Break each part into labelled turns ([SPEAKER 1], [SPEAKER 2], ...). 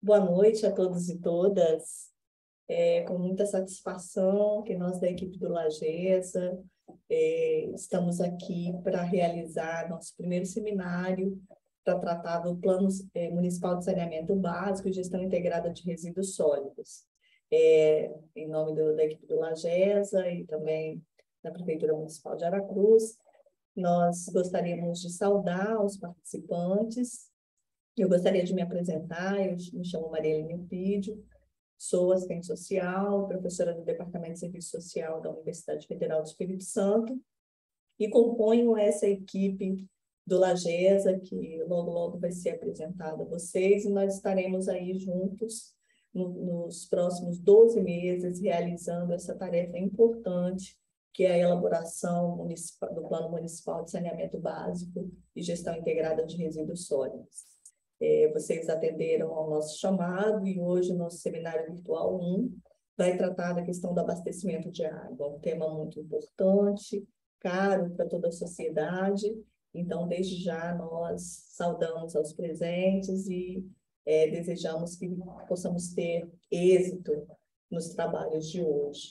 [SPEAKER 1] Boa noite a todos e todas. É com muita satisfação que nós da equipe do Lagesa estamos aqui para realizar nosso primeiro seminário para tratar do Plano Municipal de Saneamento Básico e Gestão Integrada de Resíduos Sólidos. Em nome da equipe do Lagesa e também da Prefeitura Municipal de Aracruz, nós gostaríamos de saudar os participantes. Eu gostaria de me apresentar. Eu me chamo Maria Helena Pídio, sou assistente social, professora do Departamento de Serviço Social da Universidade Federal do Espírito Santo e componho essa equipe do Lagesa, que logo, logo vai ser apresentada a vocês, e nós estaremos aí juntos nos próximos 12 meses realizando essa tarefa importante, que é a elaboração do Plano Municipal de Saneamento Básico e Gestão Integrada de Resíduos Sólidos. Vocês atenderam ao nosso chamado e hoje o nosso seminário virtual 1 vai tratar da questão do abastecimento de água, um tema muito importante, caro para toda a sociedade. Então, desde já, nós saudamos aos presentes e desejamos que possamos ter êxito nos trabalhos de hoje.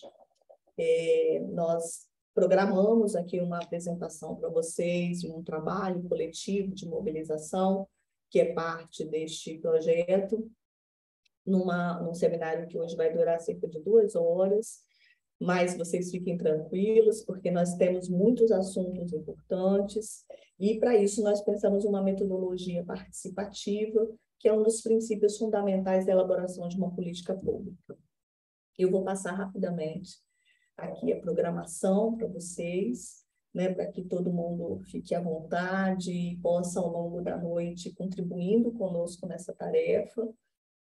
[SPEAKER 1] Nós programamos aqui uma apresentação para vocês, um trabalho coletivo de mobilização, que é parte deste projeto, num seminário que hoje vai durar cerca de 2 horas, mas vocês fiquem tranquilos, porque nós temos muitos assuntos importantes, e para isso nós pensamos uma metodologia participativa, que é um dos princípios fundamentais da elaboração de uma política pública. Eu vou passar rapidamente aqui a programação para vocês, né, para que todo mundo fique à vontade e possa, ao longo da noite, contribuindo conosco nessa tarefa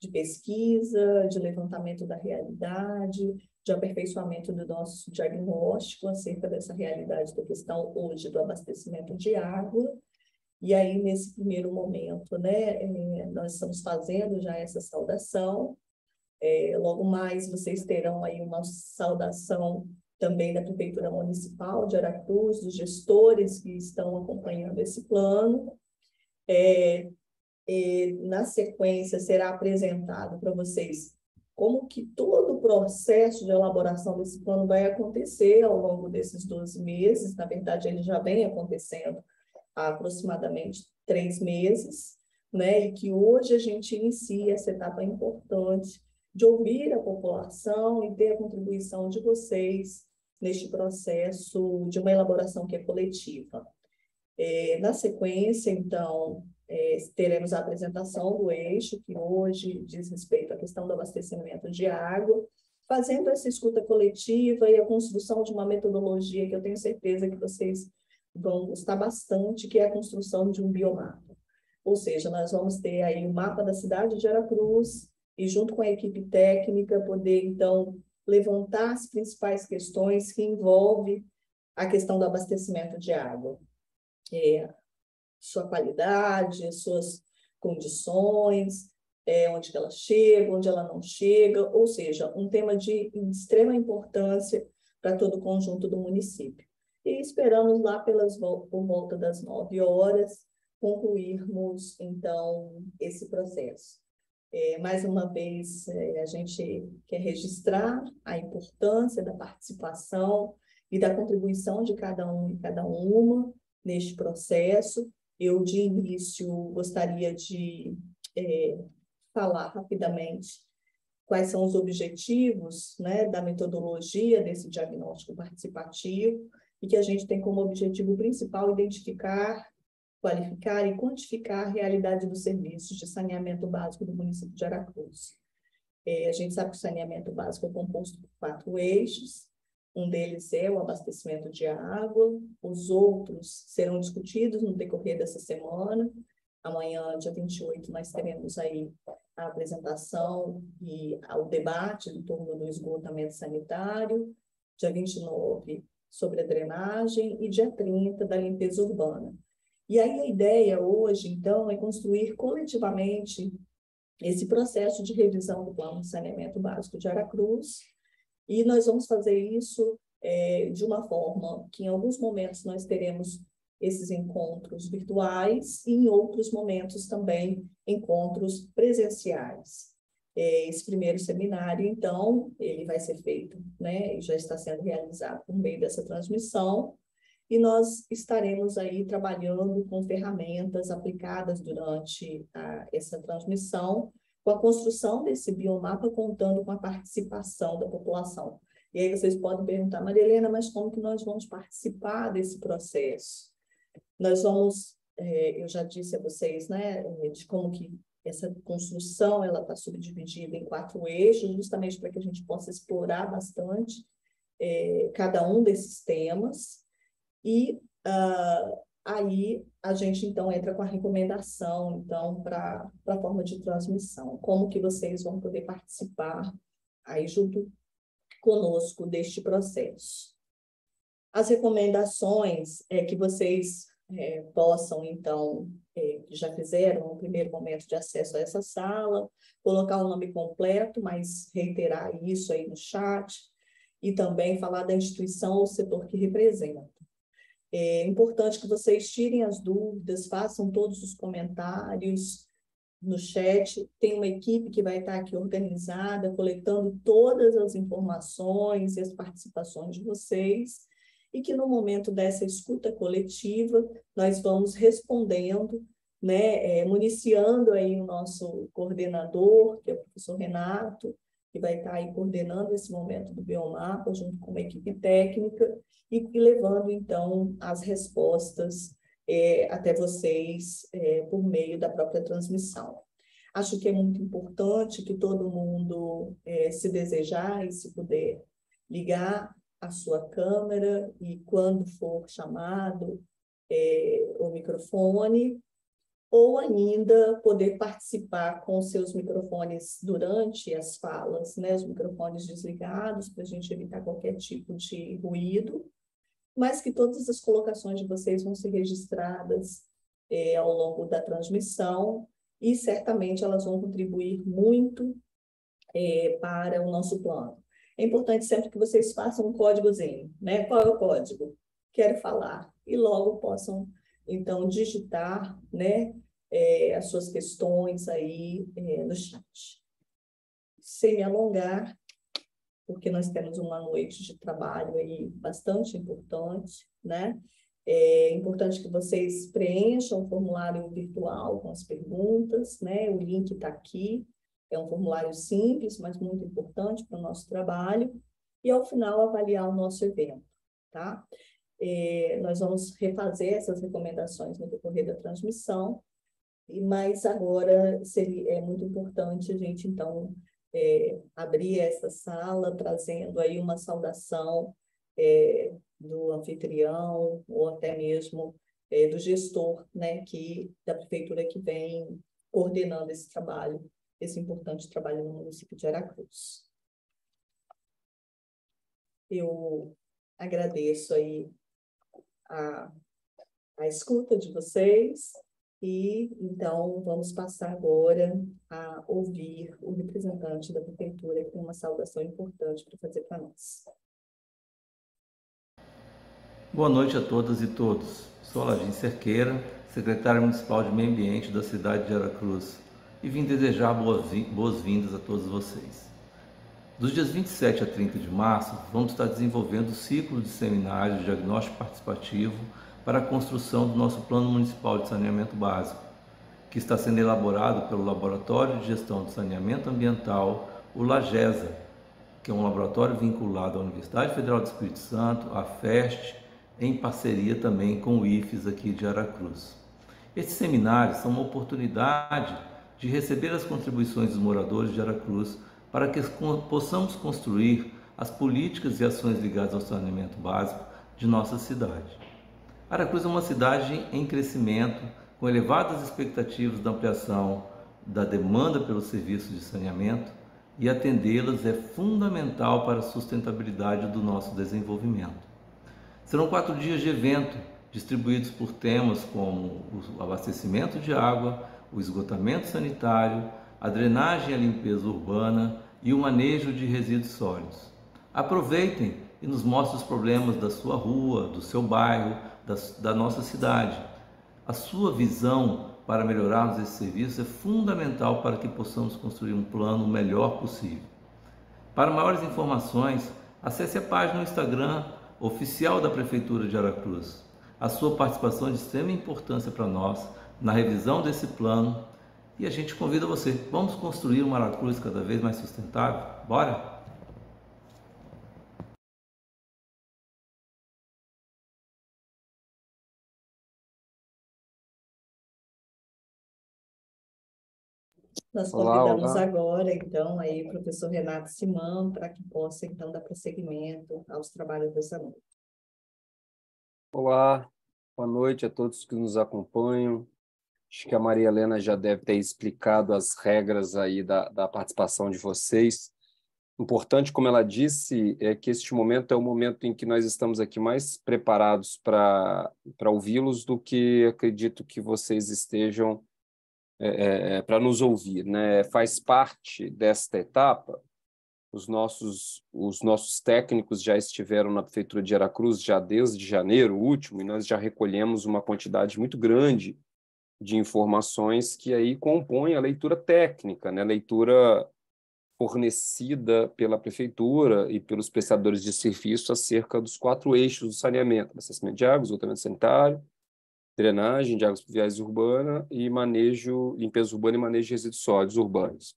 [SPEAKER 1] de pesquisa, de levantamento da realidade, de aperfeiçoamento do nosso diagnóstico acerca dessa realidade da questão hoje do abastecimento de água. E aí, nesse primeiro momento, né, nós estamos fazendo já essa saudação. Logo mais, vocês terão aí uma saudação também da Prefeitura Municipal de Aracruz, dos gestores que estão acompanhando esse plano. Na sequência, será apresentado para vocês como que todo o processo de elaboração desse plano vai acontecer ao longo desses 12 meses. Na verdade, ele já vem acontecendo há aproximadamente 3 meses, né? E que hoje a gente inicia essa etapa importante de ouvir a população e ter a contribuição de vocês neste processo de uma elaboração que é coletiva. Na sequência, então, teremos a apresentação do eixo, que hoje diz respeito à questão do abastecimento de água, fazendo essa escuta coletiva e a construção de uma metodologia que eu tenho certeza que vocês vão gostar bastante, que é a construção de um biomapa. Ou seja, nós vamos ter aí o mapa da cidade de Aracruz e, junto com a equipe técnica, poder, então, levantar as principais questões que envolvem a questão do abastecimento de água. Sua qualidade, suas condições, onde que ela chega, onde ela não chega, ou seja, um tema de extrema importância para todo o conjunto do município. E esperamos lá por volta das 9 horas concluirmos, então, esse processo. Mais uma vez, a gente quer registrar a importância da participação e da contribuição de cada um e cada uma neste processo. Eu, de início, gostaria de falar rapidamente quais são os objetivos, né, da metodologia desse diagnóstico participativo, e que a gente tem como objetivo principal identificar, qualificar e quantificar a realidade dos serviços de saneamento básico do município de Aracruz. A gente sabe que o saneamento básico é composto por 4 eixos. Um deles é o abastecimento de água, os outros serão discutidos no decorrer dessa semana. Amanhã, dia 28, nós teremos aí a apresentação e o debate em torno do esgotamento sanitário, dia 29, sobre a drenagem, e dia 30, da limpeza urbana. E aí a ideia hoje, então, é construir coletivamente esse processo de revisão do Plano de Saneamento Básico de Aracruz, e nós vamos fazer isso de uma forma que, em alguns momentos, nós teremos esses encontros virtuais e, em outros momentos, também encontros presenciais. Esse primeiro seminário, então, ele vai ser feito, né, e já está sendo realizado por meio dessa transmissão, e nós estaremos aí trabalhando com ferramentas aplicadas durante essa transmissão, com a construção desse biomapa, contando com a participação da população. E aí vocês podem perguntar, Maria Helena, mas como que nós vamos participar desse processo? Nós vamos, eu já disse a vocês, né, de como que essa construção ela está subdividida em 4 eixos, justamente para que a gente possa explorar bastante cada um desses temas. E aí a gente, então, entra com a recomendação, então, para a forma de transmissão. Como que vocês vão poder participar aí junto conosco deste processo. As recomendações é que vocês possam, então, que já fizeram um primeiro momento de acesso a essa sala, colocar o nome completo, mas reiterar isso aí no chat, e também falar da instituição ou setor que representa. É importante que vocês tirem as dúvidas, façam todos os comentários no chat. Tem uma equipe que vai estar aqui organizada, coletando todas as informações e as participações de vocês, e que no momento dessa escuta coletiva, nós vamos respondendo, né, municiando aí o nosso coordenador, que é o professor Renato, que vai estar aí coordenando esse momento do biomapa, junto com uma equipe técnica, e levando, então, as respostas até vocês por meio da própria transmissão. Acho que é muito importante que todo mundo, se desejar e se puder, ligar a sua câmera e, quando for chamado, o microfone, ou ainda poder participar com seus microfones durante as falas, né? Os microfones desligados, para a gente evitar qualquer tipo de ruído, mas que todas as colocações de vocês vão ser registradas ao longo da transmissão, e certamente elas vão contribuir muito para o nosso plano. É importante sempre que vocês façam um códigozinho, né? Qual é o código? Quero falar. E logo possam, então, digitar, né, as suas questões aí no chat. Sem me alongar, porque nós temos uma noite de trabalho aí bastante importante, né? É importante que vocês preencham o formulário virtual com as perguntas, né? O link está aqui. É um formulário simples, mas muito importante para o nosso trabalho. E, ao final, avaliar o nosso evento, tá? Nós vamos refazer essas recomendações no decorrer da transmissão, mas agora é muito importante a gente, então, abrir essa sala, trazendo aí uma saudação do anfitrião, ou até mesmo do gestor, né, da prefeitura que vem coordenando esse trabalho, esse importante trabalho no município de Aracruz. Eu agradeço aí a escuta de vocês, e então vamos passar agora a ouvir o representante da prefeitura, que tem uma saudação importante para fazer para nós.
[SPEAKER 2] Boa noite a todas e todos. Sou Alagim Cerqueira, secretário municipal de Meio Ambiente da cidade de Aracruz, e vim desejar boas-vindas a todos vocês. Dos dias 27 a 30 de março, vamos estar desenvolvendo o ciclo de seminários de diagnóstico participativo para a construção do nosso Plano Municipal de Saneamento Básico, que está sendo elaborado pelo Laboratório de Gestão de Saneamento Ambiental, o LAGESA, que é um laboratório vinculado à Universidade Federal do Espírito Santo, à FEST, em parceria também com o IFES aqui de Aracruz. Esses seminários são uma oportunidade de receber as contribuições dos moradores de Aracruz para que possamos construir as políticas e ações ligadas ao saneamento básico de nossa cidade. Aracruz é uma cidade em crescimento, com elevadas expectativas da ampliação da demanda pelos serviços de saneamento, e atendê-las é fundamental para a sustentabilidade do nosso desenvolvimento. Serão 4 dias de evento, distribuídos por temas como o abastecimento de água, o esgotamento sanitário, a drenagem e a limpeza urbana e o manejo de resíduos sólidos. Aproveitem e nos mostrem os problemas da sua rua, do seu bairro, da nossa cidade. A sua visão para melhorarmos esse serviço é fundamental para que possamos construir um plano o melhor possível. Para maiores informações, acesse a página no Instagram oficial da Prefeitura de Aracruz. A sua participação é de extrema importância para nós na revisão desse plano e a gente convida você. Vamos construir uma Aracruz cada vez mais sustentável? Bora?
[SPEAKER 1] Nós
[SPEAKER 3] Olá,
[SPEAKER 1] convidamos
[SPEAKER 3] olá.
[SPEAKER 1] agora, então, aí o professor Renato Simão para que possa, então, dar prosseguimento aos trabalhos dessa noite.
[SPEAKER 3] Olá, boa noite a todos que nos acompanham. Acho que a Maria Helena já deve ter explicado as regras aí da participação de vocês. Importante, como ela disse, é que este momento é o momento em que nós estamos aqui mais preparados para ouvi-los do que acredito que vocês estejam para nos ouvir, né? Faz parte desta etapa. Os nossos técnicos já estiveram na Prefeitura de Aracruz já desde janeiro último, e nós já recolhemos uma quantidade muito grande de informações que aí compõem a leitura técnica, né? A leitura fornecida pela Prefeitura e pelos prestadores de serviço acerca dos 4 eixos do saneamento: abastecimento de água, esgotamento sanitário, drenagem de águas pluviais urbanas e limpeza urbana e manejo de resíduos sólidos urbanos.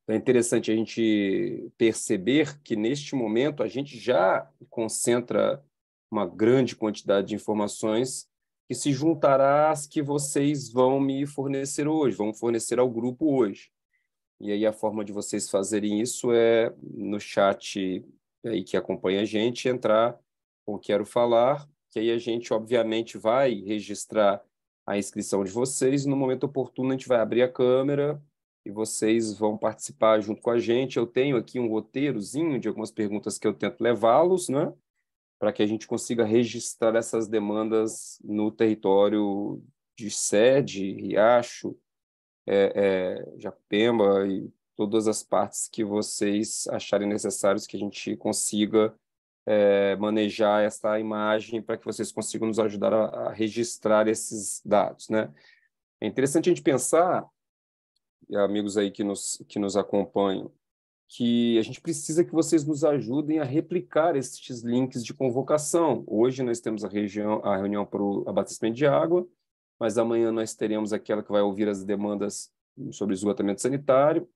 [SPEAKER 3] É interessante a gente perceber que, neste momento, a gente já concentra uma grande quantidade de informações que se juntará às que vocês vão me fornecer hoje, vão fornecer ao grupo hoje. E aí a forma de vocês fazerem isso é no chat aí que acompanha a gente, entrar com Quero Falar, que aí a gente, obviamente, vai registrar a inscrição de vocês, e no momento oportuno a gente vai abrir a câmera e vocês vão participar junto com a gente. Eu tenho aqui um roteirozinho de algumas perguntas que eu tento levá-los, né, para que a gente consiga registrar essas demandas no território de Sede, Riacho, Japemba e todas as partes que vocês acharem necessários que a gente consiga manejar essa imagem para que vocês consigam nos ajudar a registrar esses dados, né? É interessante a gente pensar, e amigos aí que nos acompanham, que a gente precisa que vocês nos ajudem a replicar estes links de convocação. Hoje nós temos a reunião para o abastecimento de água, mas amanhã nós teremos aquela que vai ouvir as demandas sobre esgotamento sanitário.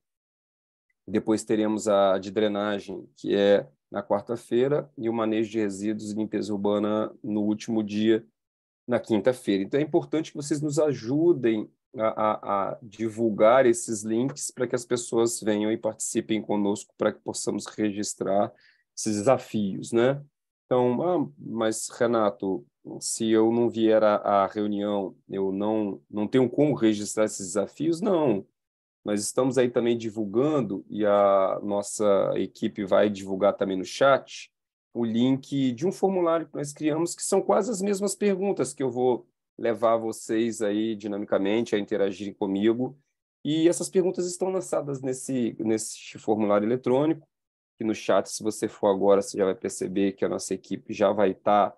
[SPEAKER 3] Depois teremos a de drenagem, que é na quarta-feira, e o manejo de resíduos e limpeza urbana no último dia, na quinta-feira. Então, é importante que vocês nos ajudem a divulgar esses links para que as pessoas venham e participem conosco, para que possamos registrar esses desafios, né? Então, mas, Renato, se eu não vier à reunião, eu não tenho como registrar esses desafios? Não. Nós estamos aí também divulgando, e a nossa equipe vai divulgar também no chat, o link de um formulário que nós criamos, que são quase as mesmas perguntas que eu vou levar vocês aí dinamicamente a interagirem comigo. E essas perguntas estão lançadas nesse formulário eletrônico, que no chat, se você for agora, você já vai perceber que a nossa equipe já vai estar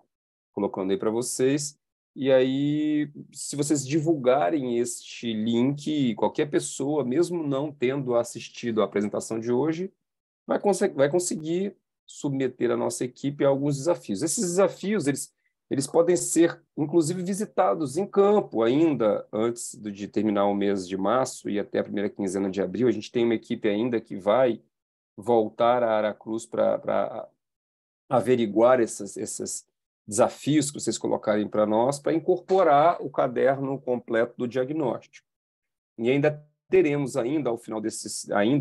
[SPEAKER 3] colocando aí para vocês. E aí, se vocês divulgarem este link, qualquer pessoa, mesmo não tendo assistido à apresentação de hoje, vai conseguir submeter a nossa equipe a alguns desafios. Esses desafios, eles podem ser, inclusive, visitados em campo ainda antes de terminar o mês de março e até a primeira quinzena de abril. A gente tem uma equipe ainda que vai voltar a Aracruz para averiguar esses desafios que vocês colocarem para nós, para incorporar o caderno completo do diagnóstico. E ainda teremos ao final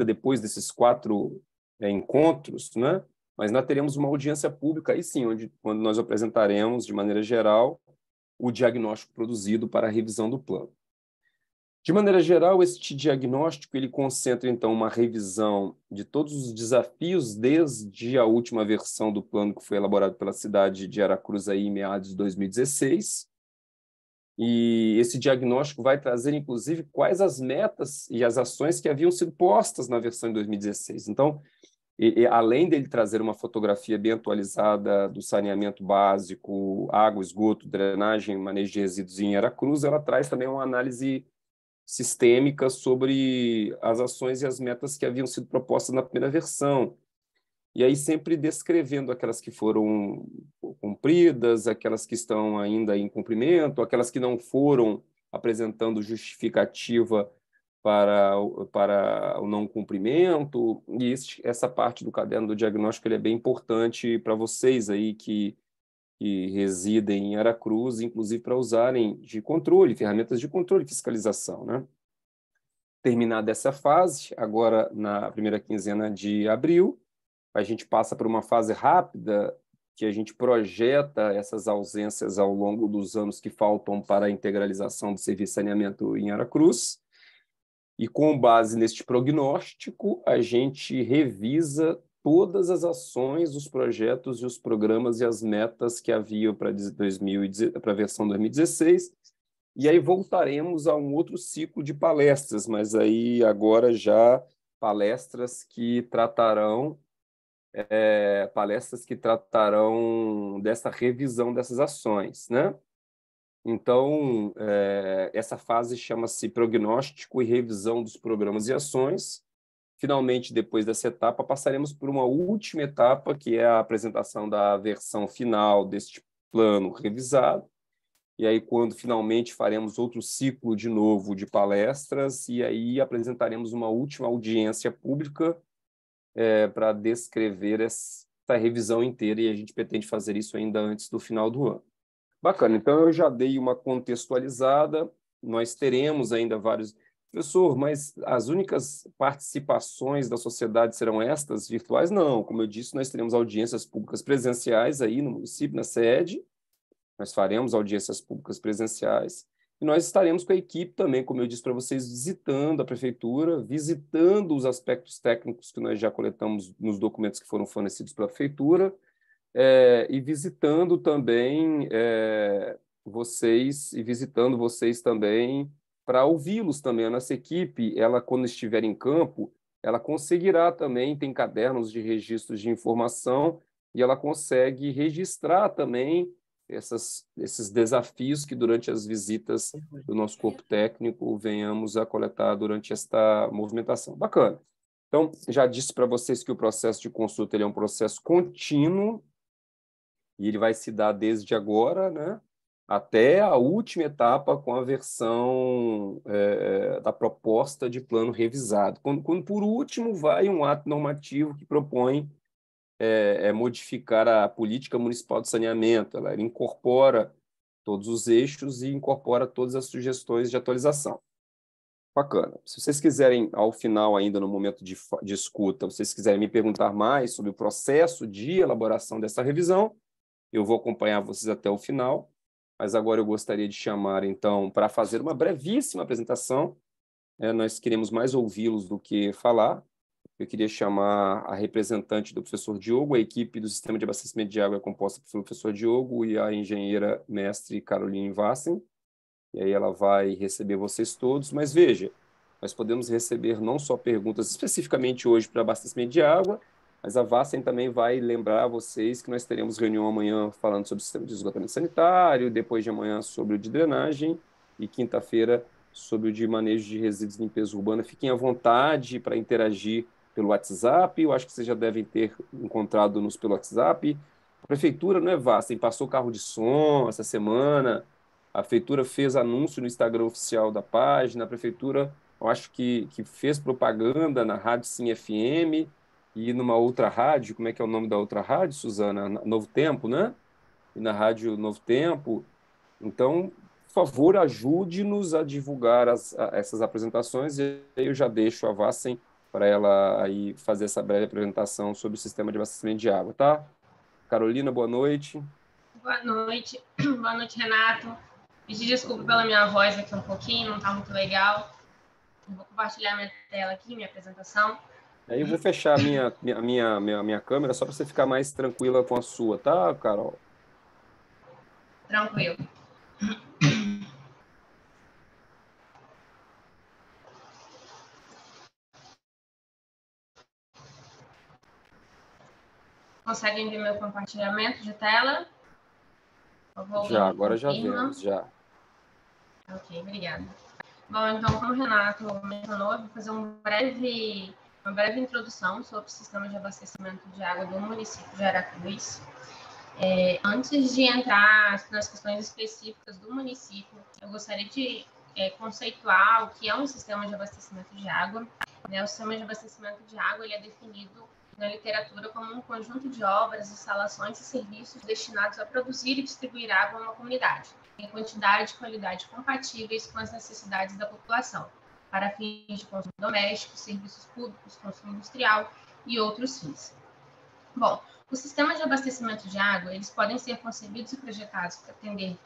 [SPEAKER 3] depois desses 4 encontros, né? Mas nós teremos uma audiência pública, aí sim, quando nós apresentaremos, de maneira geral, o diagnóstico produzido para a revisão do plano. De maneira geral, este diagnóstico ele concentra, então, uma revisão de todos os desafios desde a última versão do plano que foi elaborado pela cidade de Aracruz aí, em meados de 2016. E esse diagnóstico vai trazer, inclusive, quais as metas e as ações que haviam sido postas na versão de 2016. Então, E além dele trazer uma fotografia bem atualizada do saneamento básico, água, esgoto, drenagem, manejo de resíduos em Aracruz, ela traz também uma análise sistêmica sobre as ações e as metas que haviam sido propostas na primeira versão. E aí sempre descrevendo aquelas que foram cumpridas, aquelas que estão ainda em cumprimento, aquelas que não foram, apresentando justificativa para o não cumprimento. E essa parte do caderno do diagnóstico ele é bem importante para vocês aí que residem em Aracruz, inclusive para usarem de controle, ferramentas de controle e fiscalização, né? Terminada essa fase, agora na primeira quinzena de abril, a gente passa por uma fase rápida que a gente projeta essas ausências ao longo dos anos que faltam para a integralização do serviço de saneamento em Aracruz. E, com base neste prognóstico, a gente revisa todas as ações, os projetos e os programas e as metas que haviam para a versão 2016. E aí voltaremos a um outro ciclo de palestras, mas aí agora já palestras que tratarão dessa revisão dessas ações, né? Então, essa fase chama-se prognóstico e revisão dos programas e ações. Finalmente, depois dessa etapa, passaremos por uma última etapa, que é a apresentação da versão final deste plano revisado. E aí, quando finalmente faremos outro ciclo de novo de palestras, e aí apresentaremos uma última audiência pública para descrever essa revisão inteira, e a gente pretende fazer isso ainda antes do final do ano. Bacana, então eu já dei uma contextualizada, nós teremos ainda vários... Professor, mas as únicas participações da sociedade serão estas virtuais? Não, como eu disse, nós teremos audiências públicas presenciais aí no município, na sede, nós faremos audiências públicas presenciais, e nós estaremos com a equipe também, como eu disse para vocês, visitando a prefeitura, visitando os aspectos técnicos que nós já coletamos nos documentos que foram fornecidos pela prefeitura, e visitando também vocês também para ouvi-los também. A nossa equipe, ela quando estiver em campo, ela conseguirá também, tem cadernos de registros de informação e ela consegue registrar também esses desafios que durante as visitas do nosso corpo técnico venhamos a coletar durante esta movimentação. Bacana. Então, já disse para vocês que o processo de consulta ele é um processo contínuo, e ele vai se dar desde agora, né, até a última etapa com a versão da proposta de plano revisado. Quando, por último, vai um ato normativo que propõe modificar a política municipal de saneamento. Ela incorpora todos os eixos e incorpora todas as sugestões de atualização. Bacana. Se vocês quiserem, ao final, ainda no momento de escuta, vocês quiserem me perguntar mais sobre o processo de elaboração dessa revisão, eu vou acompanhar vocês até o final, mas agora eu gostaria de chamar, então, para fazer uma brevíssima apresentação. Nós queremos mais ouvi-los do que falar. Eu queria chamar a representante do professor Diogo, a equipe do Sistema de Abastecimento de Água é composta pelo professor Diogo e a engenheira mestre Caroline Vassen, e aí ela vai receber vocês todos, mas veja, nós podemos receber não só perguntas especificamente hoje para abastecimento de água, mas a Vassen também vai lembrar a vocês que nós teremos reunião amanhã falando sobre o sistema de esgotamento sanitário, depois de amanhã sobre o de drenagem e quinta-feira sobre o de manejo de resíduos e limpeza urbana. Fiquem à vontade para interagir pelo WhatsApp, eu acho que vocês já devem ter encontrado-nos pelo WhatsApp. A prefeitura, não é, Vassen, passou carro de som essa semana, a prefeitura fez anúncio no Instagram oficial da página, a prefeitura, eu acho que fez propaganda na Rádio Sim FM, e numa outra rádio, como é que é o nome da outra rádio, Suzana? Novo Tempo, né? E na Rádio Novo Tempo. Então, por favor, ajude-nos a divulgar essas apresentações, e aí eu já deixo a Vassen para ela aí fazer essa breve apresentação sobre o sistema de abastecimento de água, tá? Carolina, boa noite.
[SPEAKER 4] Boa noite. Boa noite, Renato. Pedir desculpa pela minha voz aqui um pouquinho, não está muito legal. Vou compartilhar minha tela aqui, minha apresentação.
[SPEAKER 3] Aí eu vou fechar a minha câmera só para você ficar mais tranquila com a sua, tá, Carol?
[SPEAKER 4] Tranquilo. conseguem ver meu compartilhamento de tela?
[SPEAKER 3] Já, agora já vemos, já.
[SPEAKER 4] Ok, obrigada. Bom, então, como o Renato mencionou, eu vou fazer uma breve introdução sobre o sistema de abastecimento de água do município de Aracruz. Antes de entrar nas questões específicas do município, eu gostaria de conceituar o que é um sistema de abastecimento de água. O sistema de abastecimento de água ele é definido na literatura como um conjunto de obras, instalações e serviços destinados a produzir e distribuir água a uma comunidade, em quantidade e qualidade compatíveis com as necessidades da população, para fins de consumo doméstico, serviços públicos, consumo industrial e outros fins. Bom, os sistemas de abastecimento de água, eles podem ser concebidos e projetados para atender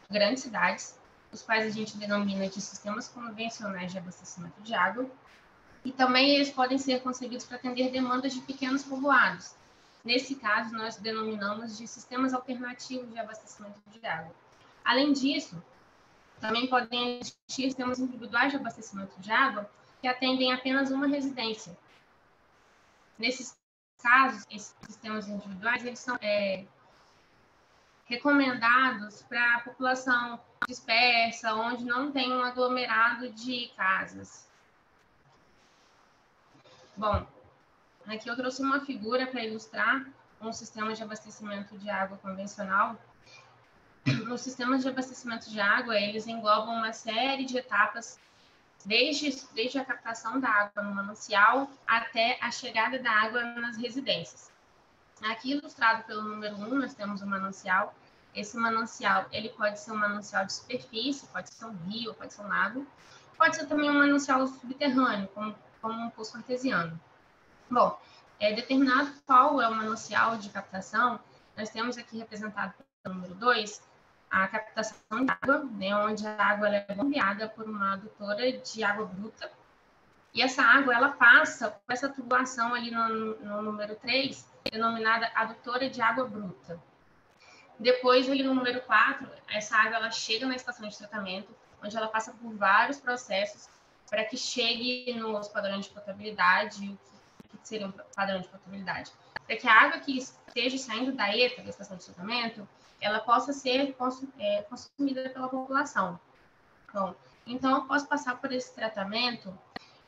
[SPEAKER 4] grandes cidades, os quais a gente denomina de sistemas convencionais de abastecimento de água, e também eles podem ser concebidos para atender demandas de pequenos povoados. Nesse caso, nós denominamos de sistemas alternativos de abastecimento de água. Além disso, também podem existir sistemas individuais de abastecimento de água que atendem apenas uma residência. Nesses casos, esses sistemas individuais eles são recomendados para a população dispersa, onde não tem um aglomerado de casas. Bom, aqui eu trouxe uma figura para ilustrar um sistema de abastecimento de água convencional. Os sistemas de abastecimento de água, eles englobam uma série de etapas, desde a captação da água no manancial até a chegada da água nas residências. Aqui ilustrado pelo número 1, nós temos o manancial. Esse manancial, ele pode ser um manancial de superfície, pode ser um rio, pode ser um lago, pode ser também um manancial subterrâneo, como um poço artesiano. Bom, determinado qual é o manancial de captação, nós temos aqui representado pelo número 2, a captação de água, onde a água é bombeada por uma adutora de água bruta. E essa água, ela passa por essa tubulação ali no número 3, denominada adutora de água bruta. Depois, ali no número 4, essa água ela chega na estação de tratamento, onde ela passa por vários processos para que chegue nos padrões de potabilidade. O que seria um padrão de potabilidade? Para que a água que esteja saindo da ETA, da estação de tratamento, ela possa ser consumida pela população. Bom, então, após passar por esse tratamento,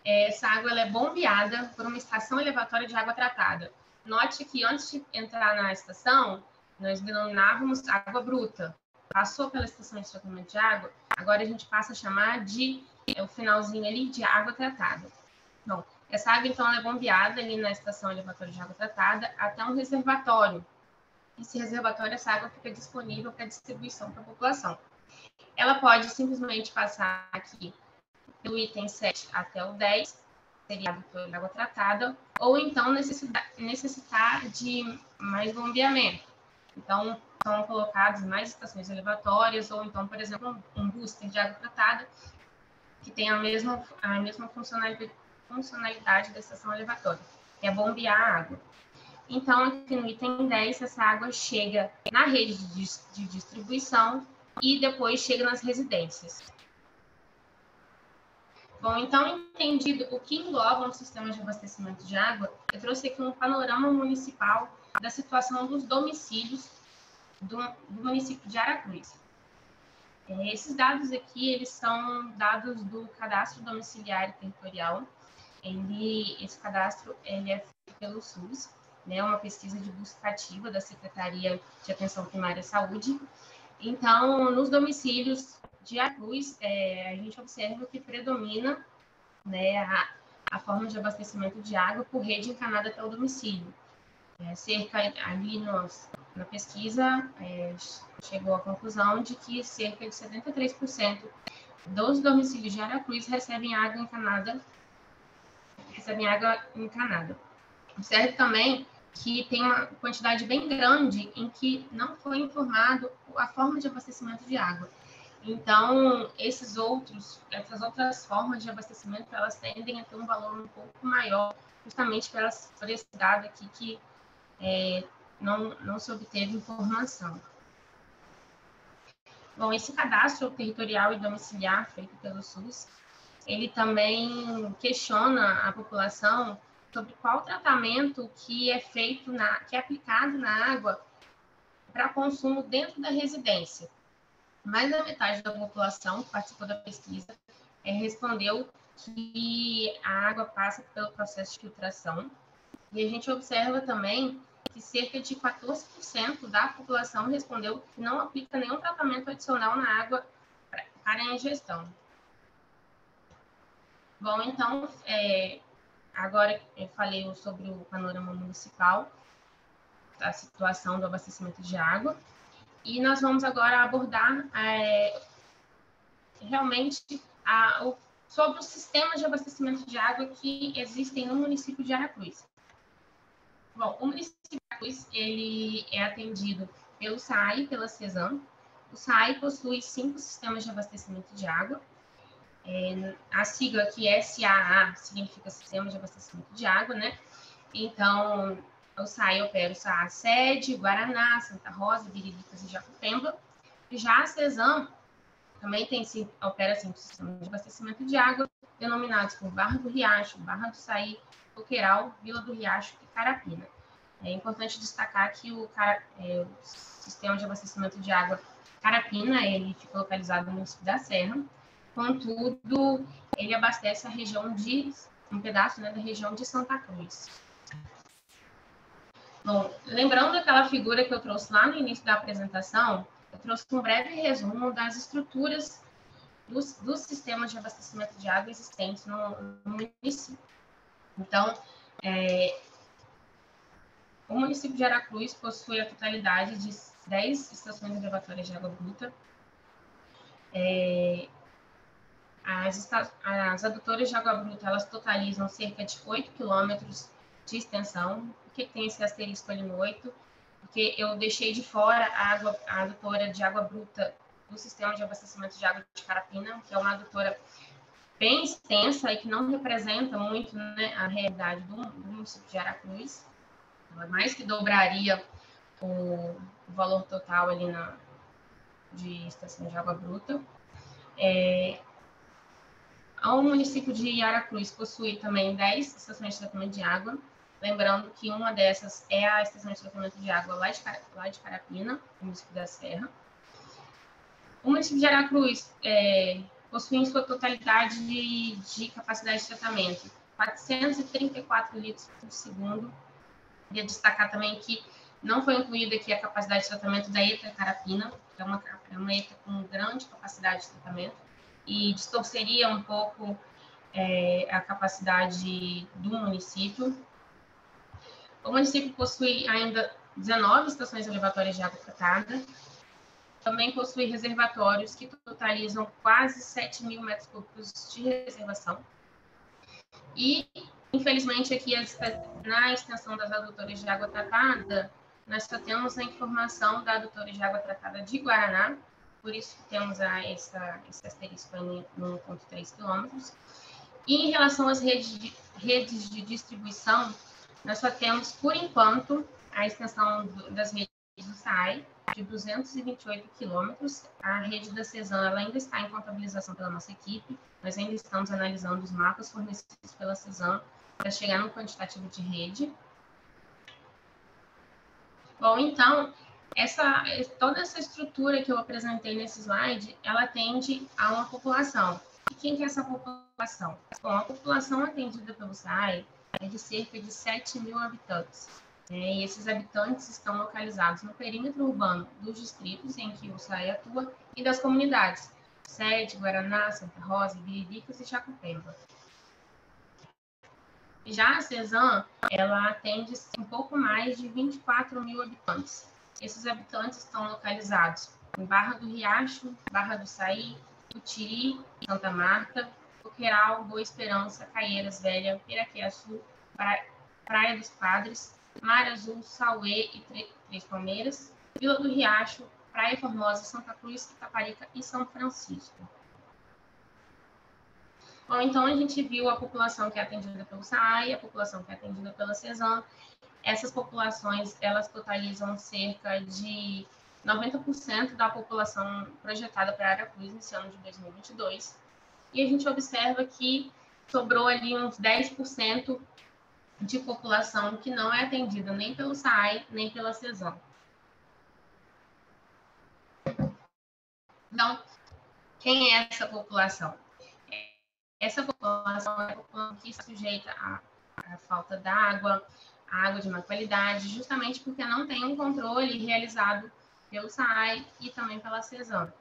[SPEAKER 4] essa água ela é bombeada por uma estação elevatória de água tratada. Note que antes de entrar na estação, nós denominávamos água bruta. Passou pela estação de tratamento de água, agora a gente passa a chamar de, o finalzinho ali, de água tratada. Bom, essa água, então, ela é bombeada ali na estação elevatória de água tratada até um reservatório. Esse reservatório, essa água fica disponível para distribuição para a população. Ela pode simplesmente passar aqui do item 7 até o 10, seria a água tratada, ou então necessitar de mais bombeamento. Então, são colocadas mais estações elevatórias, ou então, por exemplo, um booster de água tratada, que tem a mesma funcionalidade da estação elevatória, que é bombear a água. Então, aqui no item 10, essa água chega na rede de distribuição e depois chega nas residências. Bom, então, entendido o que engloba um sistema de abastecimento de água, eu trouxe aqui um panorama municipal da situação dos domicílios do município de Aracruz. Esses dados aqui, eles são dados do Cadastro Domiciliário Territorial. Esse cadastro ele é feito pelo SUS, uma pesquisa de busca ativa da Secretaria de Atenção Primária à Saúde. Então, nos domicílios de Aracruz, a gente observa que predomina a forma de abastecimento de água por rede encanada até o domicílio. Ali na pesquisa, chegou à conclusão de que cerca de 73% dos domicílios de Aracruz recebem água encanada. Observe também que tem uma quantidade bem grande em que não foi informado a forma de abastecimento de água. Então, essas outras formas de abastecimento, elas tendem a ter um valor um pouco maior, justamente por esse dado aqui que não se obteve informação. Bom, esse cadastro territorial e domiciliar feito pelo SUS, ele também questiona a população sobre qual tratamento que é feito, que é aplicado na água para consumo dentro da residência. Mais da metade da população que participou da pesquisa respondeu que a água passa pelo processo de filtração. E a gente observa também que cerca de 14% da população respondeu que não aplica nenhum tratamento adicional na água para a ingestão. Bom, então, agora eu falei sobre o panorama municipal, a situação do abastecimento de água, e nós vamos agora abordar realmente sobre os sistemas de abastecimento de água que existem no município de Aracruz. Bom, o município de Aracruz, ele é atendido pelo SAI e pela CESAM. O SAI possui 5 sistemas de abastecimento de água. A sigla aqui SAA significa Sistema de Abastecimento de Água, né? Então, o SAI opera o SAA Sede, Guaraná, Santa Rosa, Biriricas e Jacupemba. Já a CESAM também opera 5 sistemas de abastecimento de água, denominados por Barra do Riacho, Barra do Saí, Coqueiral, Vila do Riacho e Carapina. É importante destacar que o sistema de abastecimento de água Carapina, ele fica localizado no município da Serra, contudo, ele abastece a região um pedaço, né, da região de Santa Cruz. Bom, lembrando aquela figura que eu trouxe lá no início da apresentação, eu trouxe um breve resumo das estruturas dos sistemas de abastecimento de água existentes no município. Então, o município de Aracruz possui a totalidade de 10 estações elevatórias de água bruta. As adutoras de água bruta, elas totalizam cerca de 8 quilômetros de extensão. Por que tem esse asterisco ali no 8? Porque eu deixei de fora a adutora de água bruta do sistema de abastecimento de água de Carapina, que é uma adutora bem extensa e que não representa muito, né, a realidade do município de Aracruz. Ela mais que dobraria o valor total ali de estação de água bruta. O município de Aracruz possui também 10 estações de tratamento de água. Lembrando que uma dessas é a estação de tratamento de água lá de Carapina, no município da Serra. O município de Aracruz possui em sua totalidade de capacidade de tratamento 434 litros por segundo. Queria destacar também que não foi incluída aqui a capacidade de tratamento da ETA Carapina, que é uma ETA com grande capacidade de tratamento, e distorceria um pouco a capacidade do município. O município possui ainda 19 estações elevatórias de água tratada. Também possui reservatórios que totalizam quase 7.000 metros cúbicos de reservação. E, infelizmente, aqui na extensão das adutoras de água tratada, nós só temos a informação da adutora de água tratada de Guaraná, por isso temos esse asterisco aí no 1,3 km. E em relação às redes de distribuição, nós só temos, por enquanto, a extensão das redes do SAI, de 228 quilômetros. A rede da CESAM ela ainda está em contabilização pela nossa equipe. Nós ainda estamos analisando os mapas fornecidos pela CESAM para chegar no quantitativo de rede. Bom, então, toda essa estrutura que eu apresentei nesse slide, ela atende a uma população. E quem que é essa população? Bom, a população atendida pelo SAI é de cerca de 7.000 habitantes. E esses habitantes estão localizados no perímetro urbano dos distritos em que o SAI atua e das comunidades Sede, Guaraná, Santa Rosa, Biriricas e Jacupemba. Já a CESAM, ela atende um pouco mais de 24.000 habitantes. Esses habitantes estão localizados em Barra do Riacho, Barra do Saí, Utiri, Santa Marta, Coqueiral, Boa Esperança, Caieiras Velha, Piraquiaçu, Praia dos Padres, Mar Azul, Sauê e Três Palmeiras, Vila do Riacho, Praia Formosa, Santa Cruz, Itaparica e São Francisco. Bom, então a gente viu a população que é atendida pelo SAI, a população que é atendida pela CESAM. Essas populações, elas totalizam cerca de 90% da população projetada para Aracruz nesse ano de 2022. E a gente observa que sobrou ali uns 10% de população que não é atendida nem pelo SAAI, nem pela CESAM. Então, quem é essa população? Essa população é a população que está sujeita à falta d'água, à água de má qualidade, justamente porque não tem um controle realizado pelo SAAI e também pela CESAM.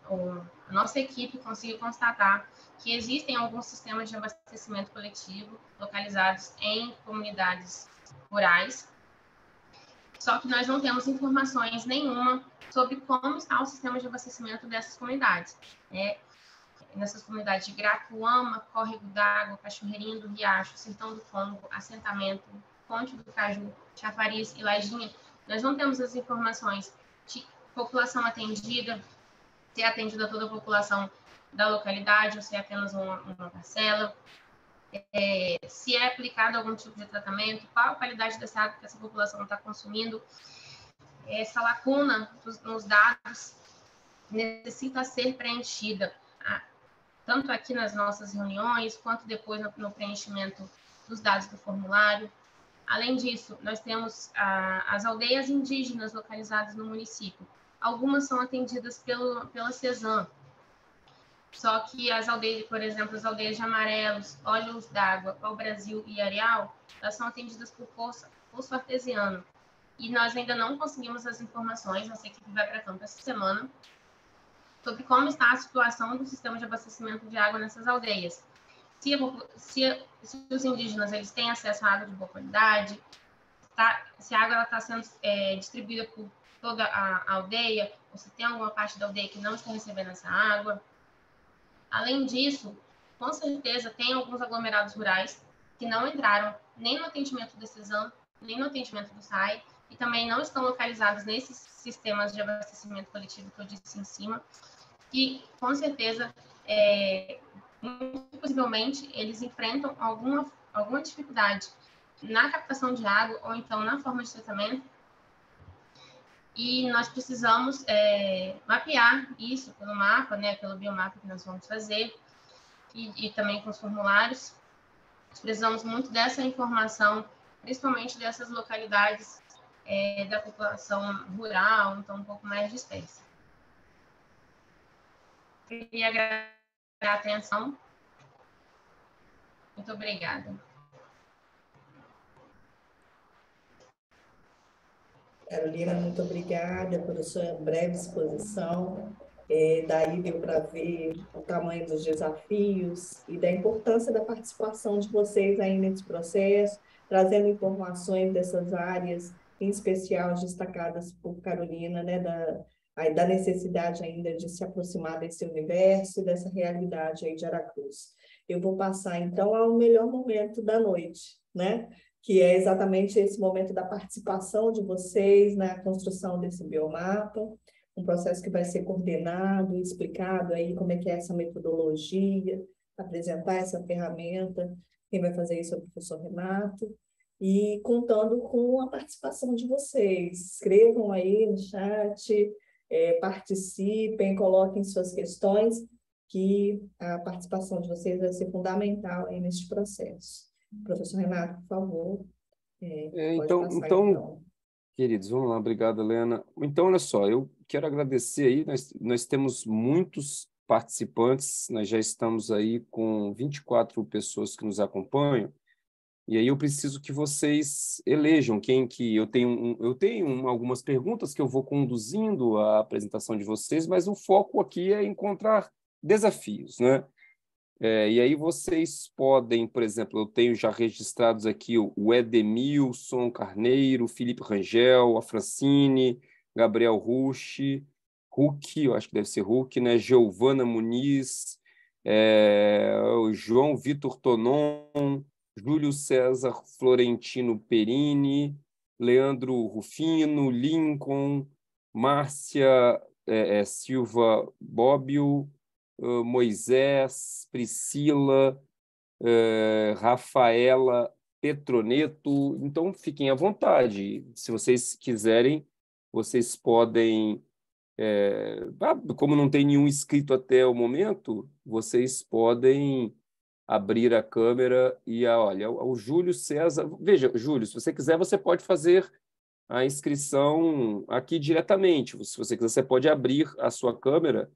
[SPEAKER 4] A nossa equipe conseguiu constatar que existem alguns sistemas de abastecimento coletivo localizados em comunidades rurais, só que nós não temos informações nenhuma sobre como está o sistema de abastecimento dessas comunidades. Nessas comunidades de Grapuama, Córrego d'Água, Cachoeirinho do Riacho, Sertão do Congo, Assentamento, Ponte do Caju, Chafariz e Lajinha, nós não temos as informações de população atendida, se é atendida toda a população da localidade ou se é apenas uma parcela, se é aplicado algum tipo de tratamento, qual a qualidade dessa água que essa população está consumindo. Essa lacuna nos dados necessita ser preenchida, tanto aqui nas nossas reuniões, quanto depois no preenchimento dos dados do formulário. Além disso, nós temos as aldeias indígenas localizadas no município. Algumas são atendidas pela CESAM, só que as aldeias, por exemplo, as aldeias de Amarelos, Olhos d'Água, Pau Brasil e Areal, elas são atendidas por poço artesiano. E nós ainda não conseguimos as informações, nossa equipe vai para campo essa semana, sobre como está a situação do sistema de abastecimento de água nessas aldeias. Se os indígenas eles têm acesso à água de boa qualidade, se a água está sendo distribuída por toda a aldeia, ou se tem alguma parte da aldeia que não está recebendo essa água. Além disso, com certeza, tem alguns aglomerados rurais que não entraram nem no atendimento da CESAM, nem no atendimento do SAAI, e também não estão localizados nesses sistemas de abastecimento coletivo que eu disse em cima, e, com certeza, muito possivelmente, eles enfrentam alguma dificuldade na captação de água ou então na forma de tratamento, e nós precisamos mapear isso pelo mapa, pelo biomapa que nós vamos fazer, e também com os formulários. Nós precisamos muito dessa informação, principalmente dessas localidades da população rural, então um pouco mais dispersa. Queria agradecer a atenção. Muito obrigada.
[SPEAKER 1] Carolina, muito obrigada pela sua breve exposição. Daí deu para ver o tamanho dos desafios e da importância da participação de vocês aí nesse processo, trazendo informações dessas áreas, em especial destacadas por Carolina, da necessidade ainda de se aproximar desse universo e dessa realidade aí de Aracruz. Eu vou passar, então, ao melhor momento da noite, que é exatamente esse momento da participação de vocês na construção desse biomapa, um processo que vai ser coordenado, explicado aí como é que é essa metodologia, apresentar essa ferramenta. Quem vai fazer isso é o professor Renato, e contando com a participação de vocês. Escrevam aí no chat, participem, coloquem suas questões, que a participação de vocês vai ser fundamental aí neste processo. Professor Renato, por favor, pode passar, então.
[SPEAKER 3] Queridos, vamos lá, obrigado, Helena. Então, olha só, eu quero agradecer aí, nós temos muitos participantes, nós já estamos aí com 24 pessoas que nos acompanham, e aí eu preciso que vocês elejam quem que... Eu tenho algumas perguntas que eu vou conduzindo a apresentação de vocês, mas o foco aqui é encontrar desafios, né? E aí vocês podem, por exemplo, eu tenho já registrados aqui o Edemilson Carneiro, Felipe Rangel, a Francine, Gabriel Huck, eu acho que deve ser Huck, né? Giovana Muniz, o João Vitor Tonon, Júlio César Florentino Perini, Leandro Rufino, Lincoln, Márcia Silva Bobbio, Moisés, Priscila, Rafaela Petroneto. Então, fiquem à vontade. Se vocês quiserem, vocês podem... como não tem nenhum inscrito até o momento, vocês podem abrir a câmera e, olha, o Júlio César... Veja, Júlio, se você quiser, você pode fazer a inscrição aqui diretamente. Se você quiser, você pode abrir a sua câmera.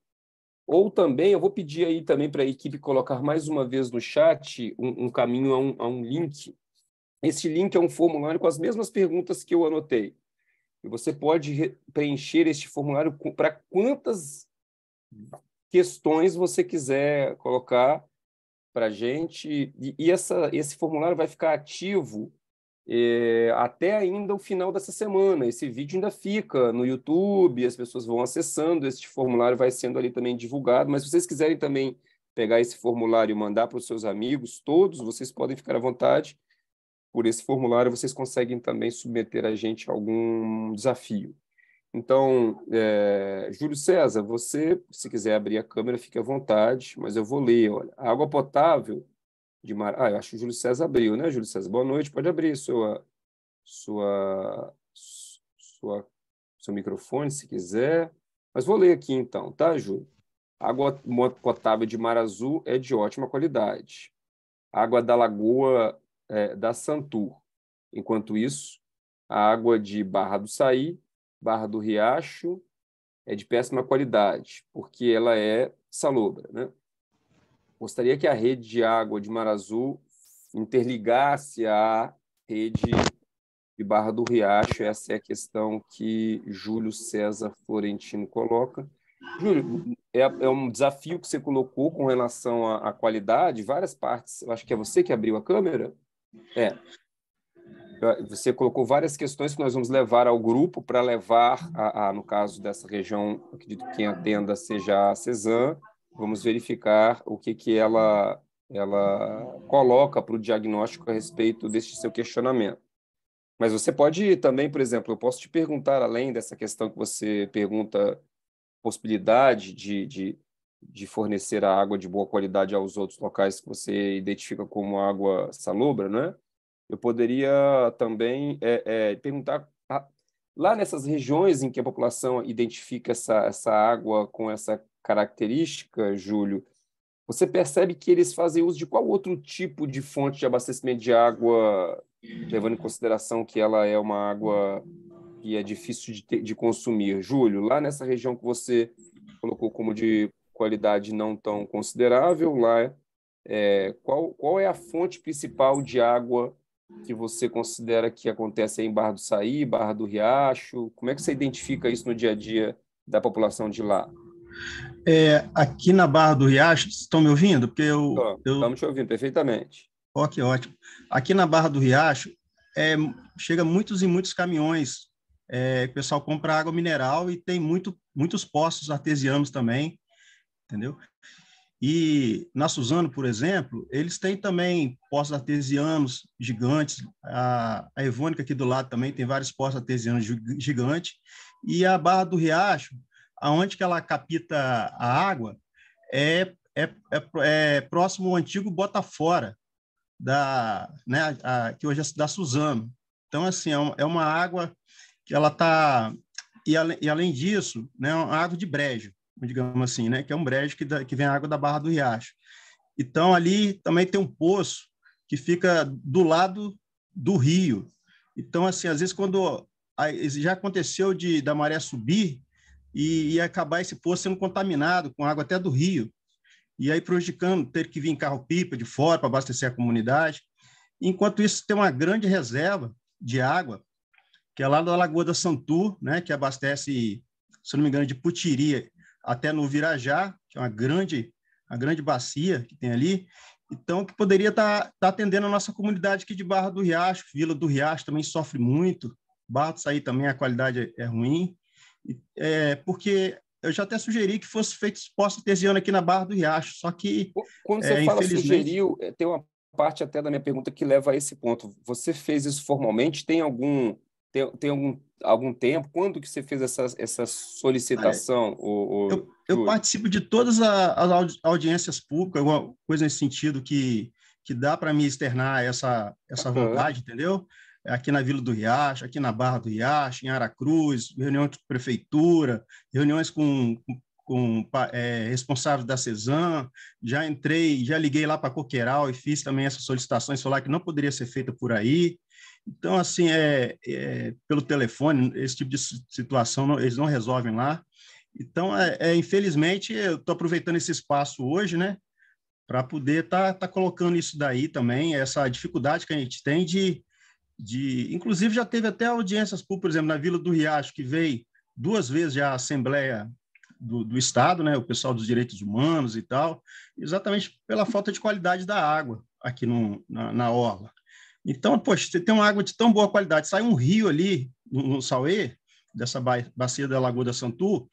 [SPEAKER 3] Ou também, eu vou pedir aí também para a equipe colocar mais uma vez no chat um caminho a um link. Esse link é um formulário com as mesmas perguntas que eu anotei. E você pode preencher este formulário para quantas questões você quiser colocar para a gente. E esse formulário vai ficar ativo até ainda o final dessa semana. Esse vídeo ainda fica no YouTube, as pessoas vão acessando, este formulário vai sendo ali também divulgado, mas se vocês quiserem também pegar esse formulário e mandar para os seus amigos, todos, vocês podem ficar à vontade. Por esse formulário, vocês conseguem também submeter a gente a algum desafio. Então, Júlio César, você, se quiser abrir a câmera, fique à vontade, mas eu vou ler. Olha, a água potável de mar... eu acho que o Júlio César abriu, né, Júlio César? Boa noite, pode abrir seu microfone, se quiser. Mas vou ler aqui, então, tá, Júlio? A água potável de Mar Azul é de ótima qualidade. A água da Lagoa da Santur. Enquanto isso, a água de Barra do Saí, Barra do Riacho, é de péssima qualidade, porque ela é salobra, né? Gostaria que a rede de água de Mar Azul interligasse à rede de Barra do Riacho. Essa é a questão que Júlio César Florentino coloca. Júlio, é um desafio que você colocou com relação à qualidade, várias partes. Eu acho que é você que abriu a câmera. Você colocou várias questões que nós vamos levar ao grupo para levar, no caso dessa região, acredito que quem atenda seja a Cezanne. Vamos verificar o que ela coloca para o diagnóstico a respeito deste seu questionamento. Mas você pode também, por exemplo, eu posso te perguntar, além dessa questão que você pergunta, possibilidade de fornecer a água de boa qualidade aos outros locais que você identifica como água salobra, né? Eu poderia também perguntar, lá nessas regiões em que a população identifica essa água com essa característica, Júlio, você percebe que eles fazem uso de qual outro tipo de fonte de abastecimento de água, levando em consideração que ela é uma água que é difícil de consumir? Júlio, lá nessa região que você colocou como de qualidade não tão considerável, lá qual é a fonte principal de água que você considera que acontece aí em Barra do Saí, Barra do Riacho? Como é que você identifica isso no dia a dia da população de lá?
[SPEAKER 5] Aqui na Barra do Riacho, estão me ouvindo? Porque
[SPEAKER 3] estamos te ouvindo perfeitamente.
[SPEAKER 5] Que ótimo. Aqui na Barra do Riacho, chega muitos e muitos caminhões. O pessoal compra água mineral e tem muitos poços artesianos também, entendeu? E na Suzano, por exemplo, eles têm também poços artesianos gigantes. A Evônica aqui do lado também tem vários poços artesianos gigantes. E a Barra do Riacho, aonde que ela capta a água, é próximo ao antigo Botafora, que hoje é da Suzano. Então, assim, é uma água que ela está... E além disso, né, é uma água de brejo, digamos assim, né, que é um brejo que vem a água da Barra do Riacho. Então, ali também tem um poço que fica do lado do rio. Então, assim, às vezes, já aconteceu da maré subir e acabar esse poço sendo contaminado com água até do rio, e aí prejudicando, ter que vir carro-pipa de fora para abastecer a comunidade. Enquanto isso, tem uma grande reserva de água, que é lá da Lagoa da Santur, né, que abastece, se não me engano, de Putiri até no Virajá, que é uma grande bacia que tem ali. Então, que poderia estar atendendo a nossa comunidade aqui de Barra do Riacho. Vila do Riacho também sofre muito. Barra do Saí também a qualidade é ruim. Porque eu já até sugeri que fosse feito poço artesiano aqui na Barra do Riacho, só que...
[SPEAKER 3] Quando você fala sugeriu, tem uma parte até da minha pergunta que leva a esse ponto. Você fez isso formalmente? Tem algum tempo? Quando que você fez essa solicitação?
[SPEAKER 5] Eu participo de todas as audiências públicas, alguma coisa nesse sentido que dá para me externar essa vontade, entendeu? Aqui na Vila do Riacho, aqui na Barra do Riacho, em Aracruz, reuniões com prefeitura, reuniões com com responsáveis da CESAM, já liguei lá para a Coqueiral e fiz também essas solicitações, falar que não poderia ser feita por aí. Então, assim, pelo telefone, esse tipo de situação eles não resolvem lá. Então, infelizmente, eu estou aproveitando esse espaço hoje, né, para poder tá colocando isso daí também, essa dificuldade que a gente tem inclusive já teve até audiências públicas, por exemplo, na Vila do Riacho, que veio 2 vezes já a Assembleia do Estado, né, o pessoal dos direitos humanos e tal, exatamente pela falta de qualidade da água aqui na orla. Então, poxa, você tem uma água de tão boa qualidade, sai um rio ali no Sauê, dessa bacia da Lagoa da Santu,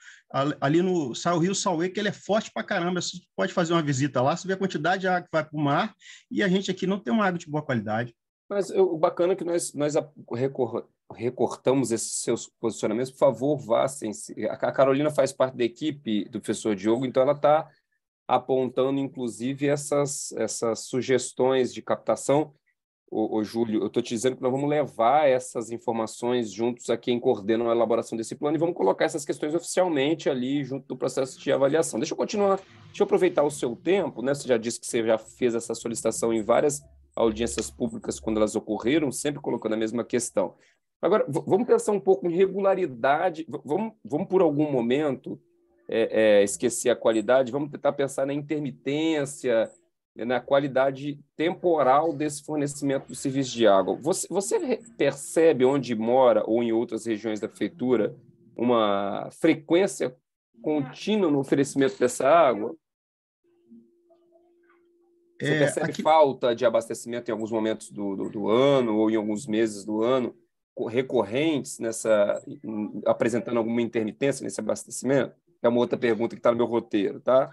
[SPEAKER 5] ali sai o rio Sauê, que ele é forte pra caramba, você pode fazer uma visita lá, você vê a quantidade de água que vai para o mar, e a gente aqui não tem uma água de boa qualidade.
[SPEAKER 3] Mas o bacana é que nós recortamos esses seus posicionamentos. Por favor, vá. A Carolina faz parte da equipe do professor Diogo, então ela está apontando, inclusive, essas sugestões de captação. Júlio, eu estou te dizendo que nós vamos levar essas informações juntos a quem coordena a elaboração desse plano e vamos colocar essas questões oficialmente ali junto do processo de avaliação. Deixa eu aproveitar o seu tempo, né? Você já disse que você já fez essa solicitação em várias audiências públicas quando elas ocorreram, sempre colocando a mesma questão. Agora, vamos pensar um pouco em regularidade, vamos por algum momento esquecer a qualidade, vamos tentar pensar na intermitência, na qualidade temporal desse fornecimento do serviço de água. Você percebe onde mora ou em outras regiões da prefeitura uma frequência contínua no oferecimento dessa água? Você percebe falta de abastecimento em alguns momentos do ano ou em alguns meses do ano recorrentes apresentando alguma intermitência nesse abastecimento? É uma outra pergunta que está no meu roteiro, tá?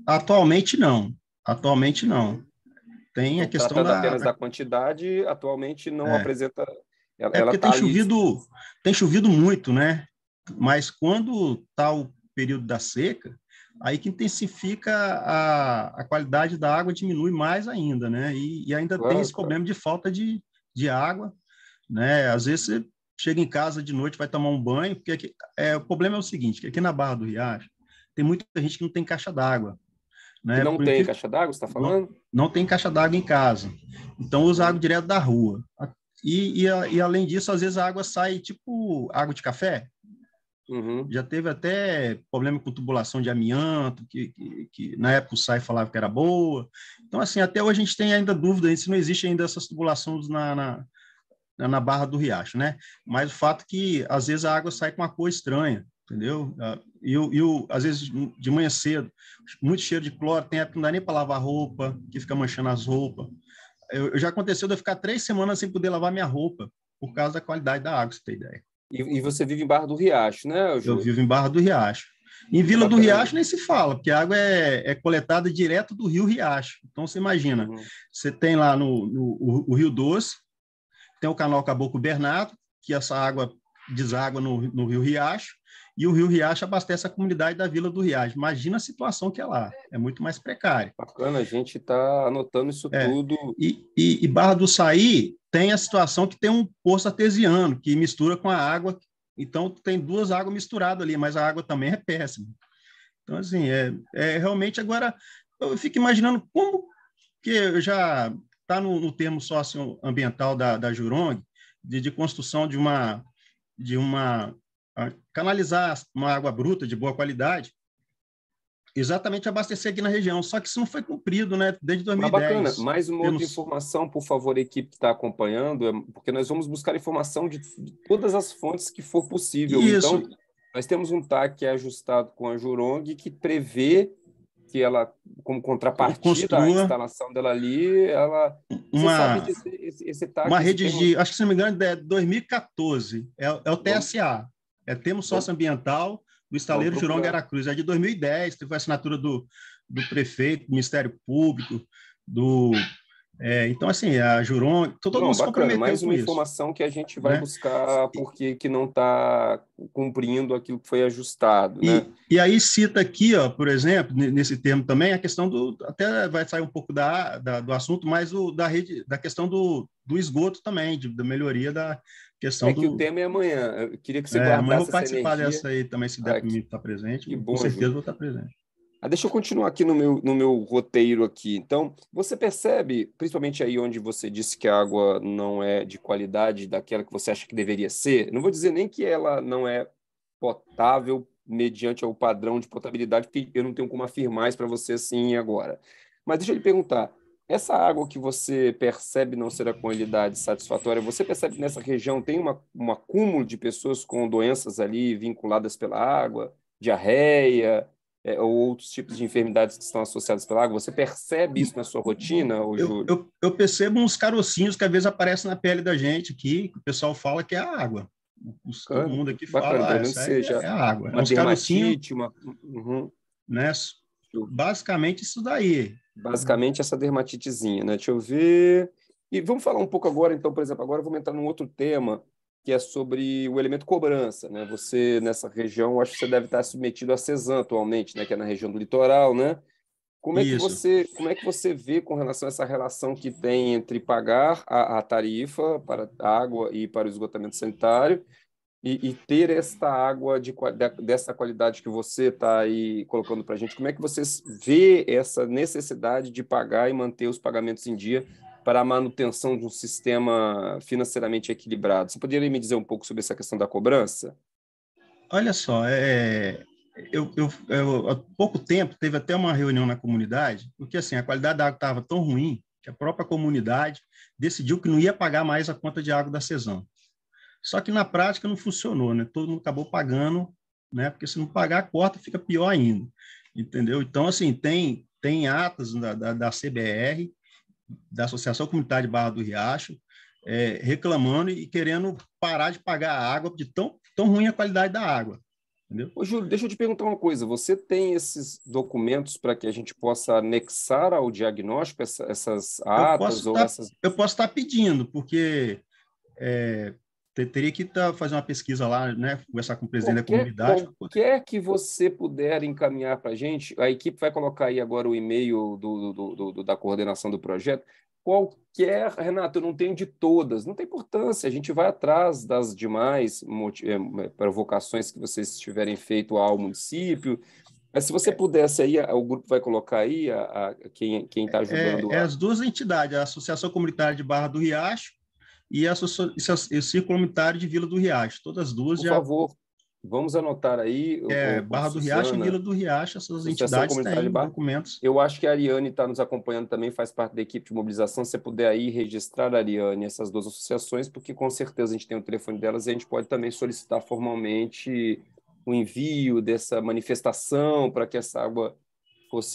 [SPEAKER 5] Atualmente não. Atualmente não. Tem a questão
[SPEAKER 3] apenas da quantidade, atualmente não apresenta.
[SPEAKER 5] Porque tem chovido muito, né? Mas quando está o período da seca, aí que intensifica a qualidade da água, diminui mais ainda, né? E ainda tem esse problema de falta de água, né? Às vezes você chega em casa de noite, vai tomar um banho, porque o problema é o seguinte, que aqui na Barra do Riacho tem muita gente que não tem caixa d'água. Né?
[SPEAKER 3] Não tem caixa d'água, você está falando?
[SPEAKER 5] Não tem caixa d'água em casa. Então, usa água direto da rua. E, além disso, às vezes a água sai tipo água de café.
[SPEAKER 3] Uhum.
[SPEAKER 5] Já teve até problema com tubulação de amianto, que na época o SAI falava que era boa. Então, assim, até hoje a gente tem ainda dúvida se não existe ainda essas tubulações na Barra do Riacho, né? Mas o fato é que, às vezes, a água sai com uma cor estranha, entendeu? Às vezes, de manhã cedo, muito cheiro de cloro, tem época que não dá nem para lavar roupa, que fica manchando as roupas. Já aconteceu de eu ficar 3 semanas sem poder lavar minha roupa, por causa da qualidade da água, você tem ideia.
[SPEAKER 3] E você vive em Barra do Riacho, né, Júlio?
[SPEAKER 5] Eu vivo em Barra do Riacho. Em Vila do Riacho nem se fala, porque a água é coletada direto do rio Riacho. Então, você imagina, você tem lá o Rio Doce, tem o canal Caboclo Bernardo, que essa água deságua no rio Riacho, e o rio Riacho abastece a comunidade da Vila do Riacho. Imagina a situação que é lá, é muito mais precária.
[SPEAKER 3] Bacana, a gente está anotando isso tudo.
[SPEAKER 5] E Barra do Saí tem a situação que tem um poço artesiano, que mistura com a água, então tem 2 águas misturadas ali, mas a água também é péssima. Então, assim, realmente agora, eu fico imaginando como que já está no termo socioambiental da Jurong, de construção de canalizar uma água bruta de boa qualidade, exatamente abastecer aqui na região. Só que isso não foi cumprido, né? Desde 2010.
[SPEAKER 3] Mas bacana. Mais uma outra informação, por favor, equipe que está acompanhando, porque nós vamos buscar informação de todas as fontes que for possível.
[SPEAKER 5] Isso.
[SPEAKER 3] Então, nós temos um TAC que é ajustado com a Jurong, que prevê que ela, como contrapartida à instalação dela ali, você sabe dizer, esse TAC...
[SPEAKER 5] Uma rede acho que, se não me engano, é 2014. É o TSA. É Termo Socioambiental do Estaleiro Jurong Aracruz. É de 2010, teve a assinatura do prefeito, do Ministério Público, então, assim, a Jurong... Todo mundo se comprometeu
[SPEAKER 3] mais
[SPEAKER 5] com
[SPEAKER 3] uma
[SPEAKER 5] isso.
[SPEAKER 3] informação que a gente vai buscar porque que não está cumprindo aquilo que foi ajustado. Né?
[SPEAKER 5] E aí cita aqui, ó, por exemplo, nesse termo também, a questão até vai sair um pouco do assunto, mas da questão do esgoto também, da melhoria questão
[SPEAKER 3] que o
[SPEAKER 5] do...
[SPEAKER 3] tema é amanhã. Eu queria que você
[SPEAKER 5] Amanhã eu
[SPEAKER 3] guardasse
[SPEAKER 5] vou
[SPEAKER 3] essa
[SPEAKER 5] participar
[SPEAKER 3] energia.
[SPEAKER 5] dessa aí também, se der para mim estar presente.
[SPEAKER 3] Que
[SPEAKER 5] Com
[SPEAKER 3] bom,
[SPEAKER 5] certeza
[SPEAKER 3] Júlio.
[SPEAKER 5] vou estar presente.
[SPEAKER 3] Deixa eu continuar aqui no meu roteiro aqui. Então, você percebe, principalmente aí onde você disse que a água não é de qualidade daquela que você acha que deveria ser, não vou dizer nem que ela não é potável mediante o padrão de potabilidade, porque eu não tenho como afirmar isso para você assim agora. Mas deixa eu lhe perguntar, essa água que você percebe não ser a qualidade satisfatória, você percebe que nessa região tem um acúmulo de pessoas com doenças ali vinculadas pela água, diarreia, ou outros tipos de enfermidades que estão associadas pela água? Você percebe isso na sua rotina, ô Júlio?
[SPEAKER 5] Eu percebo uns carocinhos que às vezes aparecem na pele da gente aqui, que o pessoal fala que é a água. Todo mundo aqui
[SPEAKER 3] Bacana,
[SPEAKER 5] fala,
[SPEAKER 3] pelo menos
[SPEAKER 5] essa aí
[SPEAKER 3] seja
[SPEAKER 5] é a água. É
[SPEAKER 3] uma
[SPEAKER 5] uns carocinhos,
[SPEAKER 3] dermatite, Uhum.
[SPEAKER 5] né? Basicamente isso daí.
[SPEAKER 3] Basicamente essa dermatitezinha, né? Deixa eu ver. E vamos falar um pouco agora, então, por exemplo, agora vamos entrar num outro tema, que é sobre o elemento cobrança, né? Você, nessa região, acho que você deve estar submetido a CESAM atualmente, né? Que é na região do litoral, né?
[SPEAKER 5] Isso.
[SPEAKER 3] Como é que você vê com relação a essa relação que tem entre pagar a tarifa para a água e para o esgotamento sanitário e ter esta água dessa qualidade que você está aí colocando para a gente? Como é que você vê essa necessidade de pagar e manter os pagamentos em dia para a manutenção de um sistema financeiramente equilibrado? Você poderia me dizer um pouco sobre essa questão da cobrança?
[SPEAKER 5] Olha só, há pouco tempo teve até uma reunião na comunidade, porque assim, a qualidade da água estava tão ruim que a própria comunidade decidiu que não ia pagar mais a conta de água da CESAM. Só que na prática não funcionou, né? Todo mundo acabou pagando, né? Porque se não pagar, a corta fica pior ainda, entendeu? Então, assim, tem atas da CBR, da Associação Comunitária de Barra do Riacho, reclamando e querendo parar de pagar a água de tão ruim a qualidade da água, entendeu?
[SPEAKER 3] Ô, Júlio, deixa eu te perguntar uma coisa. Você tem esses documentos para que a gente possa anexar ao diagnóstico essas atas ou essas...
[SPEAKER 5] Eu posso estar pedindo, porque teria que fazer uma pesquisa lá, né? Conversar com o presidente da comunidade.
[SPEAKER 3] Qualquer que você puder encaminhar para a gente, a equipe vai colocar aí agora o e-mail da coordenação do projeto. Qualquer, Renato, eu não tenho de todas, não tem importância, a gente vai atrás das demais provocações que vocês tiverem feito ao município. Mas se você pudesse aí, o grupo vai colocar aí quem está ajudando
[SPEAKER 5] as duas entidades, a Associação Comunitária de Barra do Riacho e o Círculo Comunitário de Vila do Riacho. Todas as duas
[SPEAKER 3] Por favor, vamos anotar aí.
[SPEAKER 5] Barra do Riacho e Vila do Riacho, essas
[SPEAKER 3] Associação
[SPEAKER 5] entidades
[SPEAKER 3] Comunitária de
[SPEAKER 5] têm
[SPEAKER 3] Barra.
[SPEAKER 5] documentos.
[SPEAKER 3] Eu acho que a Ariane está nos acompanhando também, faz parte da equipe de mobilização. Se você puder aí registrar, Ariane, essas duas associações, porque com certeza a gente tem o telefone delas e a gente pode também solicitar formalmente o envio dessa manifestação para que essa água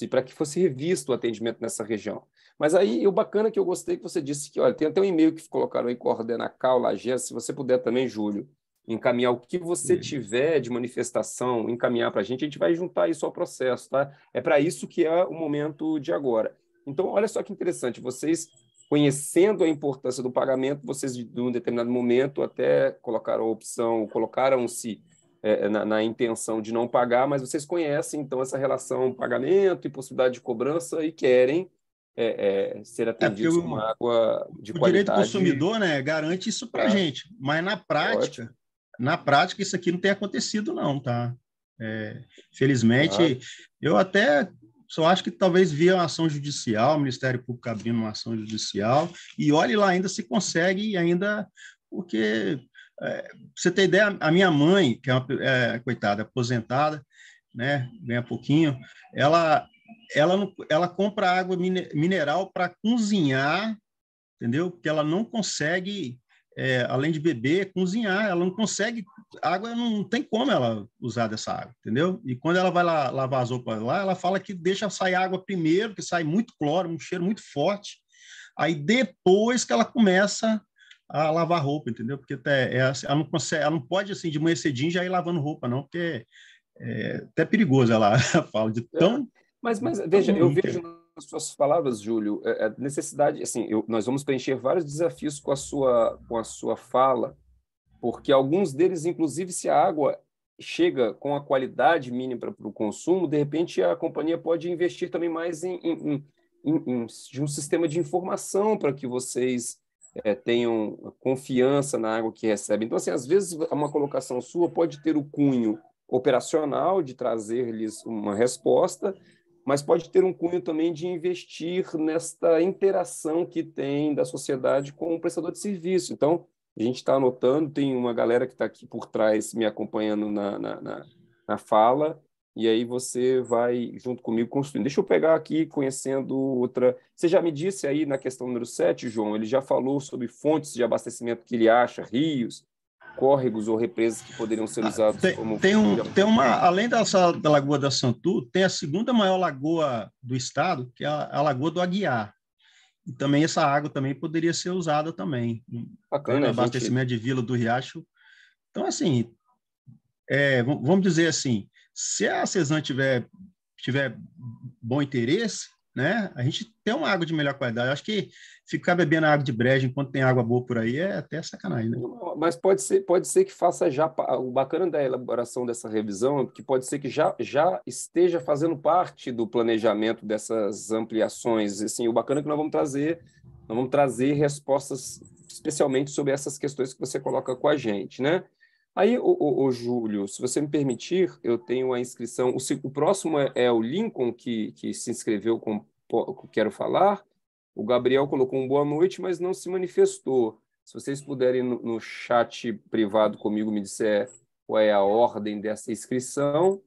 [SPEAKER 3] para que fosse revisto o atendimento nessa região. Mas aí, o bacana que eu gostei que você disse que, olha, tem até um e-mail que colocaram aí, Coordenacal, Lagés, se você puder também, Júlio, encaminhar o que você tiver de manifestação, encaminhar para a gente vai juntar isso ao processo, tá? É para isso que é o momento de agora. Então, olha só que interessante, vocês, conhecendo a importância do pagamento, vocês, de um determinado momento, até colocaram a opção, colocaram-se na intenção de não pagar, mas vocês conhecem, então, essa relação pagamento e possibilidade de cobrança e querem ser atendidos com uma água de qualidade.
[SPEAKER 5] O direito do consumidor, né, garante isso para a gente, mas na prática, isso aqui não tem acontecido, não, tá? Felizmente, eu até só acho que talvez via uma ação judicial, o Ministério Público abrindo uma ação judicial, e olhe lá ainda se consegue, ainda, porque... você ter ideia, a minha mãe, que é uma coitada, aposentada, né, ganha pouquinho, ela compra água mineral para cozinhar, entendeu? Porque ela não consegue, além de beber, cozinhar, ela não consegue, água não tem como ela usar dessa água, entendeu? E quando ela vai lá lavar as roupas lá, ela fala que deixa sair água primeiro, que sai muito cloro, um cheiro muito forte, aí depois que ela começa a lavar roupa, entendeu? Porque ela não consegue, ela não pode, assim, de manhã cedinho já ir lavando roupa, não, porque é até perigoso, ela fala de tão...
[SPEAKER 3] Mas veja, eu vejo nas suas palavras, Júlio, a necessidade, assim, nós vamos preencher vários desafios com a sua fala, porque alguns deles, inclusive, se a água chega com a qualidade mínima para o consumo, de repente a companhia pode investir também mais de um sistema de informação para que vocês tenham confiança na água que recebem. Então, assim, às vezes, uma colocação sua pode ter o cunho operacional de trazer-lhes uma resposta, mas pode ter um cunho também de investir nesta interação que tem da sociedade com o prestador de serviço. Então, a gente está anotando, tem uma galera que está aqui por trás me acompanhando na fala, e aí você vai, junto comigo, construindo. Deixa eu pegar aqui, conhecendo outra... Você já me disse aí na questão número 7, João, ele já falou sobre fontes de abastecimento que ele acha, rios, córregos ou represas que poderiam ser usados como...
[SPEAKER 5] Tem uma, além da Lagoa da Santu, tem a segunda maior lagoa do estado, que é a Lagoa do Aguiar. E também essa água também poderia ser usada também.
[SPEAKER 3] Bacana,
[SPEAKER 5] no abastecimento de Vila do Riacho. Então, assim, vamos dizer assim, se a CESAM tiver bom interesse, né, a gente tem uma água de melhor qualidade. Eu acho que ficar bebendo água de brejo enquanto tem água boa por aí é até sacanagem, né?
[SPEAKER 3] Mas pode ser que faça já... O bacana da elaboração dessa revisão é que pode ser que já esteja fazendo parte do planejamento dessas ampliações. Assim, o bacana é que nós vamos trazer respostas especialmente sobre essas questões que você coloca com a gente, né? Aí, o Júlio, se você me permitir, eu tenho a inscrição. O próximo é o Lincoln, que se inscreveu com Quero Falar. O Gabriel colocou boa noite, mas não se manifestou. Se vocês puderem, no chat privado comigo, me disser qual é a ordem dessa inscrição.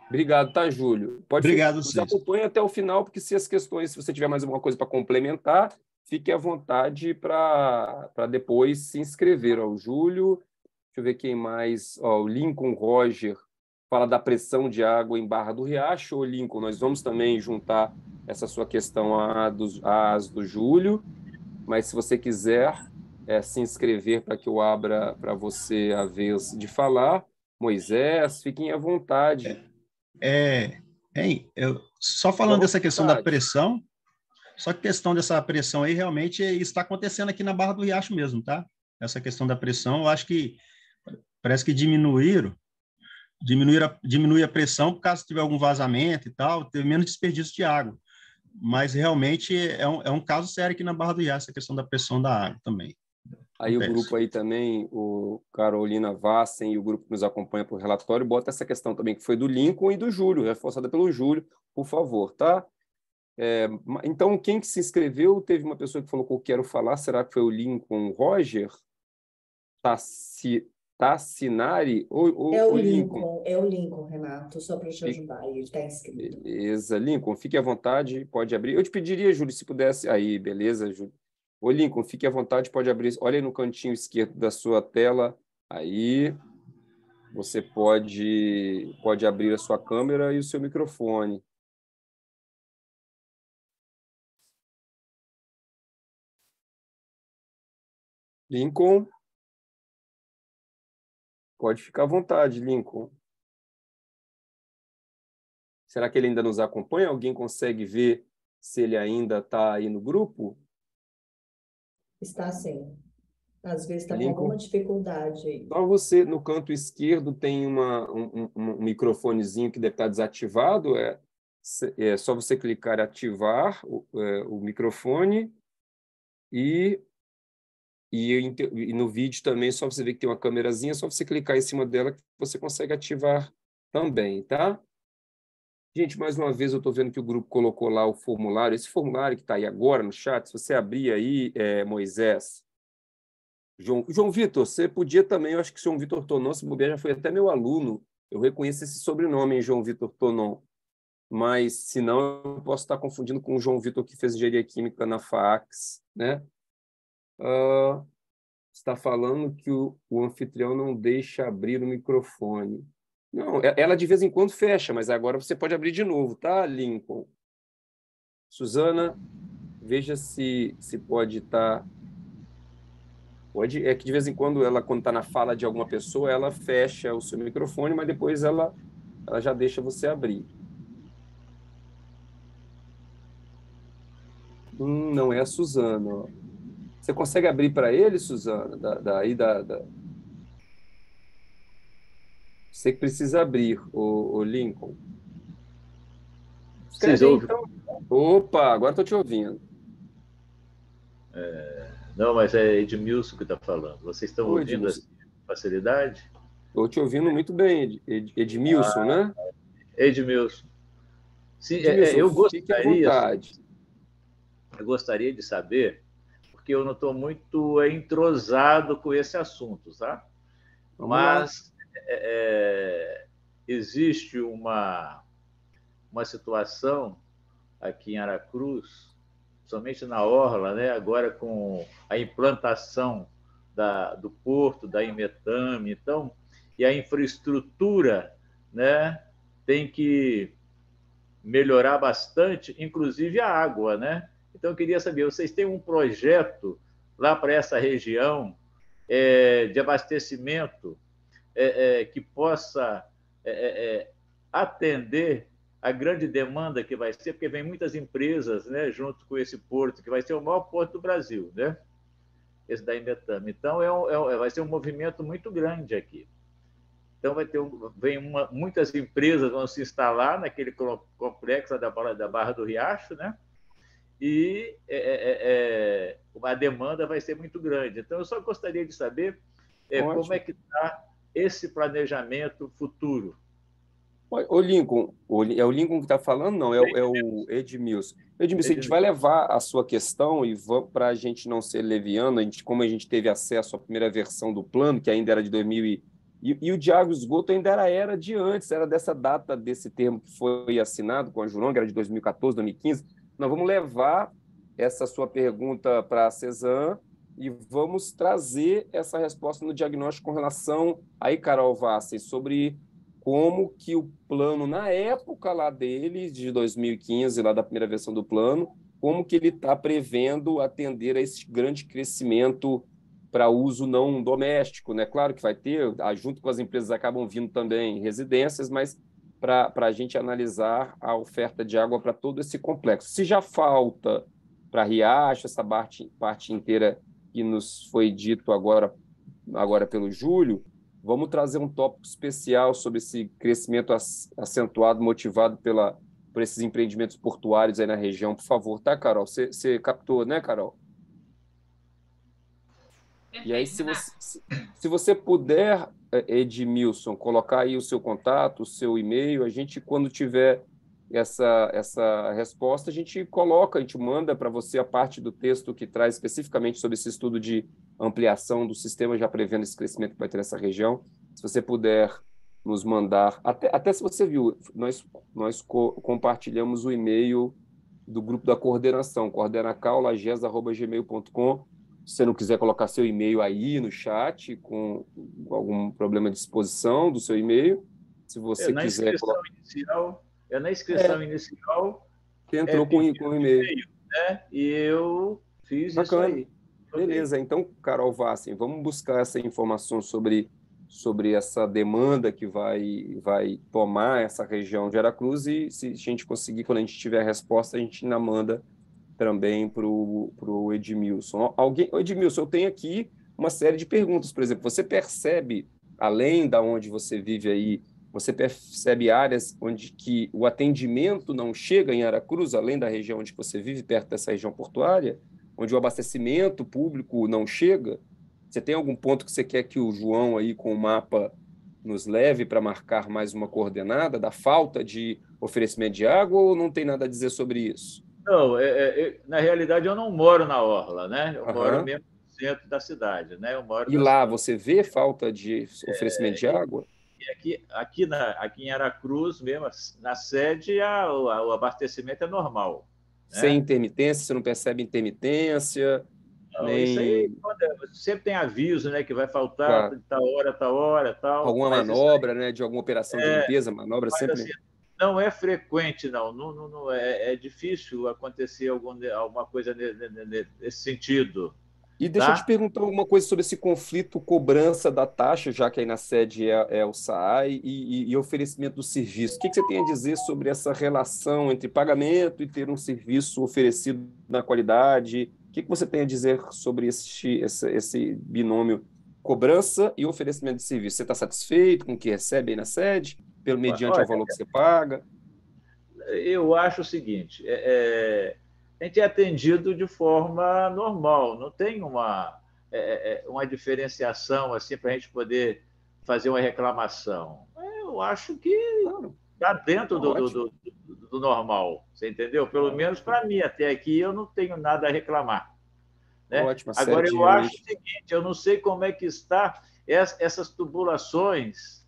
[SPEAKER 3] Obrigado, tá, Júlio?
[SPEAKER 5] Obrigado,
[SPEAKER 3] nos acompanhe até o final, porque se você tiver mais alguma coisa para complementar, fique à vontade para depois se inscrever. O Júlio... Deixa eu ver quem mais. O Lincoln Roger fala da pressão de água em Barra do Riacho. Ô, Lincoln, nós vamos também juntar essa sua questão às do Júlio, mas se você quiser se inscrever para que eu abra para você a vez de falar, Moisés, fiquem à vontade.
[SPEAKER 5] Só falando dessa questão da pressão, só que questão dessa pressão aí realmente está acontecendo aqui na Barra do Riacho mesmo, tá? Essa questão da pressão, eu acho que parece que diminui a pressão, por caso tiver algum vazamento e tal, ter menos desperdício de água. Mas realmente é um caso sério aqui na Barra do Riacho, essa questão da pressão da água também.
[SPEAKER 3] Aí o grupo aí também, o Carolina Vassen e o grupo que nos acompanha por relatório, bota essa questão também que foi do Lincoln e do Júlio, reforçada pelo Júlio, por favor, tá? Então, quem que se inscreveu, teve uma pessoa que falou que eu quero falar, será que foi o Lincoln Roger? Tassinari ou
[SPEAKER 1] é o Lincoln? É o Lincoln, Renato, só para te ajudar, ele está inscrito.
[SPEAKER 3] Beleza, Lincoln, fique à vontade, pode abrir. Eu te pediria, Júlio, se pudesse... Aí, beleza, Júlio. Ô, Lincoln, fique à vontade, pode abrir. Olha aí no cantinho esquerdo da sua tela. Aí, você pode abrir a sua câmera e o seu microfone. Lincoln... Pode ficar à vontade, Lincoln. Será que ele ainda nos acompanha? Alguém consegue ver se ele ainda está aí no grupo?
[SPEAKER 1] Está sim. Às vezes está com alguma dificuldade aí.
[SPEAKER 3] Só você, no canto esquerdo, tem um microfonezinho que deve estar desativado. É só você clicar em ativar o microfone e no vídeo também, só você ver que tem uma câmerazinha, só você clicar em cima dela que você consegue ativar também, tá? Gente, mais uma vez eu estou vendo que o grupo colocou lá o formulário. Esse formulário que está aí agora no chat, se você abrir aí, Moisés, João Vitor, você podia também, eu acho que o João Vitor Tonon, se bobear, já foi até meu aluno. Eu reconheço esse sobrenome, hein, João Vitor Tonon. Mas, se não, eu posso estar confundindo com o João Vitor que fez engenharia química na FAACS, né? Está falando que o anfitrião não deixa abrir o microfone. Não, ela de vez em quando fecha, mas agora você pode abrir de novo, tá, Lincoln? Suzana, veja se pode estar... Pode, é que de vez em quando, quando está na fala de alguma pessoa, ela fecha o seu microfone, mas depois ela já deixa você abrir. Não é a Suzana, ó. Você consegue abrir para ele, Suzana? Você que precisa abrir, o Lincoln. Escreve aí, então. Opa, agora estou te ouvindo.
[SPEAKER 6] Não, mas é Edmilson que está falando. Vocês estão
[SPEAKER 3] Oi,
[SPEAKER 6] ouvindo
[SPEAKER 3] Edmilson.
[SPEAKER 6] assim, com facilidade?
[SPEAKER 3] Estou te ouvindo muito bem, Edmilson, né?
[SPEAKER 6] Edmilson. Sim,
[SPEAKER 3] Edmilson, fique à vontade.
[SPEAKER 6] Eu gostaria de saber, porque eu não estou muito entrosado com esse assunto, tá? Mas existe uma situação aqui em Aracruz, somente na Orla, né? Agora com a implantação do porto, da Imetame, então, e a infraestrutura, né? Tem que melhorar bastante, inclusive a água, né? Então, eu queria saber, vocês têm um projeto lá para essa região de abastecimento que possa atender a grande demanda que vai ser, porque vem muitas empresas, né, junto com esse porto, que vai ser o maior porto do Brasil, né? Esse da Imetame. Então, vai ser um movimento muito grande aqui. Então, muitas empresas vão se instalar naquele complexo da Barra do Riacho, né? E a demanda vai ser muito grande. Então, eu só gostaria de saber como é que está esse planejamento futuro.
[SPEAKER 3] O Lincoln, é o Lincoln que está falando? Não, é o Edmilson. Edmilson, a gente vai levar a sua questão e para a gente não ser leviano, como a gente teve acesso à primeira versão do plano, que ainda era de 2000 e o de água e esgoto ainda era de antes, era dessa data, desse termo que foi assinado com a Juronga, era de 2014, 2015. Nós vamos levar essa sua pergunta para a CESAM e vamos trazer essa resposta no diagnóstico com relação aí, Carol Vassi, sobre como que o plano, na época lá dele, de 2015, lá da primeira versão do plano, como que ele está prevendo atender a esse grande crescimento para uso não doméstico, né? Claro que vai ter, junto com as empresas acabam vindo também residências, mas para a gente analisar a oferta de água para todo esse complexo. Se já falta para Riacho, essa parte inteira que nos foi dito agora pelo Júlio, vamos trazer um tópico especial sobre esse crescimento acentuado, motivado por esses empreendimentos portuários aí na região. Por favor, tá, Carol? Você captou, né, Carol? E aí, se você puder, Edmilson, colocar aí o seu contato, o seu e-mail, a gente, quando tiver essa resposta, a gente manda para você a parte do texto que traz especificamente sobre esse estudo de ampliação do sistema, já prevendo esse crescimento que vai ter nessa região. Se você puder nos mandar, até se você viu, nós compartilhamos o e-mail do grupo da coordenação, coordenacaulages@gmail.com. Se você não quiser colocar seu e-mail aí no chat, com algum problema de exposição do seu e-mail, se você quiser...
[SPEAKER 6] Na inscrição inicial...
[SPEAKER 3] Que entrou com o e-mail.
[SPEAKER 6] Né? E eu fiz
[SPEAKER 3] Bacana.
[SPEAKER 6] Isso aí.
[SPEAKER 3] Beleza. Então, Carol Vassi, vamos buscar essa informação sobre essa demanda que vai tomar essa região de Aracruz e, se a gente conseguir, quando a gente tiver a resposta, a gente ainda manda também para o Edmilson. Edmilson, eu tenho aqui uma série de perguntas. Por exemplo, você percebe, além da onde você vive aí, você percebe áreas onde que o atendimento não chega em Aracruz, além da região onde você vive, perto dessa região portuária, onde o abastecimento público não chega? Você tem algum ponto que você quer que o João aí com o mapa nos leve para marcar mais uma coordenada da falta de oferecimento de água, ou não tem nada a dizer sobre isso?
[SPEAKER 6] Não, na realidade eu não moro na Orla, né? Eu moro mesmo no centro da cidade, né?
[SPEAKER 3] E lá você vê falta de oferecimento de água?
[SPEAKER 6] Aqui em Aracruz mesmo, na sede, o abastecimento é normal.
[SPEAKER 3] Sem intermitência, você não percebe intermitência?
[SPEAKER 6] Não, isso aí sempre tem aviso, né? Que vai faltar de tal hora, tal.
[SPEAKER 3] Alguma manobra, né? De alguma operação de limpeza, manobra sempre...
[SPEAKER 6] Assim, não é frequente, não é difícil acontecer alguma coisa nesse sentido.
[SPEAKER 3] E deixa eu te perguntar alguma coisa sobre esse conflito cobrança da taxa, já que aí na sede é o SAAI, e oferecimento do serviço. O que você tem a dizer sobre essa relação entre pagamento e ter um serviço oferecido na qualidade? O que você tem a dizer sobre esse binômio cobrança e oferecimento de serviço? Você está satisfeito com o que recebe aí na sede, mediante o valor que você paga?
[SPEAKER 6] Eu acho o seguinte, a gente é atendido de forma normal, não tem uma diferenciação assim para a gente poder fazer uma reclamação. Eu acho que está dentro do normal, você entendeu? Pelo menos para mim, até aqui, eu não tenho nada a reclamar. Né?
[SPEAKER 3] Ótimo,
[SPEAKER 6] Agora, eu acho o seguinte, eu não sei como é que está essas tubulações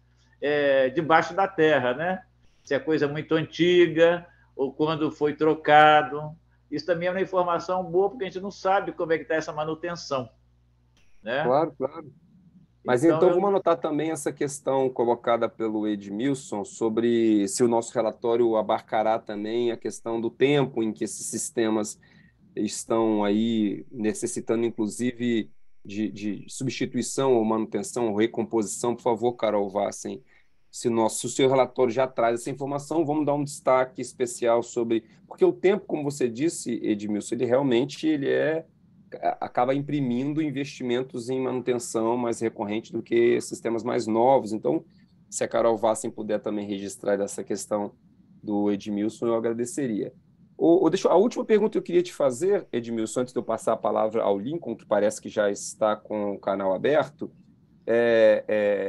[SPEAKER 6] debaixo da terra, né? Se é coisa muito antiga ou quando foi trocado. Isso também é uma informação boa, porque a gente não sabe como é que está essa manutenção. Né?
[SPEAKER 3] Claro, claro. Mas então vamos anotar também essa questão colocada pelo Edmilson sobre se o nosso relatório abarcará também a questão do tempo em que esses sistemas estão aí necessitando, inclusive, de substituição ou manutenção ou recomposição. Por favor, Carol Vassen, se o seu relatório já traz essa informação, vamos dar um destaque especial sobre... Porque o tempo, como você disse, Edmilson, ele realmente acaba imprimindo investimentos em manutenção mais recorrente do que sistemas mais novos. Então, se a Carol Vassen puder também registrar essa questão do Edmilson, eu agradeceria. A última pergunta que eu queria te fazer, Edmilson, antes de eu passar a palavra ao Lincoln, que parece que já está com o canal aberto,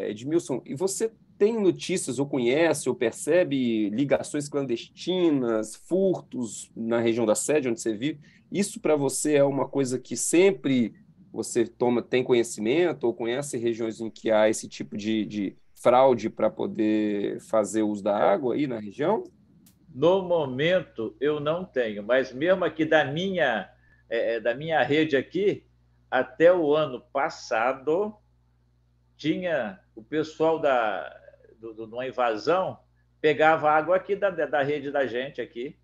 [SPEAKER 3] Edmilson, e você tem notícias, ou conhece, ou percebe ligações clandestinas, furtos na região da sede, onde você vive? Isso para você é uma coisa que sempre você tem conhecimento, ou conhece regiões em que há esse tipo de fraude para poder fazer uso da água aí na região?
[SPEAKER 6] No momento, eu não tenho, mas mesmo aqui da minha rede aqui, até o ano passado, tinha o pessoal de uma invasão, pegava água aqui da rede da gente aqui.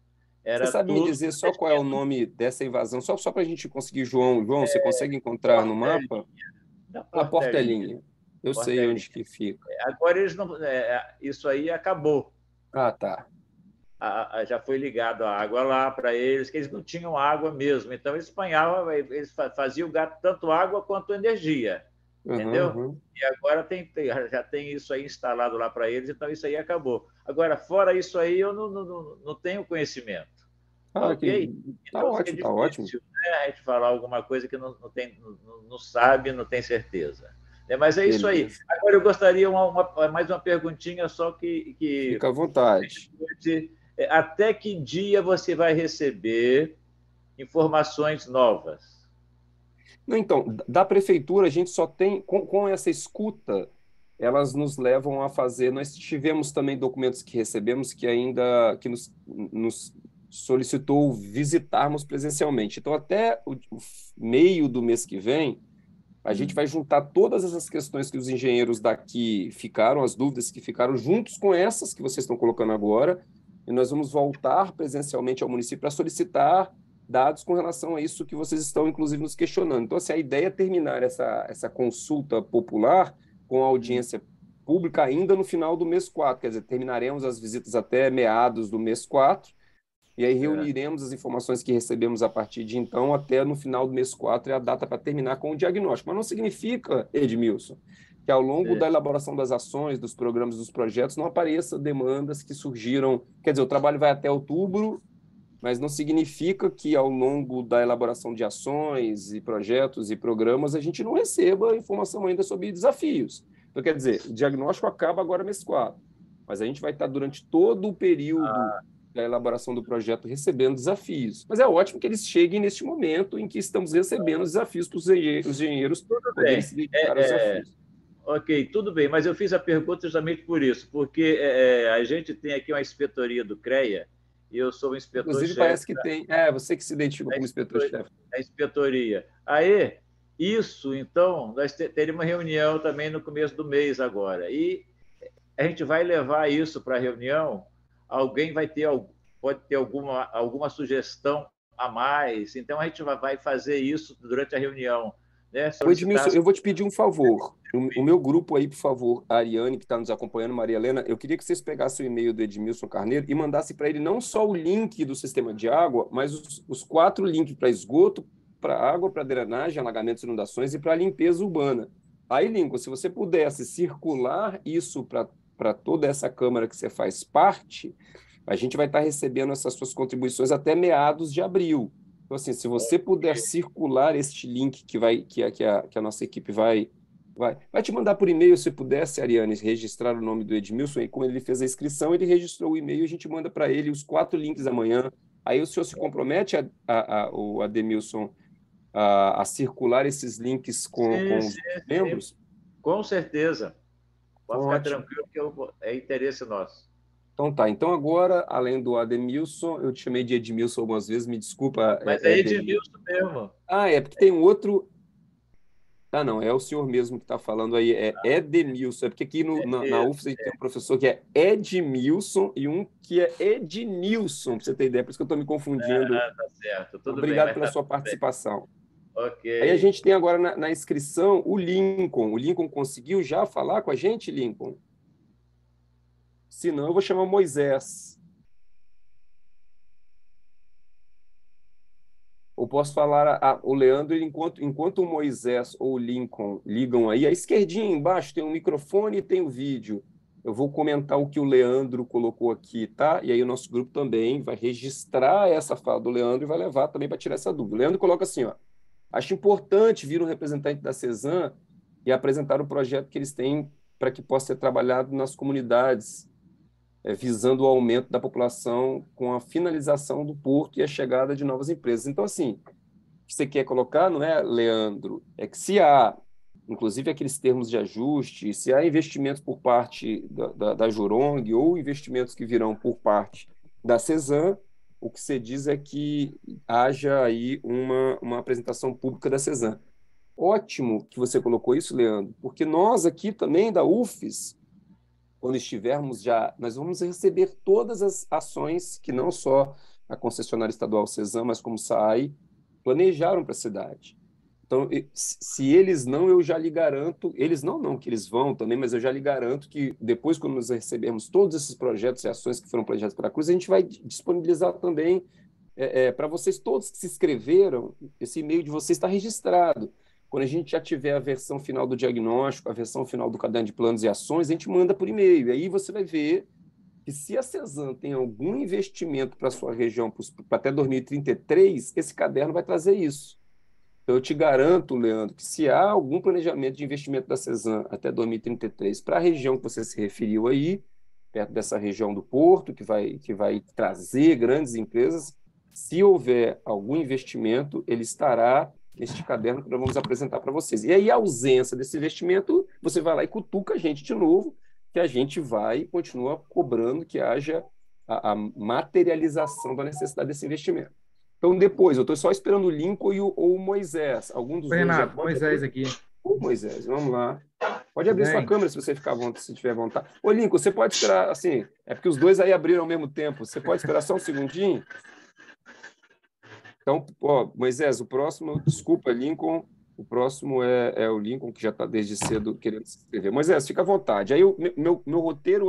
[SPEAKER 3] Você sabe me dizer só qual é o nome dessa invasão? Só para a gente conseguir, João, você consegue encontrar no mapa?
[SPEAKER 6] A
[SPEAKER 3] Portelinha. Eu sei onde que fica.
[SPEAKER 6] Agora eles não, isso aí acabou.
[SPEAKER 3] Ah, tá.
[SPEAKER 6] Já foi ligado a água lá para eles, que eles não tinham água mesmo. Então eles eles faziam tanto água quanto energia. Entendeu?
[SPEAKER 3] Uhum.
[SPEAKER 6] E agora já tem isso aí instalado lá para eles, então isso aí acabou. Agora, fora isso aí, eu não tenho conhecimento. Ok?
[SPEAKER 3] Tá ótimo,
[SPEAKER 6] é
[SPEAKER 3] tá ótimo.
[SPEAKER 6] Né, a gente falar alguma coisa que não sabe, não tem certeza. Mas é isso aí. Agora eu gostaria mais uma perguntinha só que...
[SPEAKER 3] Fica à vontade.
[SPEAKER 6] Até que dia você vai receber informações novas?
[SPEAKER 3] Então, da prefeitura, a gente só tem, com essa escuta, elas nos levam a fazer. Nós tivemos também documentos que recebemos que nos solicitou visitarmos presencialmente. Então, até o meio do mês que vem, a gente vai juntar todas essas questões que os engenheiros daqui ficaram, as dúvidas que ficaram, juntos com essas que vocês estão colocando agora, e nós vamos voltar presencialmente ao município para solicitar dados com relação a isso que vocês estão, inclusive, nos questionando. Então, assim, a ideia é terminar essa consulta popular com a audiência pública ainda no final do mês 4, quer dizer, terminaremos as visitas até meados do mês 4, e aí reuniremos as informações que recebemos a partir de então até no final do mês 4 é a data para terminar com o diagnóstico. Mas não significa, Edmilson, que ao longo da elaboração das ações, dos programas, dos projetos, não apareçam demandas que surgiram. Quer dizer, o trabalho vai até outubro, mas não significa que ao longo da elaboração de ações e projetos e programas a gente não receba informação ainda sobre desafios. Então, quer dizer, o diagnóstico acaba agora mês 4, mas a gente vai estar durante todo o período da elaboração do projeto recebendo desafios. Mas é ótimo que eles cheguem neste momento em que estamos recebendo desafios para os engenheiros poderem se dedicar aos desafios.
[SPEAKER 6] Ok, tudo bem, mas eu fiz a pergunta justamente por isso, porque a gente tem aqui uma inspetoria do CREA, e eu sou o inspetor-chefe.
[SPEAKER 3] Inclusive, parece que tem. Você que se identifica como inspetor-chefe.
[SPEAKER 6] A inspetoria. Aí, isso, então, nós teríamos uma reunião também no começo do mês agora. E a gente vai levar isso para a reunião. Alguém pode ter alguma sugestão a mais. Então, a gente vai fazer isso durante a reunião. Né?
[SPEAKER 3] Edmilson, eu vou te pedir um favor. O meu grupo aí, por favor, a Ariane, que está nos acompanhando, Maria Helena, eu queria que vocês pegassem o e-mail do Edmilson Carneiro e mandassem para ele não só o link do sistema de água, mas os 4 links para esgoto, para água, para drenagem, alagamentos e inundações e para limpeza urbana. Aí, Lincoln, se você pudesse circular isso para toda essa Câmara que você faz parte, a gente vai estar recebendo essas suas contribuições até meados de abril. Então, assim, se você puder circular este link que a nossa equipe vai te mandar por e-mail, se pudesse, Ariane, registrar o nome do Edmilson, e como ele fez a inscrição, ele registrou o e-mail, a gente manda para ele os 4 links amanhã. Aí o senhor se compromete, o Ademilson, a circular esses links com os membros?
[SPEAKER 6] Com certeza. Pode ficar
[SPEAKER 3] Ótimo.
[SPEAKER 6] tranquilo que é interesse nosso.
[SPEAKER 3] Então tá. Então agora, além do Ademilson, eu te chamei de Edmilson algumas vezes, me desculpa.
[SPEAKER 6] Mas é Edmilson mesmo.
[SPEAKER 3] É porque tem um outro... Ah, não, é o senhor mesmo que está falando aí, é Edmilson. É porque aqui na UFS a gente tem um professor que é Edmilson e um que é Ednilson, para você ter ideia, por isso que eu estou me confundindo.
[SPEAKER 6] Tá certo, tudo
[SPEAKER 3] Obrigado
[SPEAKER 6] bem,
[SPEAKER 3] pela sua participação.
[SPEAKER 6] Ok.
[SPEAKER 3] Aí a gente tem agora na inscrição o Lincoln. O Lincoln conseguiu já falar com a gente, Lincoln? Se não, eu vou chamar o Moisés. Eu posso falar o Leandro, enquanto o Moisés ou o Lincoln ligam aí, à esquerdinha embaixo tem um microfone e tem o vídeo. Eu vou comentar o que o Leandro colocou aqui, tá? E aí o nosso grupo também vai registrar essa fala do Leandro e vai levar também para tirar essa dúvida. O Leandro coloca assim, ó: acho importante vir um representante da CESAM e apresentar o projeto que eles têm para que possa ser trabalhado nas comunidades, visando o aumento da população com a finalização do porto e a chegada de novas empresas. Então, assim, o que você quer colocar, não é, Leandro? É que se há, inclusive aqueles termos de ajuste, se há investimentos por parte da Jurong ou investimentos que virão por parte da CESAM, o que você diz é que haja aí uma apresentação pública da CESAM. Ótimo que você colocou isso, Leandro, porque nós aqui também da UFES, quando estivermos já, nós vamos receber todas as ações que não só a concessionária estadual CESAM, mas como SAAI, planejaram para a cidade. Então, se eles não, eu já lhe garanto, eles não que eles vão também, mas eu já lhe garanto que depois, quando nós recebermos todos esses projetos e ações que foram planejados pela Cruz, a gente vai disponibilizar também para vocês todos que se inscreveram, esse e-mail de vocês está registrado. Quando a gente já tiver a versão final do diagnóstico, a versão final do caderno de planos e ações, a gente manda por e-mail. E aí você vai ver que se a CESAM tem algum investimento para a sua região para até 2033, esse caderno vai trazer isso. Então, eu te garanto, Leandro, que se há algum planejamento de investimento da CESAM até 2033 para a região que você se referiu aí, perto dessa região do Porto, que vai trazer grandes empresas, se houver algum investimento, ele estará neste caderno que nós vamos apresentar para vocês. E aí, a ausência desse investimento, você vai lá e cutuca a gente de novo, que a gente vai continuar cobrando que haja a materialização da necessidade desse investimento. Então, depois, eu estou só esperando o Lincoln ou o Moisés. Algum dos dois
[SPEAKER 7] Renato,
[SPEAKER 3] já pode
[SPEAKER 7] Moisés
[SPEAKER 3] abrir?
[SPEAKER 7] aqui.
[SPEAKER 3] Ô, Moisés, vamos lá. Pode abrir sua
[SPEAKER 7] Bem.
[SPEAKER 3] câmera se você ficar à vontade, se tiver vontade. Ô, Lincoln, você pode esperar, assim, é porque os dois aí abriram ao mesmo tempo. Você pode esperar só um segundinho? Então, Moisés, o próximo, desculpa, Lincoln, o próximo é o Lincoln, que já está desde cedo querendo se inscrever. Moisés, fica à vontade. Aí, meu roteiro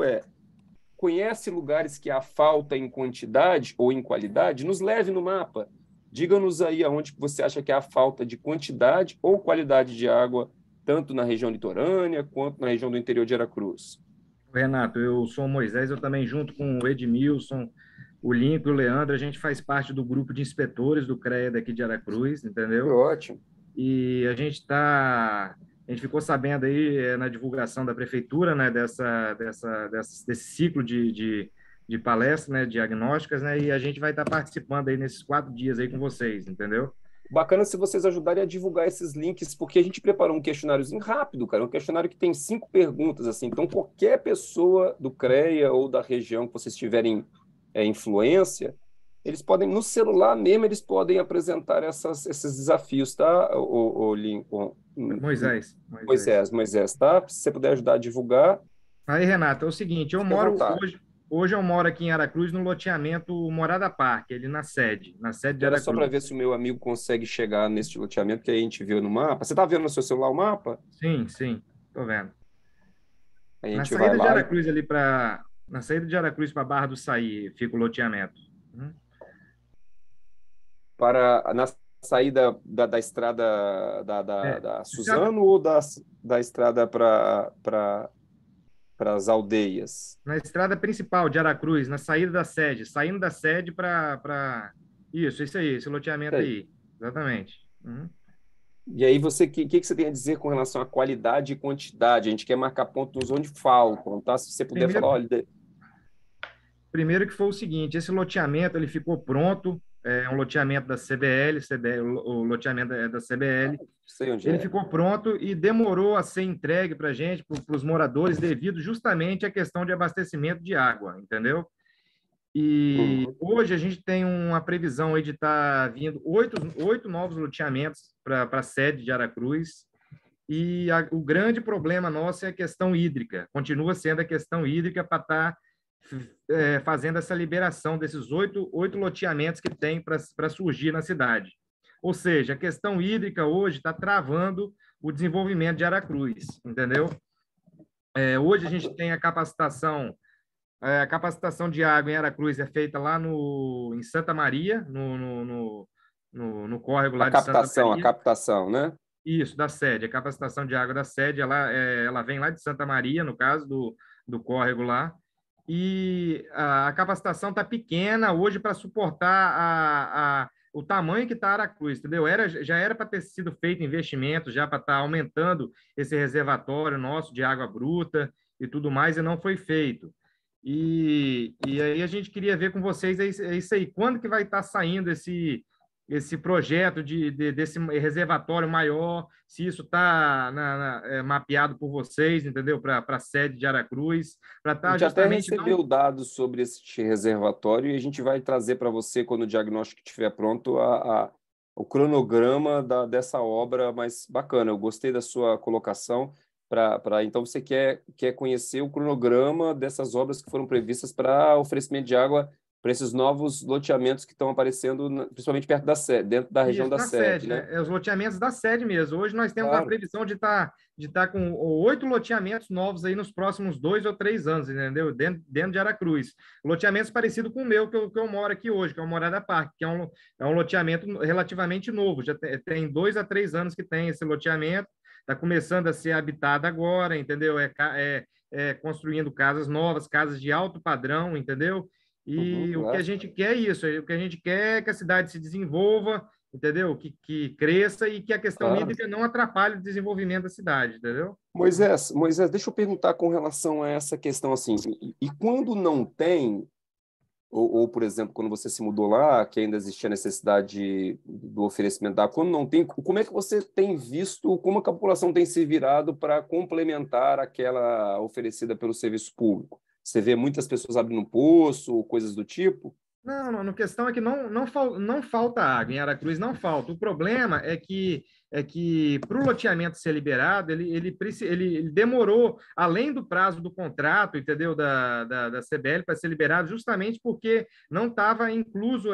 [SPEAKER 3] conhece lugares que há falta em quantidade ou em qualidade? Nos leve no mapa. Diga-nos aí aonde você acha que há falta de quantidade ou qualidade de água, tanto na região litorânea quanto na região do interior de Aracruz.
[SPEAKER 7] Renato, eu sou o Moisés, eu também junto com o Edmilson, o Lincoln e o Leandro, a gente faz parte do grupo de inspetores do CREA daqui de Aracruz, entendeu?
[SPEAKER 3] Ótimo.
[SPEAKER 7] E a gente ficou sabendo aí na divulgação da prefeitura, né, desse ciclo de palestras, né, diagnósticas, né, e a gente vai estar participando aí nesses 4 dias aí com vocês, entendeu?
[SPEAKER 3] Bacana se vocês ajudarem a divulgar esses links, porque a gente preparou um questionáriozinho rápido, cara, um questionário que tem 5 perguntas, assim, então qualquer pessoa do CREA ou da região que vocês tiverem influência, eles podem, no celular mesmo, eles podem apresentar esses desafios, tá, o Lincoln?
[SPEAKER 7] Moisés,
[SPEAKER 3] tá? Se você puder ajudar a divulgar.
[SPEAKER 7] Aí, Renato, é o seguinte, hoje eu moro aqui em Aracruz, no loteamento Morada Parque, ali na sede de
[SPEAKER 3] Era
[SPEAKER 7] Aracruz.
[SPEAKER 3] só para ver se o meu amigo consegue chegar nesse loteamento que a gente viu no mapa. Você está vendo no seu celular o mapa?
[SPEAKER 7] Sim, estou vendo.
[SPEAKER 3] A gente
[SPEAKER 7] Na
[SPEAKER 3] vai
[SPEAKER 7] saída de
[SPEAKER 3] lá.
[SPEAKER 7] Aracruz ali na saída de Aracruz para Barra do Saí fica o loteamento.
[SPEAKER 3] Na saída da estrada da Suzano ou da estrada para as aldeias?
[SPEAKER 7] Na estrada principal de Aracruz, na saída da sede, saindo da sede para Isso aí, esse loteamento aí. Exatamente.
[SPEAKER 3] E aí, você, que você tem a dizer com relação à qualidade e quantidade? A gente quer marcar pontos onde faltam, tá? Se você puder falar, olha...
[SPEAKER 7] Primeiro que foi o seguinte, esse loteamento ele ficou pronto, é um loteamento da CBL, o loteamento é da CBL.
[SPEAKER 3] Sei onde
[SPEAKER 7] ele
[SPEAKER 3] é.
[SPEAKER 7] ficou pronto e demorou a ser entregue para a gente, para os moradores, devido justamente à questão de abastecimento de água, entendeu? E hoje a gente tem uma previsão aí de estar vindo 8 novos loteamentos para a sede de Aracruz. E o grande problema nosso é a questão hídrica. Continua sendo a questão hídrica para estar fazendo essa liberação desses 8 loteamentos que tem para surgir na cidade. Ou seja, a questão hídrica hoje está travando o desenvolvimento de Aracruz, entendeu? Hoje a gente tem a capacitação de água em Aracruz é feita lá em Santa Maria, no córrego lá de Santa Maria.
[SPEAKER 3] A captação, né?
[SPEAKER 7] Isso, da sede. A capacitação de água da sede, ela vem lá de Santa Maria, no caso do córrego lá. E a capacitação está pequena hoje para suportar o tamanho que está Aracruz, entendeu? Já era para ter sido feito investimento, já para estar aumentando esse reservatório nosso de água bruta e tudo mais, e não foi feito. E aí a gente queria ver com vocês isso aí. Quando que vai estar saindo esse projeto desse reservatório maior, se isso está mapeado por vocês, entendeu? Para a sede de Aracruz, para estar justamente...
[SPEAKER 3] A gente até recebeu dados sobre esse reservatório e a gente vai trazer para você, quando o diagnóstico estiver pronto, o cronograma dessa obra mais bacana. Eu gostei da sua colocação. Então, você quer conhecer o cronograma dessas obras que foram previstas para oferecimento de água para esses novos loteamentos que estão aparecendo, principalmente perto da sede, dentro da região da sede, né?
[SPEAKER 7] Os loteamentos da sede mesmo. Hoje nós temos a previsão de estar com 8 loteamentos novos aí nos próximos 2 ou 3 anos, entendeu? Dentro de Aracruz. Loteamentos parecidos com o meu, que eu moro aqui hoje, que é o Morada Parque, que é um loteamento relativamente novo. Já tem 2 a 3 anos que tem esse loteamento. Está começando a ser habitado agora, entendeu? Construindo casas novas, casas de alto padrão, entendeu? E o que a gente quer é isso, o que a gente quer é que a cidade se desenvolva, entendeu? Que cresça e que a questão hídrica não atrapalhe o desenvolvimento da cidade, entendeu?
[SPEAKER 3] Moisés, deixa eu perguntar com relação a essa questão assim, e quando não tem, ou por exemplo, quando você se mudou lá, que ainda existia a necessidade do oferecimento da água, quando não tem, como é que você tem visto, como a população tem se virado para complementar aquela oferecida pelo serviço público? Você vê muitas pessoas abrindo poço, coisas do tipo?
[SPEAKER 7] Não, a questão é que não falta água, em Aracruz não falta. O problema é que para o loteamento ser liberado, ele demorou, além do prazo do contrato, entendeu, da CBL para ser liberado, justamente porque não estava incluso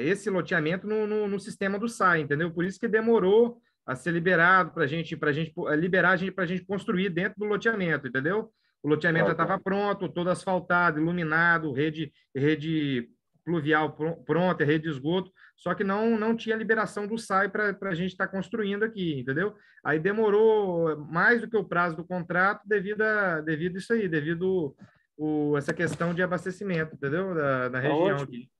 [SPEAKER 7] esse loteamento no sistema do SAI, entendeu? Por isso que demorou a ser liberado para a gente liberar para a gente construir dentro do loteamento, entendeu? O loteamento já estava pronto, todo asfaltado, iluminado, rede pluvial pronta, rede de esgoto, só que não tinha liberação do SAI para a gente estar construindo aqui, entendeu? Aí demorou mais do que o prazo do contrato devido isso aí, devido essa questão de abastecimento, entendeu? Da região aqui.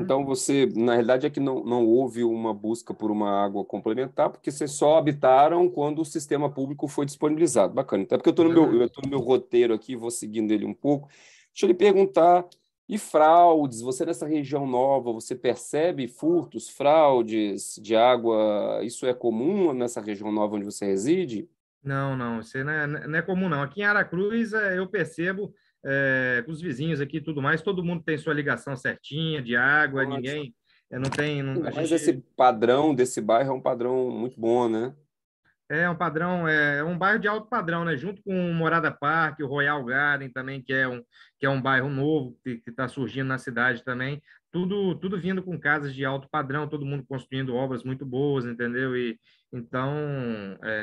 [SPEAKER 3] Então, você, na realidade, é que não houve uma busca por uma água complementar, porque vocês só habitaram quando o sistema público foi disponibilizado. Bacana. Até porque eu estou no meu roteiro aqui, vou seguindo ele um pouco. Deixa eu lhe perguntar, e fraudes? Você, nessa região nova, você percebe furtos, fraudes de água? Isso é comum nessa região nova onde você reside?
[SPEAKER 7] Não, isso não é comum, não. Aqui em Aracruz, eu percebo... com os vizinhos aqui e tudo mais, todo mundo tem sua ligação certinha de água, ninguém não tem...
[SPEAKER 3] Mas esse padrão desse bairro é um padrão muito bom, né?
[SPEAKER 7] É um padrão, é um bairro de alto padrão, né? Junto com o Morada Park, o Royal Garden também, que é um bairro novo que está surgindo na cidade também. Tudo vindo com casas de alto padrão, todo mundo construindo obras muito boas, entendeu? E então,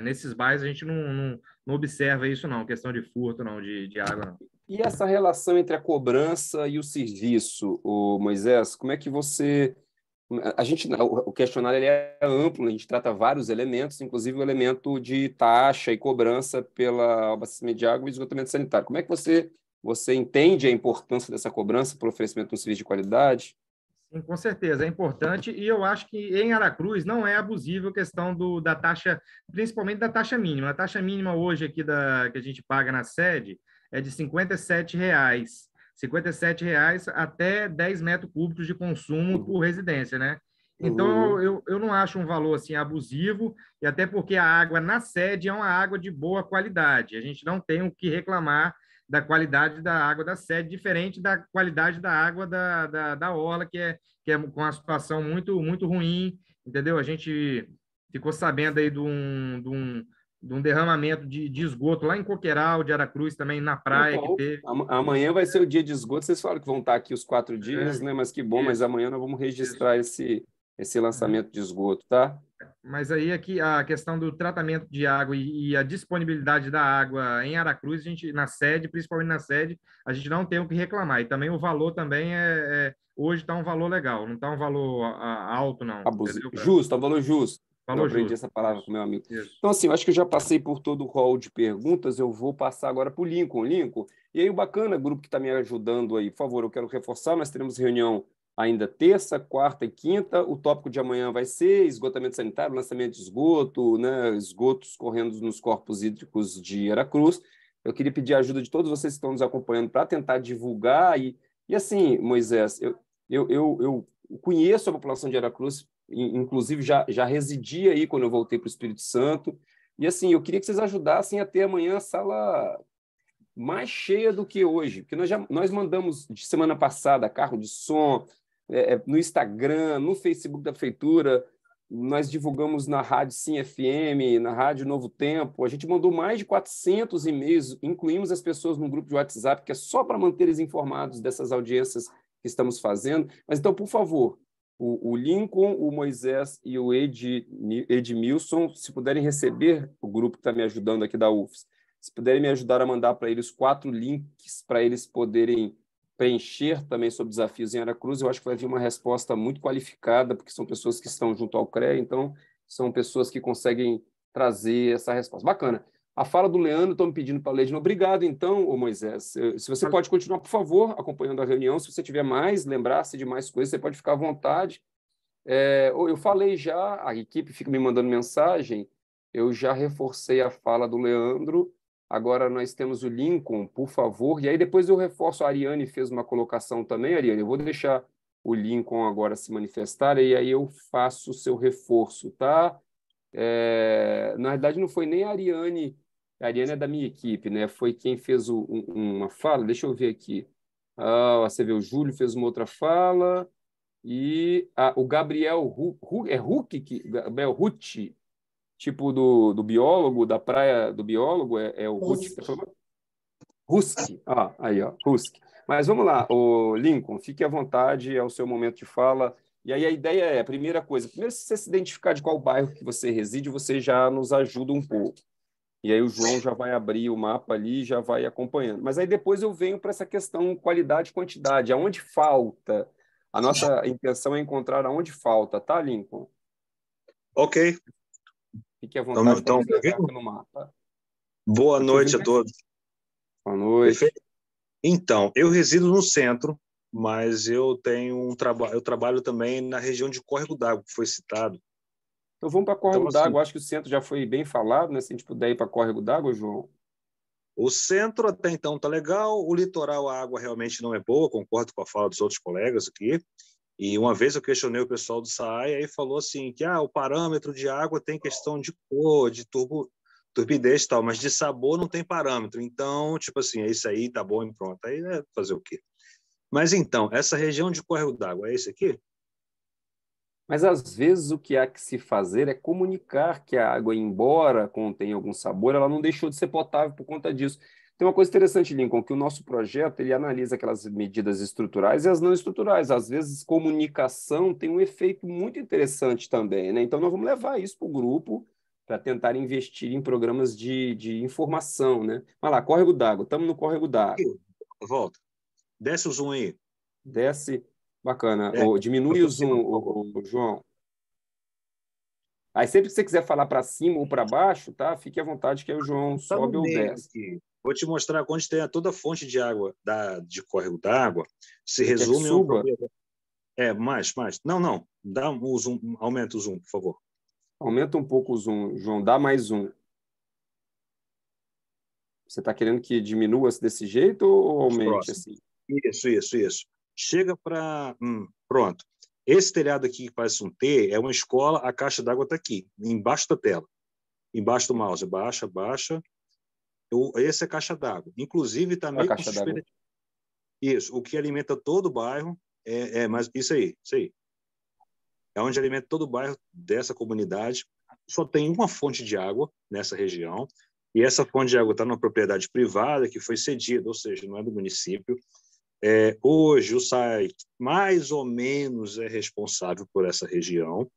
[SPEAKER 7] nesses bairros a gente não observa isso, não, questão de furto, não, de água, não.
[SPEAKER 3] E essa relação entre a cobrança e o serviço, Moisés, como é que você... o questionário ele é amplo, a gente trata vários elementos, inclusive o elemento de taxa e cobrança pela abastecimento de água e esgotamento sanitário. Como é que você entende a importância dessa cobrança para o oferecimento de um serviço de qualidade?
[SPEAKER 7] Sim, com certeza, é importante, e eu acho que em Aracruz não é abusivo a questão da taxa, principalmente da taxa mínima. A taxa mínima hoje aqui que a gente paga na sede é de R$ 57,00. R$ 57,00 até 10 metros cúbicos de consumo por residência, né? Então, eu não acho um valor assim abusivo, e até porque a água na sede é uma água de boa qualidade. A gente não tem o que reclamar da qualidade da água da sede, diferente da qualidade da água da orla, que é com uma situação muito ruim, entendeu? A gente ficou sabendo aí de um derramamento de esgoto lá em Coqueiral, de Aracruz, também na praia que
[SPEAKER 3] Então,
[SPEAKER 7] teve.
[SPEAKER 3] amanhã vai ser o dia de esgoto. Vocês falaram que vão estar aqui os 4 dias, né? Mas que bom, mas
[SPEAKER 7] Isso,
[SPEAKER 3] amanhã nós vamos registrar esse
[SPEAKER 7] isso.
[SPEAKER 3] lançamento de esgoto, tá?
[SPEAKER 7] Mas aí aqui a questão do tratamento de água e a disponibilidade da água em Aracruz, a gente na sede, principalmente na sede, a gente não tem o que reclamar. E também o valor também hoje está um valor legal, não está um valor alto não,
[SPEAKER 3] Abusivo.
[SPEAKER 7] entendeu, cara?
[SPEAKER 3] Justo, é um valor justo. Eu
[SPEAKER 7] Valor
[SPEAKER 3] aprendi
[SPEAKER 7] justo.
[SPEAKER 3] essa palavra com meu amigo.
[SPEAKER 7] Isso.
[SPEAKER 3] Então, assim, eu acho que eu já passei por todo o rol de perguntas, eu vou passar agora para o Lincoln. Lincoln, e aí o bacana, grupo que está me ajudando aí, por favor, eu quero reforçar, nós teremos reunião ainda terça, quarta e quinta, o tópico de amanhã vai ser esgotamento sanitário, lançamento de esgoto, né, esgotos correndo nos corpos hídricos de Aracruz. Eu queria pedir a ajuda de todos vocês que estão nos acompanhando para tentar divulgar e assim, Moisés, eu conheço a população de Aracruz, inclusive já residi aí quando eu voltei para o Espírito Santo, e assim, eu queria que vocês ajudassem a ter amanhã a sala mais cheia do que hoje, porque nós mandamos de semana passada carro de som, no Instagram, no Facebook da Prefeitura, nós divulgamos na Rádio Sim FM, na Rádio Novo Tempo, a gente mandou mais de 400 e-mails, incluímos as pessoas no grupo de WhatsApp, que é só para manter eles informados dessas audiências que estamos fazendo. Mas então, por favor, o Lincoln, o Moisés e o Edmilson, se puderem receber o grupo que está me ajudando aqui da UFES, se puderem me ajudar a mandar para eles 4 links para eles poderem preencher também sobre desafios em Aracruz, eu acho que vai vir uma resposta muito qualificada, porque são pessoas que estão junto ao CREA, então são pessoas que conseguem trazer essa resposta. Bacana. A fala do Leandro, estão me pedindo para ler de novo. Obrigado, então, ô Moisés. Se você pode continuar, por favor, acompanhando a reunião. Se você tiver mais, lembrar-se de mais coisas, você pode ficar à vontade. Eu falei já, a equipe fica me mandando mensagem, eu já reforcei a fala do Leandro, agora nós temos o Lincoln, por favor, e aí depois eu reforço, a Ariane fez uma colocação também, Ariane, eu vou deixar o Lincoln agora se manifestar, e aí eu faço o seu reforço, tá? Na verdade, não foi nem a Ariane é da minha equipe, né? Foi quem fez uma fala, deixa eu ver aqui. Você vê, o Júlio fez uma outra fala, e o Gabriel Gabriel Ruth, tipo do biólogo, da praia do biólogo, é o Ruth que está falando? Ruski. Aí, ó, Ruski. Mas vamos lá, o Lincoln, fique à vontade, é o seu momento de fala. E aí a ideia é, a primeira coisa, primeiro se você se identificar de qual bairro que você reside, você já nos ajuda um pouco. E aí o João já vai abrir o mapa ali e já vai acompanhando. Mas aí depois eu venho para essa questão qualidade e quantidade, aonde falta. A nossa intenção é encontrar aonde falta, tá, Lincoln?
[SPEAKER 8] Ok.
[SPEAKER 3] Fique à vontade
[SPEAKER 8] então,
[SPEAKER 3] para escrever aqui no mapa.
[SPEAKER 8] Boa noite a todos.
[SPEAKER 3] Boa noite.
[SPEAKER 8] Perfeito. Então, eu resido no centro, mas eu trabalho também na região de Córrego d'Água, que foi citado.
[SPEAKER 3] Então vamos para Córrego
[SPEAKER 8] Então,
[SPEAKER 3] d'Água. Acho que o centro já foi bem falado, né? Se a gente puder ir para Córrego d'Água, João.
[SPEAKER 8] O centro até então está legal, o litoral, a água realmente não é boa, concordo com a fala dos outros colegas aqui. E uma vez eu questionei o pessoal do SAAI, aí falou assim que o parâmetro de água tem questão de cor, de turbidez e tal, mas de sabor não tem parâmetro. Então, tipo assim, é isso aí, tá bom e pronto. Aí fazer o quê? Mas então, essa região de Córrego d'Água é esse aqui?
[SPEAKER 3] Mas às vezes o que há que se fazer é comunicar que a água, embora contenha algum sabor, ela não deixou de ser potável por conta disso. Tem uma coisa interessante, Lincoln, que o nosso projeto ele analisa aquelas medidas estruturais e as não estruturais. Às vezes, comunicação tem um efeito muito interessante também, né? Então, nós vamos levar isso para o grupo para tentar investir em programas de informação, né? Olha lá, Córrego d'Água. Estamos no Córrego d'Água.
[SPEAKER 8] Volta. Desce o zoom aí.
[SPEAKER 3] Desce. Bacana. Diminui o zoom, João. Aí, sempre que você quiser falar para cima ou para baixo, tá? Fique à vontade que aí o João sobe ou desce.
[SPEAKER 8] Aqui. Vou te mostrar onde tem toda a fonte de água de Córrego d'Água. Se
[SPEAKER 3] Você
[SPEAKER 8] resume
[SPEAKER 3] suba?
[SPEAKER 8] Mais. Não. Dá um zoom, aumenta o zoom, por favor.
[SPEAKER 3] Aumenta um pouco o zoom, João, dá mais um. Você está querendo que diminua desse jeito ou aumente assim?
[SPEAKER 8] Isso. Chega para... pronto. Esse telhado aqui que parece um T é uma escola, a caixa d'água está aqui, embaixo da tela. Embaixo do mouse. Baixa. Esse é a caixa d'água. Inclusive, está meio com suspeita. Isso. O que alimenta todo o bairro mas isso aí. É onde alimenta todo o bairro dessa comunidade. Só tem uma fonte de água nessa região. E essa fonte de água está numa propriedade privada que foi cedida, ou seja, não é do município. Hoje, o SAI mais ou menos é responsável por essa região.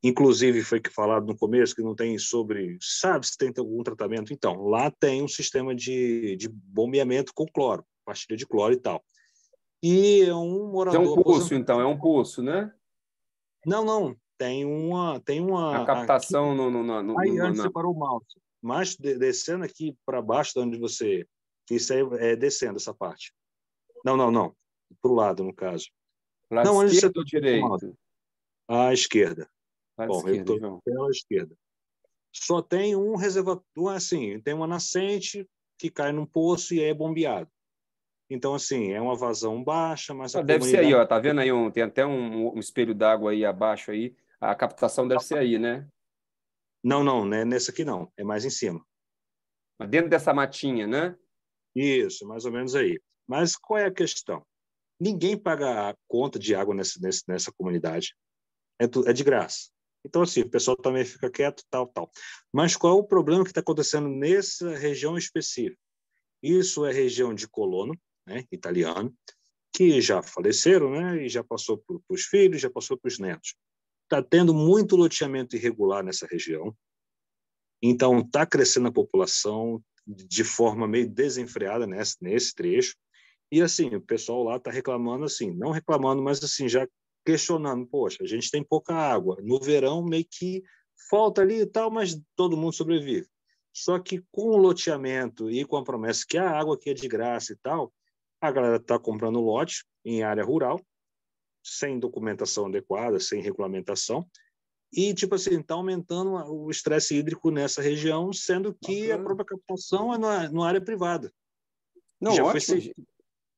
[SPEAKER 8] Inclusive, foi que falado no começo que não tem sabe se tem algum tratamento? Então, lá tem um sistema de bombeamento com cloro, pastilha de cloro e tal. E é um morador...
[SPEAKER 3] É um poço, então, é um poço, né?
[SPEAKER 8] Não. Tem uma...
[SPEAKER 3] A captação
[SPEAKER 8] aqui, aí antes você parou o mouse. Mas descendo aqui para baixo, de onde você... Isso aí é descendo, essa parte. Não. Para o lado, no caso.
[SPEAKER 3] Lado esquerdo ou direito?
[SPEAKER 8] À esquerda.
[SPEAKER 3] Bom,
[SPEAKER 8] eu estou pela esquerda. Só tem um reservatório, assim, tem uma nascente que cai num poço e é bombeado. Então, assim, é uma vazão baixa, mas
[SPEAKER 3] deve ser aí, ó. Tá vendo aí? Tem até um espelho d'água aí abaixo aí. A captação deve ser aí, né?
[SPEAKER 8] Não é nessa aqui não. É mais em cima.
[SPEAKER 3] Mas dentro dessa matinha, né?
[SPEAKER 8] Isso, mais ou menos aí. Mas qual é a questão? Ninguém paga a conta de água nessa comunidade. É de graça. Então, assim, o pessoal também fica quieto, tal. Mas qual é o problema que está acontecendo nessa região específica? Isso é região de colono, né, italiano, que já faleceram, né, e já passou para os filhos, já passou para os netos. Está tendo muito loteamento irregular nessa região. Então, está crescendo a população de forma meio desenfreada nesse trecho. E, assim, o pessoal lá está reclamando, assim, não reclamando, mas, assim, já questionando, poxa, a gente tem pouca água. No verão, meio que falta ali e tal, mas todo mundo sobrevive. Só que com o loteamento e com a promessa que a água aqui é de graça e tal, a galera está comprando lote em área rural, sem documentação adequada, sem regulamentação, e, tipo assim, está aumentando o estresse hídrico nessa região, sendo que a própria captação é na área privada.
[SPEAKER 3] Não,
[SPEAKER 8] já
[SPEAKER 3] ótimo.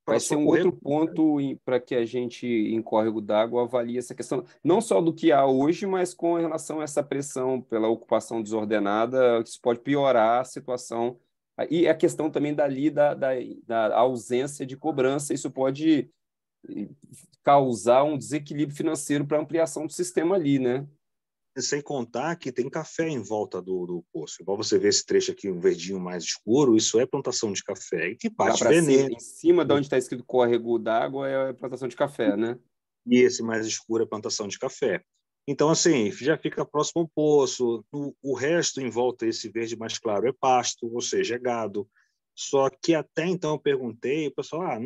[SPEAKER 3] Vai ser um outro ponto para que a gente, em córrego d'água, avalie essa questão, não só do que há hoje, mas com relação a essa pressão pela ocupação desordenada, isso pode piorar a situação. E a questão também da ausência de cobrança, isso pode causar um desequilíbrio financeiro para a ampliação do sistema ali, né?
[SPEAKER 8] Sem contar que tem café em volta do poço. Igual você vê esse trecho aqui, um verdinho mais escuro, isso é plantação de café. E que parte veneno.
[SPEAKER 3] Em cima de onde está escrito córrego d'água é plantação de café, né?
[SPEAKER 8] E esse mais escuro é plantação de café. Então, assim, já fica próximo ao poço. O resto em volta, esse verde mais claro, é pasto, ou seja, é gado. Só que até então eu perguntei, o pessoal,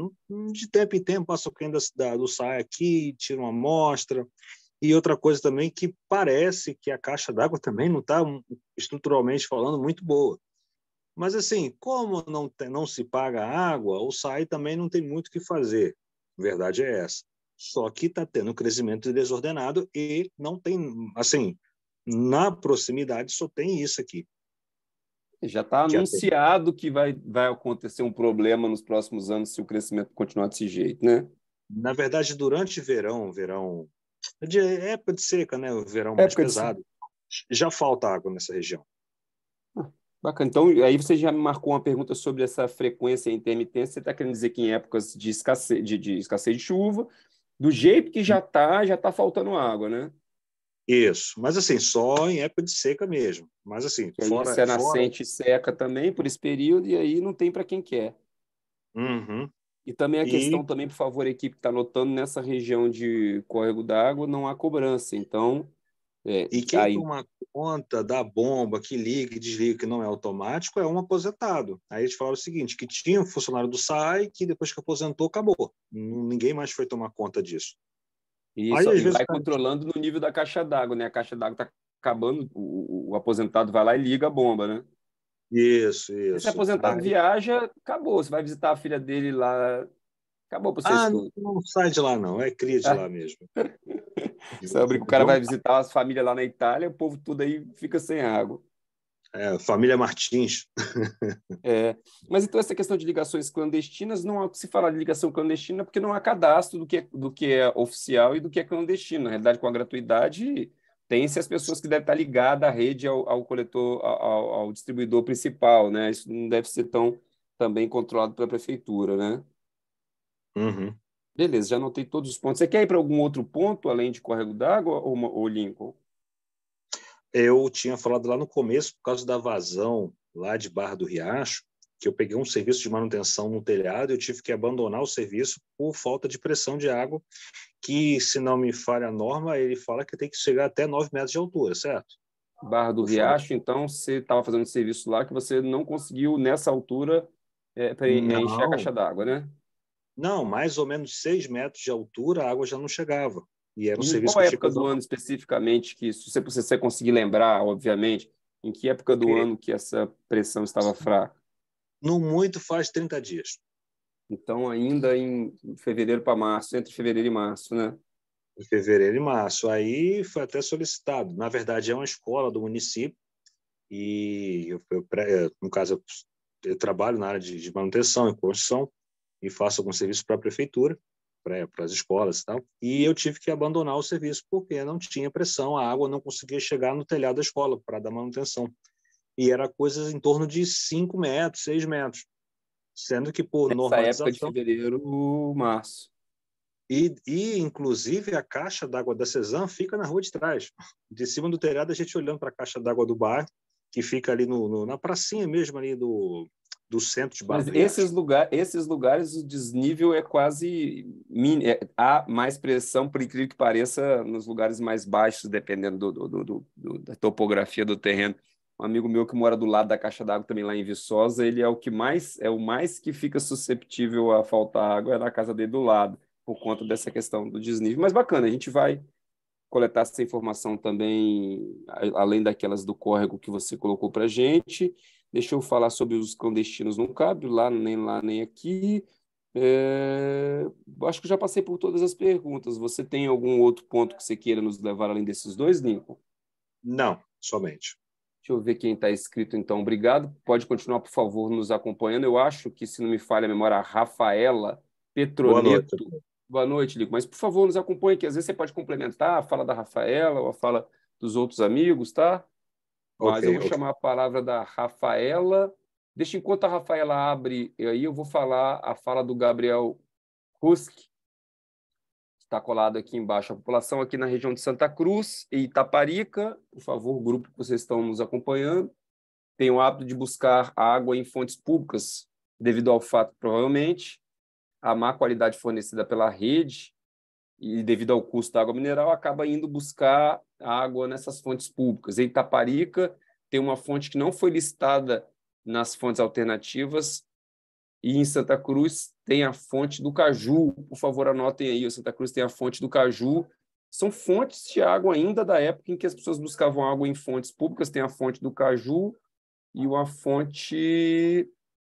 [SPEAKER 8] de tempo em tempo passa alguém do SAI aqui, tira uma amostra. E outra coisa também que parece que a caixa d'água também não está, estruturalmente falando, muito boa. Mas, assim, como não se paga água, o SAI também não tem muito o que fazer. A verdade é essa. Só que está tendo um crescimento desordenado e não tem, assim, na proximidade só tem isso aqui.
[SPEAKER 3] Já está anunciado que vai acontecer um problema nos próximos anos se o crescimento continuar desse jeito, né?
[SPEAKER 8] Na verdade, durante verão, de época de seca, né? O verão mais pesado, já falta água nessa região.
[SPEAKER 3] Bacana. Então, aí você já me marcou uma pergunta sobre essa frequência e intermitência. Você está querendo dizer que em épocas de escassez de chuva, do jeito que já está faltando água, né?
[SPEAKER 8] Isso. Mas, assim, só em época de seca mesmo. Mas, assim,
[SPEAKER 3] fora... Se a nascente seca também por esse período, e aí não tem para quem quer.
[SPEAKER 8] Uhum.
[SPEAKER 3] E também a questão, também, por favor, a equipe que está anotando, nessa região de córrego d'água não há cobrança. Então...
[SPEAKER 8] E quem toma conta da bomba que liga e desliga, que não é automático, é um aposentado. Aí eles falaram o seguinte, que tinha um funcionário do SAI que depois que aposentou, acabou. Ninguém mais foi tomar conta disso.
[SPEAKER 3] Isso, aí, às vezes, vai controlando no nível da caixa d'água, né? A caixa d'água está acabando, o aposentado vai lá e liga a bomba, né?
[SPEAKER 8] Isso.
[SPEAKER 3] Esse aposentado viaja, acabou. Você vai visitar a filha dele lá Acabou para vocês tudo.
[SPEAKER 8] Não sai de lá, não. É cria de lá mesmo.
[SPEAKER 3] Sobre que o cara vai visitar as famílias lá na Itália, o povo tudo aí fica sem água.
[SPEAKER 8] Família Martins.
[SPEAKER 3] Mas então essa questão de ligações clandestinas, não há o que se falar de ligação clandestina, porque não há cadastro do que é oficial e do que é clandestino. Na realidade, com a gratuidade, tem-se as pessoas que devem estar ligadas à rede, ao coletor, ao distribuidor principal, né? Isso não deve ser tão também controlado pela prefeitura, né?
[SPEAKER 8] Uhum.
[SPEAKER 3] Beleza, já anotei todos os pontos. Você quer ir para algum outro ponto, além de córrego d'água ou Lincoln?
[SPEAKER 8] Eu tinha falado lá no começo, por causa da vazão lá de Barra do Riacho, que eu peguei um serviço de manutenção no telhado e eu tive que abandonar o serviço por falta de pressão de água, que, se não me falha a norma, ele fala que tem que chegar até 9 metros de altura, certo?
[SPEAKER 3] Barra do Riacho, então você estava fazendo serviço lá que você não conseguiu, nessa altura, encher a caixa d'água, né?
[SPEAKER 8] Não, mais ou menos 6 metros de altura, a água já não chegava. E era um
[SPEAKER 3] Em
[SPEAKER 8] serviço
[SPEAKER 3] qual
[SPEAKER 8] que eu
[SPEAKER 3] época do ano especificamente que, se você conseguir lembrar, obviamente, em que época do ano que essa pressão estava fraca?
[SPEAKER 8] No muito faz 30 dias.
[SPEAKER 3] Então, ainda em fevereiro para março, entre fevereiro e março, né?
[SPEAKER 8] Em fevereiro e março. Aí foi até solicitado. Na verdade, é uma escola do município e, no caso, eu trabalho na área de manutenção e construção e faço algum serviço para a prefeitura, para as escolas e tal. E eu tive que abandonar o serviço porque não tinha pressão, a água não conseguia chegar no telhado da escola para dar manutenção. E era coisa em torno de 5 metros, 6 metros. Sendo que por
[SPEAKER 3] Nessa época de
[SPEAKER 8] normalização...
[SPEAKER 3] fevereiro, março.
[SPEAKER 8] E, inclusive, a caixa d'água da Cezam fica na rua de trás. De cima do telhado, a gente olhando para a caixa d'água do bairro, que fica ali na pracinha mesmo, ali do centro de Barra
[SPEAKER 3] Mas
[SPEAKER 8] do Riacho.
[SPEAKER 3] esses lugares, o desnível é quase... há mais pressão, por incrível que pareça, nos lugares mais baixos, dependendo da topografia do terreno. Um amigo meu que mora do lado da caixa d'água, também lá em Viçosa, ele é o mais que fica susceptível a faltar água, é na casa dele do lado, por conta dessa questão do desnível. Mas bacana, a gente vai coletar essa informação também, além daquelas do córrego que você colocou para a gente. Deixa eu falar sobre os clandestinos, não cabe lá nem aqui. Acho que já passei por todas as perguntas. Você tem algum outro ponto que você queira nos levar além desses dois, Lincoln?
[SPEAKER 8] Não, somente.
[SPEAKER 3] Deixa eu ver quem está inscrito, então. Obrigado. Pode continuar, por favor, nos acompanhando. Eu acho que, se não me falha a memória, a Rafaela Petroneto. Boa noite, Lico. Mas, por favor, nos acompanhe, que às vezes você pode complementar a fala da Rafaela ou a fala dos outros amigos, tá? Mas eu vou chamar a palavra da Rafaela. Deixa, enquanto a Rafaela abre, aí eu vou falar a fala do Gabriel Rusk, que está colado aqui embaixo. A população aqui na região de Santa Cruz e Itaparica, por favor, o grupo que vocês estão nos acompanhando, tem o hábito de buscar água em fontes públicas, devido ao fato, provavelmente, a má qualidade fornecida pela rede e devido ao custo da água mineral, acaba indo buscar água nessas fontes públicas. Em Itaparica, tem uma fonte que não foi listada nas fontes alternativas, e em Santa Cruz tem a fonte do Caju. Por favor, anotem aí, o Santa Cruz tem a fonte do Caju. São fontes de água ainda da época em que as pessoas buscavam água em fontes públicas. Tem a fonte do Caju e uma fonte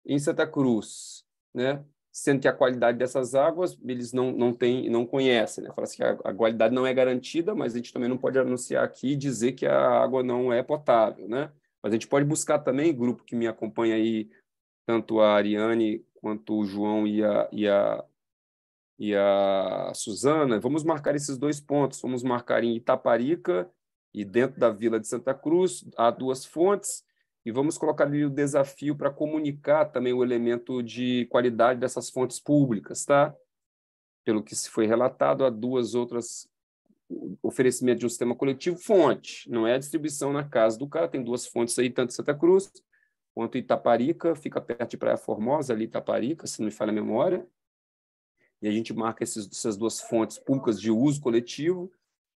[SPEAKER 3] em Santa Cruz, né? Sendo que a qualidade dessas águas eles não conhecem, né? Fala assim que a qualidade não é garantida, mas a gente também não pode anunciar aqui e dizer que a água não é potável, né? Mas a gente pode buscar também, grupo que me acompanha aí, tanto a Ariane quanto o João e a Suzana, vamos marcar esses dois pontos, vamos marcar em Itaparica e dentro da Vila de Santa Cruz, há duas fontes, e vamos colocar ali o desafio para comunicar também o elemento de qualidade dessas fontes públicas, tá? Pelo que se foi relatado, há duas outras oferecimento de um sistema coletivo, fonte, não é a distribuição na casa do cara, tem duas fontes aí, tanto em Santa Cruz quanto Itaparica, fica perto de Praia Formosa, ali Itaparica, se não me falha a memória, e a gente marca essas duas fontes públicas de uso coletivo,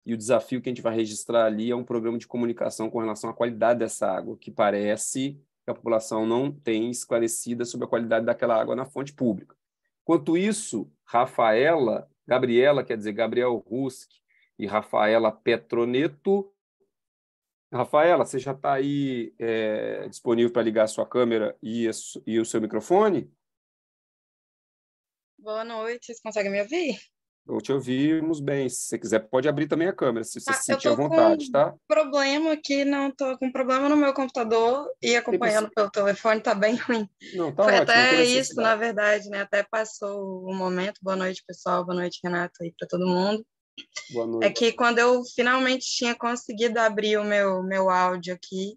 [SPEAKER 3] e o desafio que a gente vai registrar ali é um programa de comunicação com relação à qualidade dessa água, que parece que a população não tem esclarecida sobre a qualidade daquela água na fonte pública. Enquanto isso, Gabriel Rusk e Rafaela Petroneto. Rafaela, você já está aí disponível para ligar a sua câmera e o seu microfone?
[SPEAKER 9] Boa noite, vocês conseguem me ouvir?
[SPEAKER 3] Eu te ouvimos bem. Se você quiser, pode abrir também a câmera, se você
[SPEAKER 9] Tá,
[SPEAKER 3] se
[SPEAKER 9] eu
[SPEAKER 3] sentir à
[SPEAKER 9] tô com
[SPEAKER 3] vontade, tá?
[SPEAKER 9] problema aqui, não tô com problema no meu computador e
[SPEAKER 3] Tem
[SPEAKER 9] acompanhando pelo telefone tá bem ruim.
[SPEAKER 3] Não, tá
[SPEAKER 9] Foi
[SPEAKER 3] ótimo, não tem
[SPEAKER 9] até isso, na
[SPEAKER 3] necessidade.
[SPEAKER 9] verdade, né? Até passou o momento. Boa noite, pessoal. Boa noite, Renato, aí para todo mundo.
[SPEAKER 3] Boa
[SPEAKER 9] É
[SPEAKER 3] noite.
[SPEAKER 9] que quando eu finalmente tinha conseguido abrir o meu áudio aqui,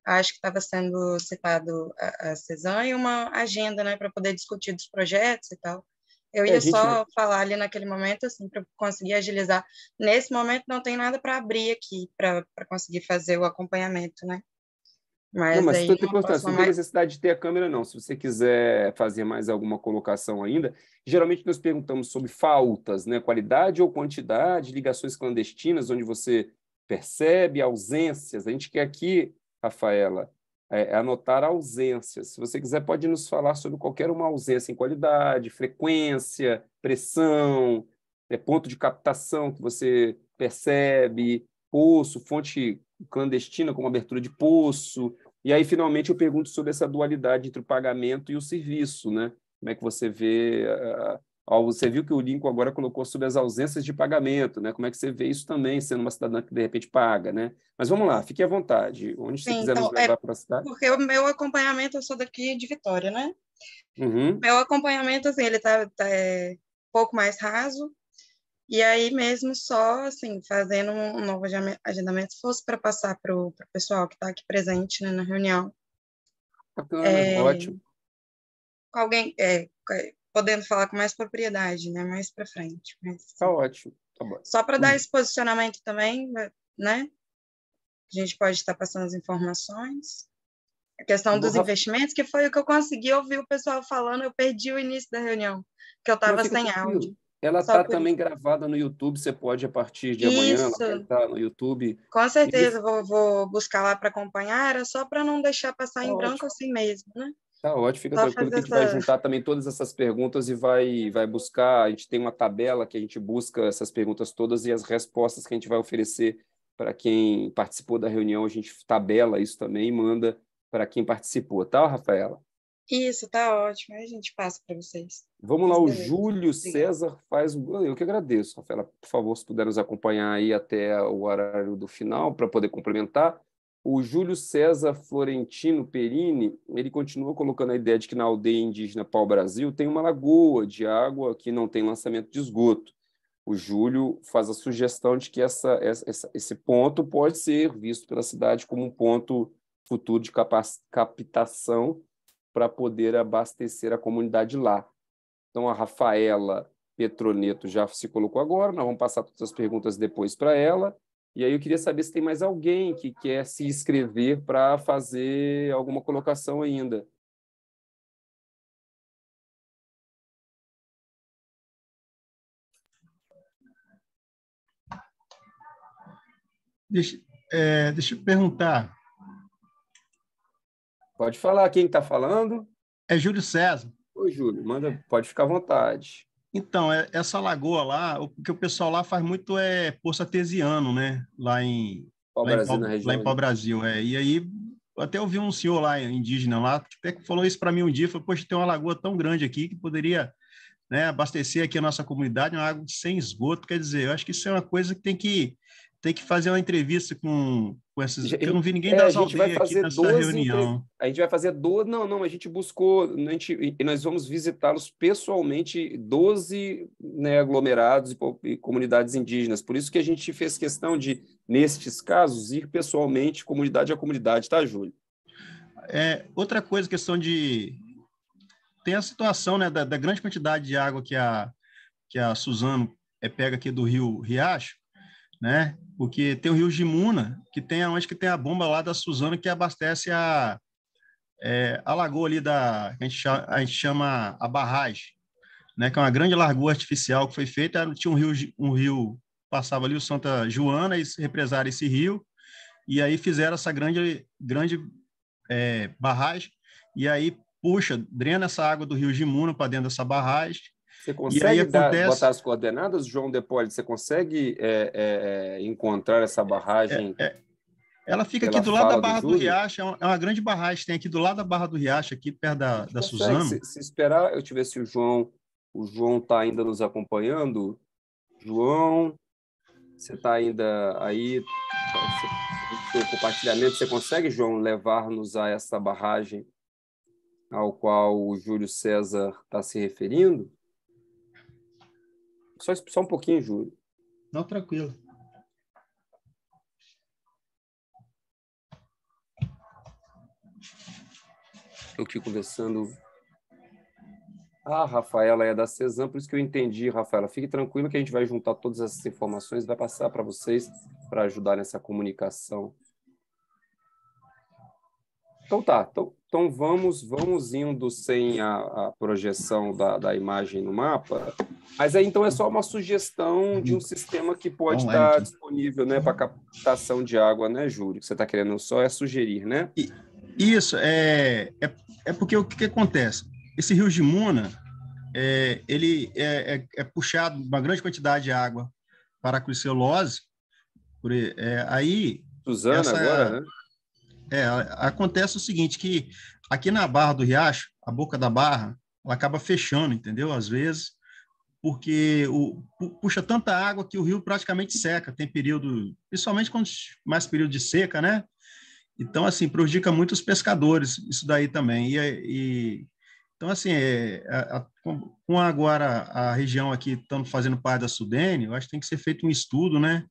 [SPEAKER 9] acho que estava sendo citado a CESAM e uma agenda, né, para poder discutir dos projetos e tal. Eu
[SPEAKER 3] A
[SPEAKER 9] ia
[SPEAKER 3] gente
[SPEAKER 9] só falar ali naquele momento, assim, para conseguir agilizar. Nesse momento não tem nada para abrir aqui, para conseguir fazer o acompanhamento, né?
[SPEAKER 3] Não,
[SPEAKER 9] Mas
[SPEAKER 3] mas
[SPEAKER 9] aí,
[SPEAKER 3] não tem
[SPEAKER 9] uma
[SPEAKER 3] importância,
[SPEAKER 9] próxima
[SPEAKER 3] não tem
[SPEAKER 9] mais...
[SPEAKER 3] necessidade de ter a câmera, não. Se você quiser fazer mais alguma colocação ainda, geralmente nós perguntamos sobre faltas, né? Qualidade ou quantidade, ligações clandestinas, onde você percebe ausências. A gente quer aqui, Rafaela, anotar ausências. Se você quiser, pode nos falar sobre qualquer uma ausência em qualidade, frequência, pressão, ponto de captação que você percebe, poço, fonte clandestina, como abertura de poço. E aí, finalmente, eu pergunto sobre essa dualidade entre o pagamento e o serviço, né? Como é que você vê... Você viu que o Lincoln agora colocou sobre as ausências de pagamento, né? Como é que você vê isso também, sendo uma cidadã que, de repente, paga, né? Mas vamos lá, fique à vontade. Onde você
[SPEAKER 9] Sim,
[SPEAKER 3] quiser nos
[SPEAKER 9] então,
[SPEAKER 3] levar para a cidade.
[SPEAKER 9] porque o meu acompanhamento, eu sou daqui de Vitória, né?
[SPEAKER 3] Uhum.
[SPEAKER 9] Meu acompanhamento, assim, ele tá um pouco mais raso, e aí mesmo só, assim, fazendo um novo agendamento, se fosse para passar para o pessoal que está aqui presente, né, na reunião,
[SPEAKER 3] Bacana, ótimo.
[SPEAKER 9] com alguém, podendo falar com mais propriedade, né, mais para frente. Mas,
[SPEAKER 3] tá ótimo, tá bom.
[SPEAKER 9] Só para dar esse posicionamento também, né, a gente pode estar passando as informações. A questão dos investimentos, que foi o que eu consegui ouvir o pessoal falando, eu perdi o início da reunião, que eu estava sem áudio.
[SPEAKER 3] Ela está também gravada no YouTube, você pode, a partir de amanhã, ela vai estar no YouTube.
[SPEAKER 9] Com certeza, vou buscar lá para acompanhar, era só para não deixar passar em branco assim mesmo, né?
[SPEAKER 3] Tá ótimo, fica tranquilo que a gente vai juntar também todas essas perguntas e vai buscar, a gente tem uma tabela que a gente busca essas perguntas todas e as respostas que a gente vai oferecer para quem participou da reunião, a gente tabela isso também e manda para quem participou, tá, Rafaela?
[SPEAKER 9] Isso, tá ótimo. Aí a gente passa para vocês.
[SPEAKER 3] Vamos lá, o Júlio César faz... Eu que agradeço, Rafaela. Por favor, se puder nos acompanhar aí até o horário do final para poder complementar. O Júlio César Florentino Perini, ele continua colocando a ideia de que na aldeia indígena Pau-Brasil tem uma lagoa de água que não tem lançamento de esgoto. O Júlio faz a sugestão de que esse ponto pode ser visto pela cidade como um ponto futuro de captação para poder abastecer a comunidade lá. Então, a Rafaela Petroneto já se colocou agora, nós vamos passar todas as perguntas depois para ela, e aí eu queria saber se tem mais alguém que quer se inscrever para fazer alguma colocação ainda.
[SPEAKER 5] Deixa eu perguntar.
[SPEAKER 3] Pode falar, quem está falando?
[SPEAKER 5] É Júlio César.
[SPEAKER 3] Oi, Júlio, pode ficar à vontade.
[SPEAKER 5] Então, essa lagoa lá, o que o pessoal lá faz muito é poço artesiano, né? Lá em Pau-Brasil. E aí, até ouvi um senhor lá, indígena lá, que falou isso para mim um dia, falou, poxa, tem uma lagoa tão grande aqui que poderia, né, abastecer aqui a nossa comunidade, uma água sem esgoto. Quer dizer, eu acho que isso é uma coisa que tem que fazer uma entrevista com esses... Eu não vi ninguém das aldeias aqui nessa reunião.
[SPEAKER 3] A gente vai fazer 12... Não, a gente buscou... nós vamos visitá-los pessoalmente 12, né, aglomerados e comunidades indígenas. Por isso que a gente fez questão de, nestes casos, ir pessoalmente, comunidade a comunidade, tá, Júlio?
[SPEAKER 5] Outra coisa, questão de... Tem a situação, né, da grande quantidade de água que a Suzano pega aqui do rio Riacho, né? Porque tem o rio Jimuna, que tem a bomba lá da Suzano que abastece a lagoa ali a gente chama a barragem, né? Que é uma grande lagoa artificial que foi feita. Tinha um rio passava ali o Santa Joana e represaram esse rio e aí fizeram essa grande barragem e aí drena essa água do rio Jimuna para dentro dessa barragem.
[SPEAKER 3] Você consegue botar as coordenadas, João Depoli? Você consegue encontrar essa barragem?
[SPEAKER 5] Ela fica aqui do lado da Barra do Riacho, é uma grande barragem, tem aqui do lado da Barra do Riacho, aqui perto da Suzano.
[SPEAKER 3] Se esperar, eu te ver se o João O João está ainda nos acompanhando. João, você está ainda aí? O compartilhamento, você consegue, João, levar-nos a essa barragem ao qual o Júlio César está se referindo? Só um pouquinho, Júlio.
[SPEAKER 5] Não, tranquilo.
[SPEAKER 3] Eu aqui conversando. A Rafaela é da CESAM, por isso que eu entendi, Rafaela. Fique tranquilo que a gente vai juntar todas essas informações e vai passar para vocês para ajudar nessa comunicação. Então tá, então vamos indo sem a projeção da imagem no mapa, mas aí então é só uma sugestão de um sistema que pode estar disponível, né, para captação de água, né, Júlio? Que você está querendo só sugerir, né?
[SPEAKER 5] Isso, é porque o que acontece? Esse rio Jimuna, ele é puxado uma grande quantidade de água para a crucelose, aí...
[SPEAKER 3] Suzana agora, né?
[SPEAKER 5] Acontece o seguinte, que aqui na Barra do Riacho, a boca da barra, ela acaba fechando, entendeu? Às vezes, porque puxa tanta água que o rio praticamente seca, tem período, principalmente quando mais período de seca, né? Então, assim, prejudica muito os pescadores, isso daí também. Então, assim, com agora a região aqui estamos fazendo parte da Sudene, eu acho que tem que ser feito um estudo, né?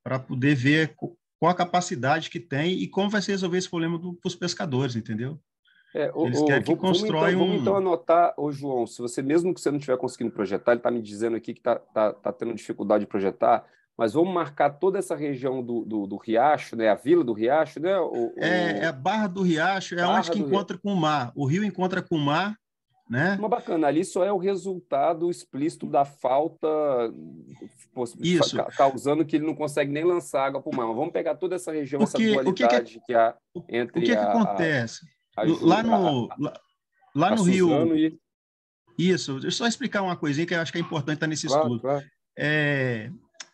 [SPEAKER 5] Para poder ver qual a capacidade que tem e como vai se resolver esse problema para os pescadores, entendeu? Eles querem que constrói
[SPEAKER 3] Vamos então anotar, João, se você, mesmo que você não estiver conseguindo projetar, ele está me dizendo aqui que está tendo dificuldade de projetar, mas vamos marcar toda essa região do Riacho, né? A Vila do Riacho, né?
[SPEAKER 5] A Barra do Riacho, onde que encontra com o mar. O rio encontra com o mar, né?
[SPEAKER 3] Uma bacana, ali só é o resultado explícito da falta, causando que ele não consegue nem lançar água para o mar. Mas vamos pegar toda essa região, essa dualidade que há entre
[SPEAKER 5] o que acontece? Lá no Rio... Isso, deixa eu só explicar uma coisinha que eu acho que é importante estar nesse estudo.
[SPEAKER 3] Claro.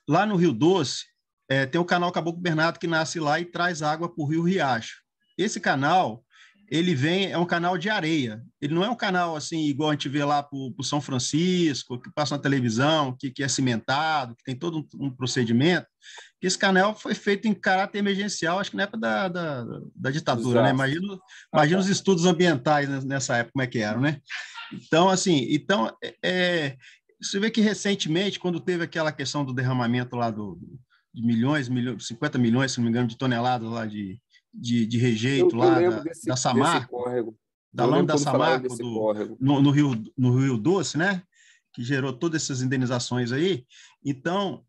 [SPEAKER 5] Lá no Rio Doce, tem o canal Caboclo Bernardo que nasce lá e traz água para o Rio Riacho. Esse canal, ele é um canal de areia. Ele não é um canal assim, igual a gente vê lá para o São Francisco, que passa na televisão, que é cimentado, que tem todo um procedimento. Esse canal foi feito em caráter emergencial, acho que na época da ditadura, né? Imagina os estudos ambientais nessa época, como é que eram, né? Então, assim, você vê que recentemente, quando teve aquela questão do derramamento lá de milhões, 50 milhões, se não me engano, de toneladas lá de rejeito lá da Samarco, da lâmina da Samarco, no Rio Doce, né? Que gerou todas essas indenizações aí. Então,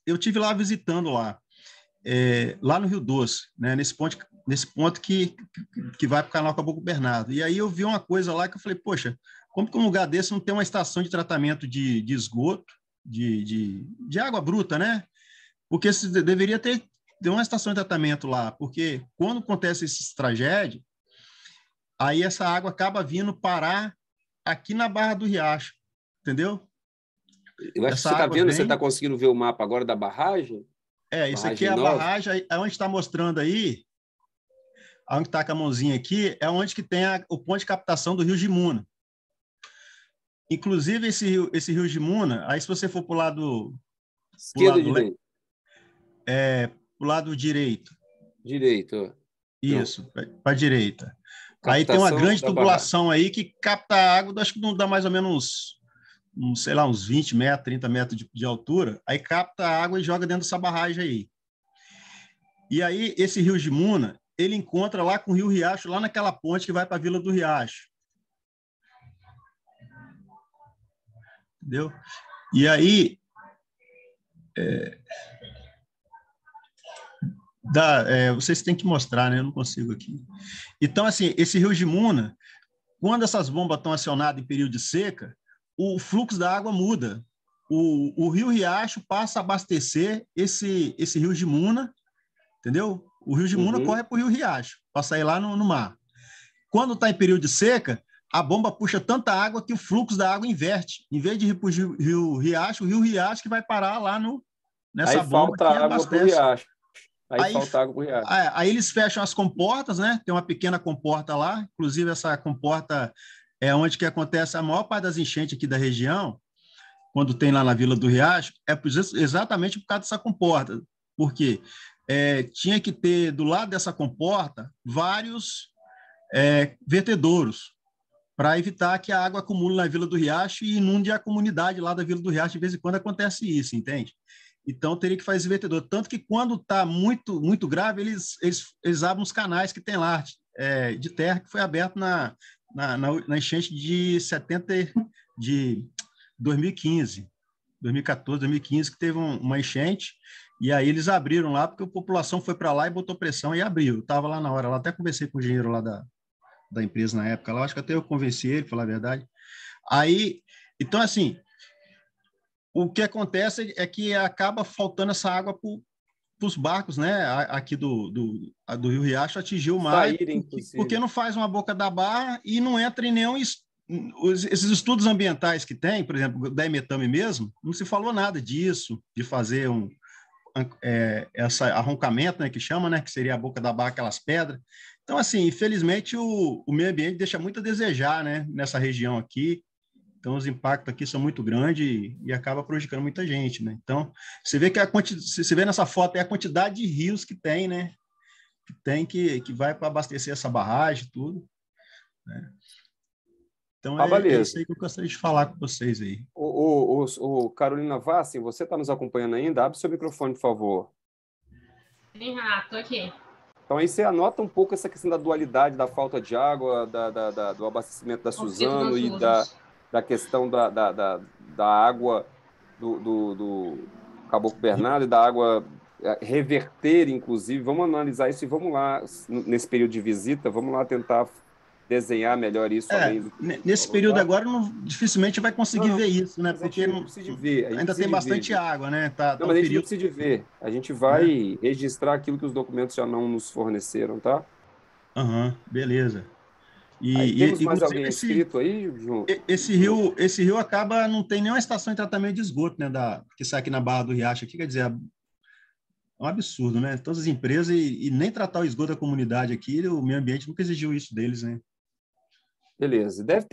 [SPEAKER 5] eu tive lá visitando lá no Rio Doce, né? Nesse ponto que vai para o canal Caboclo Bernardo. E aí eu vi uma coisa lá que eu falei, poxa, como que um lugar desse não tem uma estação de tratamento de esgoto, de água bruta, né? Porque deveria ter uma estação de tratamento lá, porque quando acontece essas tragédias, aí essa água acaba vindo parar aqui na Barra do Riacho, entendeu?
[SPEAKER 3] Eu acho que você está vendo, você está conseguindo ver o mapa agora da barragem?
[SPEAKER 5] Isso aqui é a barragem, onde está mostrando aí, onde está com a mãozinha aqui, é onde que tem o ponto de captação do Rio Jimuna. Inclusive, esse rio Jimuna, aí se você for para o lado...
[SPEAKER 3] Esquerda ou direito?
[SPEAKER 5] Para o lado direito.
[SPEAKER 3] Direito.
[SPEAKER 5] Isso, para a direita. Aí tem uma grande tubulação aí que capta a água, acho que não dá mais ou menos sei lá, uns 20 metros, 30 metros de altura, aí capta a água e joga dentro dessa barragem aí. E aí, esse rio Jimuna, ele encontra lá com o rio Riacho, lá naquela ponte que vai para a Vila do Riacho. Entendeu? E aí, vocês têm que mostrar, né? Eu não consigo aqui. Então, assim, esse rio Jimuna, quando essas bombas estão acionadas em período de seca, o fluxo da água muda. O rio Riacho passa a abastecer esse rio Jimuna, entendeu? O rio Jimuna corre para o rio Riacho, para sair lá no mar. Quando está em período de seca, a bomba puxa tanta água que o fluxo da água inverte. Em vez de ir para o rio Riacho que vai parar lá nessa bomba que abastece.
[SPEAKER 3] Aí falta água para o Riacho.
[SPEAKER 5] Aí eles fecham as comportas, né? Tem uma pequena comporta lá, inclusive essa comporta é onde que acontece a maior parte das enchentes aqui da região, quando tem lá na Vila do Riacho, exatamente por causa dessa comporta. Por quê? Tinha que ter, do lado dessa comporta, vários vertedouros, para evitar que a água acumule na Vila do Riacho e inunde a comunidade lá da Vila do Riacho. De vez em quando acontece isso, entende? Então, teria que fazer esse vertedor. Tanto que, quando está muito, muito grave, eles abrem os canais que tem lá, de terra, que foi aberto na enchente de 2015, 2014, 2015, que teve uma enchente, e aí eles abriram lá, porque a população foi para lá e botou pressão e abriu. Eu estava lá na hora, até conversei com o engenheiro lá da empresa na época, lá, acho que até eu convenci ele, falar a verdade. Aí, então, assim, o que acontece é que acaba faltando essa água para os barcos, né? Aqui do Rio Riacho atingiu o mar, porque não faz uma boca da barra e não entra em nenhum... Esses estudos ambientais que tem, por exemplo, da Emetame mesmo, não se falou nada disso, de fazer essa arroncamento, né, que chama, né, que seria a boca da barra, aquelas pedras. Então, assim, infelizmente, o meio ambiente deixa muito a desejar, né, nessa região aqui. Então, os impactos aqui são muito grandes e acaba prejudicando muita gente, né? Então, você vê que você vê nessa foto é a quantidade de rios que tem, né? Que vai para abastecer essa barragem e tudo, né? Então, é isso aí que eu gostaria de falar com vocês aí.
[SPEAKER 3] O Carolina Vassi, você está nos acompanhando ainda? Abre seu microfone, por favor.
[SPEAKER 4] Sim, Renato, estou aqui.
[SPEAKER 3] Então, aí você anota um pouco essa questão da dualidade, da falta de água, do abastecimento da Suzano e da questão da água do Caboclo Bernardo e da água reverter, inclusive. Vamos analisar isso e vamos lá, nesse período de visita, vamos lá tentar desenhar melhor isso.
[SPEAKER 5] Nesse período agora, dificilmente vai conseguir ver isso, né? Porque
[SPEAKER 3] não precisa ver.
[SPEAKER 5] Ainda tem bastante água, né?
[SPEAKER 3] Mas a gente não precisa de ver. A gente vai registrar aquilo que os documentos já não nos forneceram, tá?
[SPEAKER 5] Beleza.
[SPEAKER 3] Temos mais alguém inscrito aí, João?
[SPEAKER 5] Esse rio acaba, não tem nenhuma estação de tratamento de esgoto, né? Que sai aqui na Barra do Riacho, aqui, quer dizer, é um absurdo, né? Todas as empresas e nem tratar o esgoto da comunidade aqui, o meio ambiente nunca exigiu isso deles, né?
[SPEAKER 3] Beleza. Deve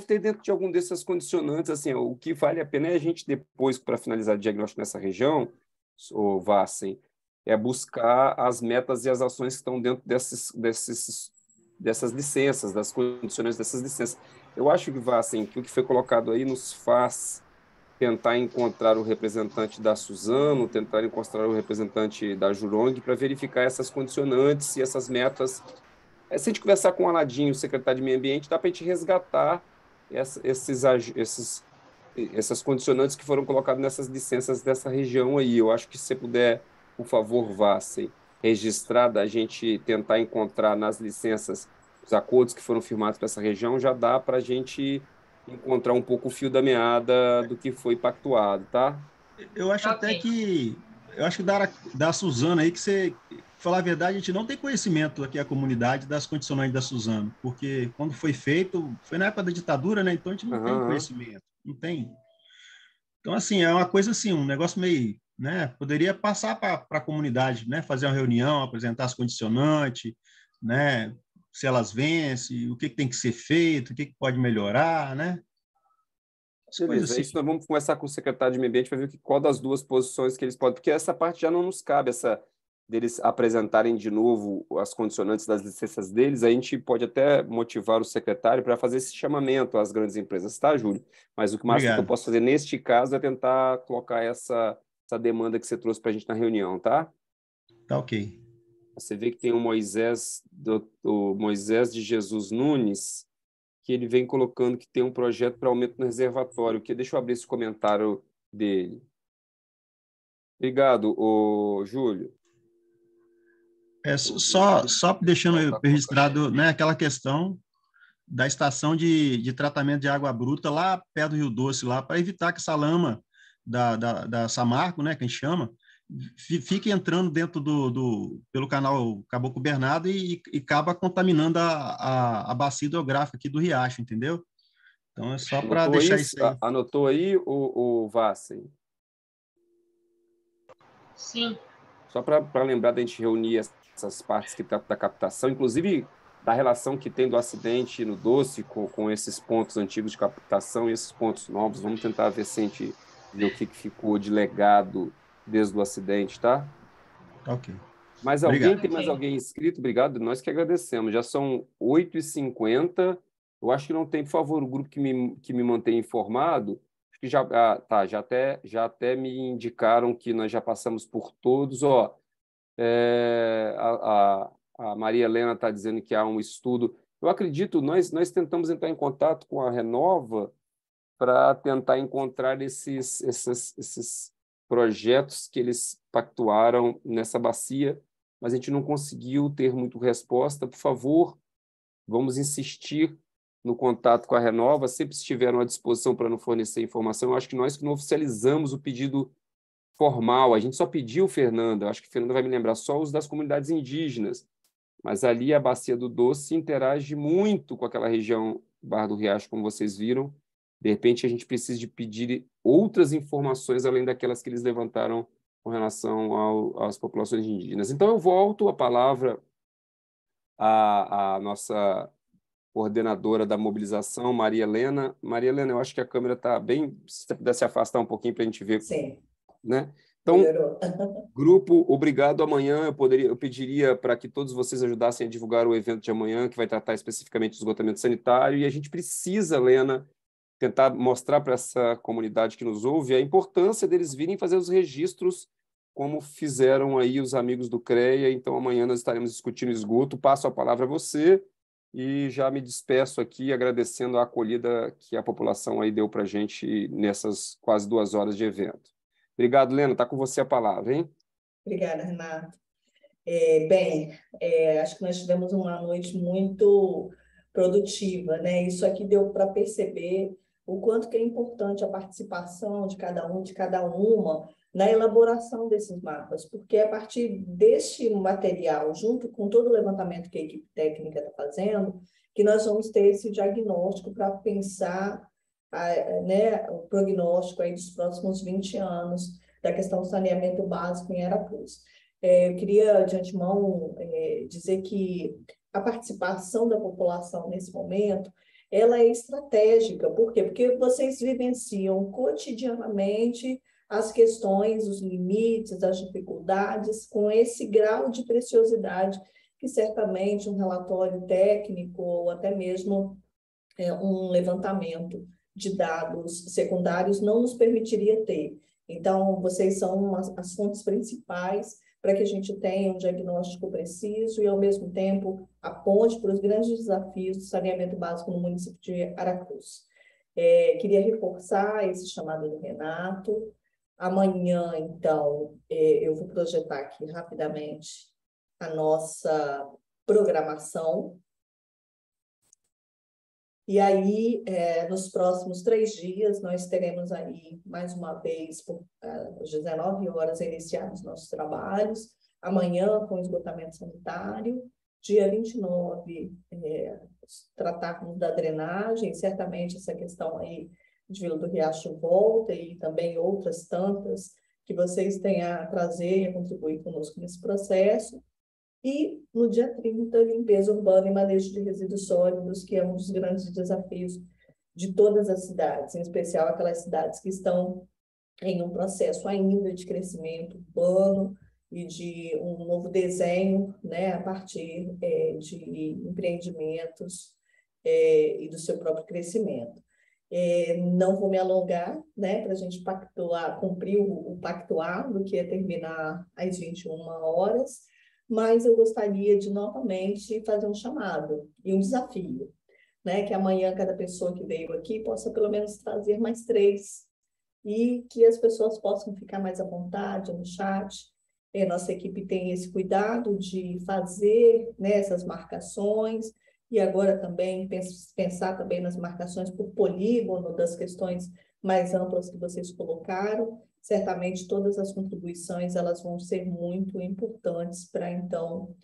[SPEAKER 3] ter dentro de algum desses condicionantes, assim, o que vale a pena é a gente depois, para finalizar o diagnóstico nessa região, o Vassen, é buscar as metas e as ações que estão dentro dessas licenças, das condicionantes dessas licenças. Eu acho que, Vassen, que o que foi colocado aí nos faz tentar encontrar o representante da Suzano, tentar encontrar o representante da Jurong para verificar essas condicionantes e essas metas. Se a gente conversar com o Aladinho, o secretário de Meio Ambiente, dá para a gente resgatar essas condicionantes que foram colocadas nessas licenças dessa região aí. Eu acho que se você puder, por favor, Vassen, registrar, da gente tentar encontrar nas licenças os acordos que foram firmados para essa região, já dá para a gente encontrar um pouco o fio da meada do que foi pactuado, tá?
[SPEAKER 5] Eu acho até que... Eu acho que da Suzano aí, que você... Falar a verdade, a gente não tem conhecimento aqui, a comunidade, das condicionantes da Suzano, porque quando foi feito, foi na época da ditadura, né? Então a gente não tem conhecimento, não tem. Então, assim, é uma coisa assim, um negócio meio, né? Poderia passar para a comunidade, né? Fazer uma reunião, apresentar as condicionantes, né? Se elas vencem, o que tem que ser feito, o que pode melhorar, né?
[SPEAKER 3] Beleza, assim. Isso nós vamos conversar com o secretário de Meio Ambiente para ver qual das duas posições que eles podem, porque essa parte já não nos cabe, deles apresentarem de novo as condicionantes das licenças deles. A gente pode até motivar o secretário para fazer esse chamamento às grandes empresas, tá, Júlio? Mas o que mais que eu posso fazer neste caso é tentar colocar essa demanda que você trouxe para a gente na reunião, tá?
[SPEAKER 5] Tá ok.
[SPEAKER 3] Você vê que tem o Moisés de Jesus Nunes, que ele vem colocando que tem um projeto para aumento no reservatório. Deixa eu abrir esse comentário dele. Obrigado, Júlio.
[SPEAKER 5] Só deixando registrado, né, aquela questão da estação de tratamento de água bruta lá perto do Rio Doce, lá, para evitar que essa lama da Samarco, né, que a gente chama, fique entrando dentro pelo canal Caboclo Bernardo e acaba contaminando a bacia hidrográfica aqui do Riacho, entendeu? Então é só para deixar isso aí.
[SPEAKER 3] Anotou aí, o Vassen?
[SPEAKER 4] Sim.
[SPEAKER 3] Só para lembrar da gente reunir essas partes que da captação, inclusive da relação que tem do acidente no Doce com esses pontos antigos de captação e esses pontos novos. Vamos tentar ver se a gente vê o que ficou de legado desde o acidente, tá?
[SPEAKER 5] Ok.
[SPEAKER 3] Mais
[SPEAKER 5] Obrigado.
[SPEAKER 3] alguém? Tem mais alguém inscrito? Obrigado, nós que agradecemos. Já são 8h50. Eu acho que não tem, por favor, o grupo que me mantém informado. Acho que já até me indicaram que nós já passamos por todos. Ó, a Maria Helena está dizendo que há um estudo. Eu acredito, nós tentamos entrar em contato com a Renova para tentar encontrar esses projetos que eles pactuaram nessa bacia, mas a gente não conseguiu ter muito resposta. Por favor, vamos insistir no contato com a Renova, sempre estiveram à disposição para nos fornecer informação. Eu acho que nós que não oficializamos o pedido formal, a gente só pediu, Fernanda, acho que a Fernanda vai me lembrar, só os das comunidades indígenas, mas ali a Bacia do Doce interage muito com aquela região Barra do Riacho, como vocês viram. De repente, a gente precisa de pedir outras informações além daquelas que eles levantaram com relação às populações indígenas. Então, eu volto a palavra à nossa coordenadora da mobilização, Maria Helena. Maria Helena, eu acho que a câmera está bem... Se você pudesse afastar um pouquinho para a gente ver.
[SPEAKER 1] Sim.
[SPEAKER 3] Né? Então,
[SPEAKER 1] Melhorou.
[SPEAKER 3] grupo, obrigado. Amanhã eu pediria para que todos vocês ajudassem a divulgar o evento de amanhã, que vai tratar especificamente do esgotamento sanitário, e a gente precisa, Helena, tentar mostrar para essa comunidade que nos ouve a importância deles virem fazer os registros, como fizeram aí os amigos do CREA. Então, amanhã nós estaremos discutindo esgoto. Passo a palavra a você e já me despeço aqui, agradecendo a acolhida que a população aí deu para a gente nessas quase 2 horas de evento. Obrigado, Helena. Está com você a palavra, hein?
[SPEAKER 1] Obrigada, Renato. Acho que nós tivemos uma noite muito produtiva, né? Isso aqui deu para perceber o quanto que é importante a participação de cada um, de cada uma, na elaboração desses mapas, porque a partir deste material, junto com todo o levantamento que a equipe técnica está fazendo, que nós vamos ter esse diagnóstico para pensar o prognóstico aí dos próximos 20 anos da questão do saneamento básico em Aracruz. Eu queria, de antemão, dizer que a participação da população nesse momento, ela é estratégica. Por quê? Porque vocês vivenciam cotidianamente as questões, os limites, as dificuldades, com esse grau de preciosidade que certamente um relatório técnico ou até mesmo um levantamento de dados secundários não nos permitiria ter. Então, vocês são as fontes principais para que a gente tenha um diagnóstico preciso e, ao mesmo tempo, aponte para os grandes desafios do saneamento básico no município de Aracruz. Queria reforçar esse chamado do Renato. Amanhã, então, eu vou projetar aqui rapidamente a nossa programação. E aí, nos próximos 3 dias, nós teremos aí, mais uma vez, às 19 horas, iniciados nossos trabalhos. Amanhã, com esgotamento sanitário. Dia 29, tratarmos da drenagem, certamente essa questão aí de Vila do Riacho volta e também outras tantas que vocês têm a trazer e a contribuir conosco nesse processo. E, no dia 30, limpeza urbana e manejo de resíduos sólidos, que é um dos grandes desafios de todas as cidades, em especial aquelas cidades que estão em um processo ainda de crescimento urbano e de um novo desenho, né, a partir de empreendimentos e do seu próprio crescimento. Não vou me alongar, né, para a gente cumprir o pactuado, que é terminar às 21 horas, mas eu gostaria de novamente fazer um chamado e um desafio, né, que amanhã cada pessoa que veio aqui possa pelo menos trazer mais 3 e que as pessoas possam ficar mais à vontade no chat. Nossa equipe tem esse cuidado de fazer, né, essas marcações e agora também pensar também nas marcações por polígono das questões mais amplas que vocês colocaram. Certamente todas as contribuições elas vão ser muito importantes para, então,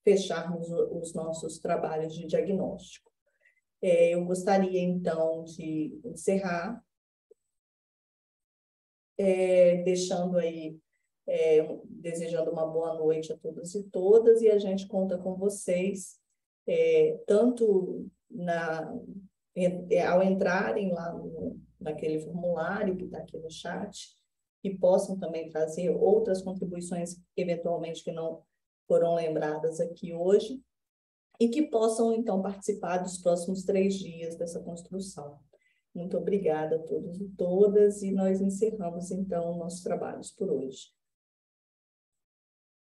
[SPEAKER 1] fecharmos os nossos trabalhos de diagnóstico. Eu gostaria, então, de encerrar, deixando aí desejando uma boa noite a todos e todas, e a gente conta com vocês, tanto ao entrarem lá naquele formulário que está aqui no chat, e possam também trazer outras contribuições, eventualmente, que não foram lembradas aqui hoje, e que possam, então, participar dos próximos 3 dias dessa construção. Muito obrigada a todos e todas, e nós encerramos, então, nossos trabalhos por hoje.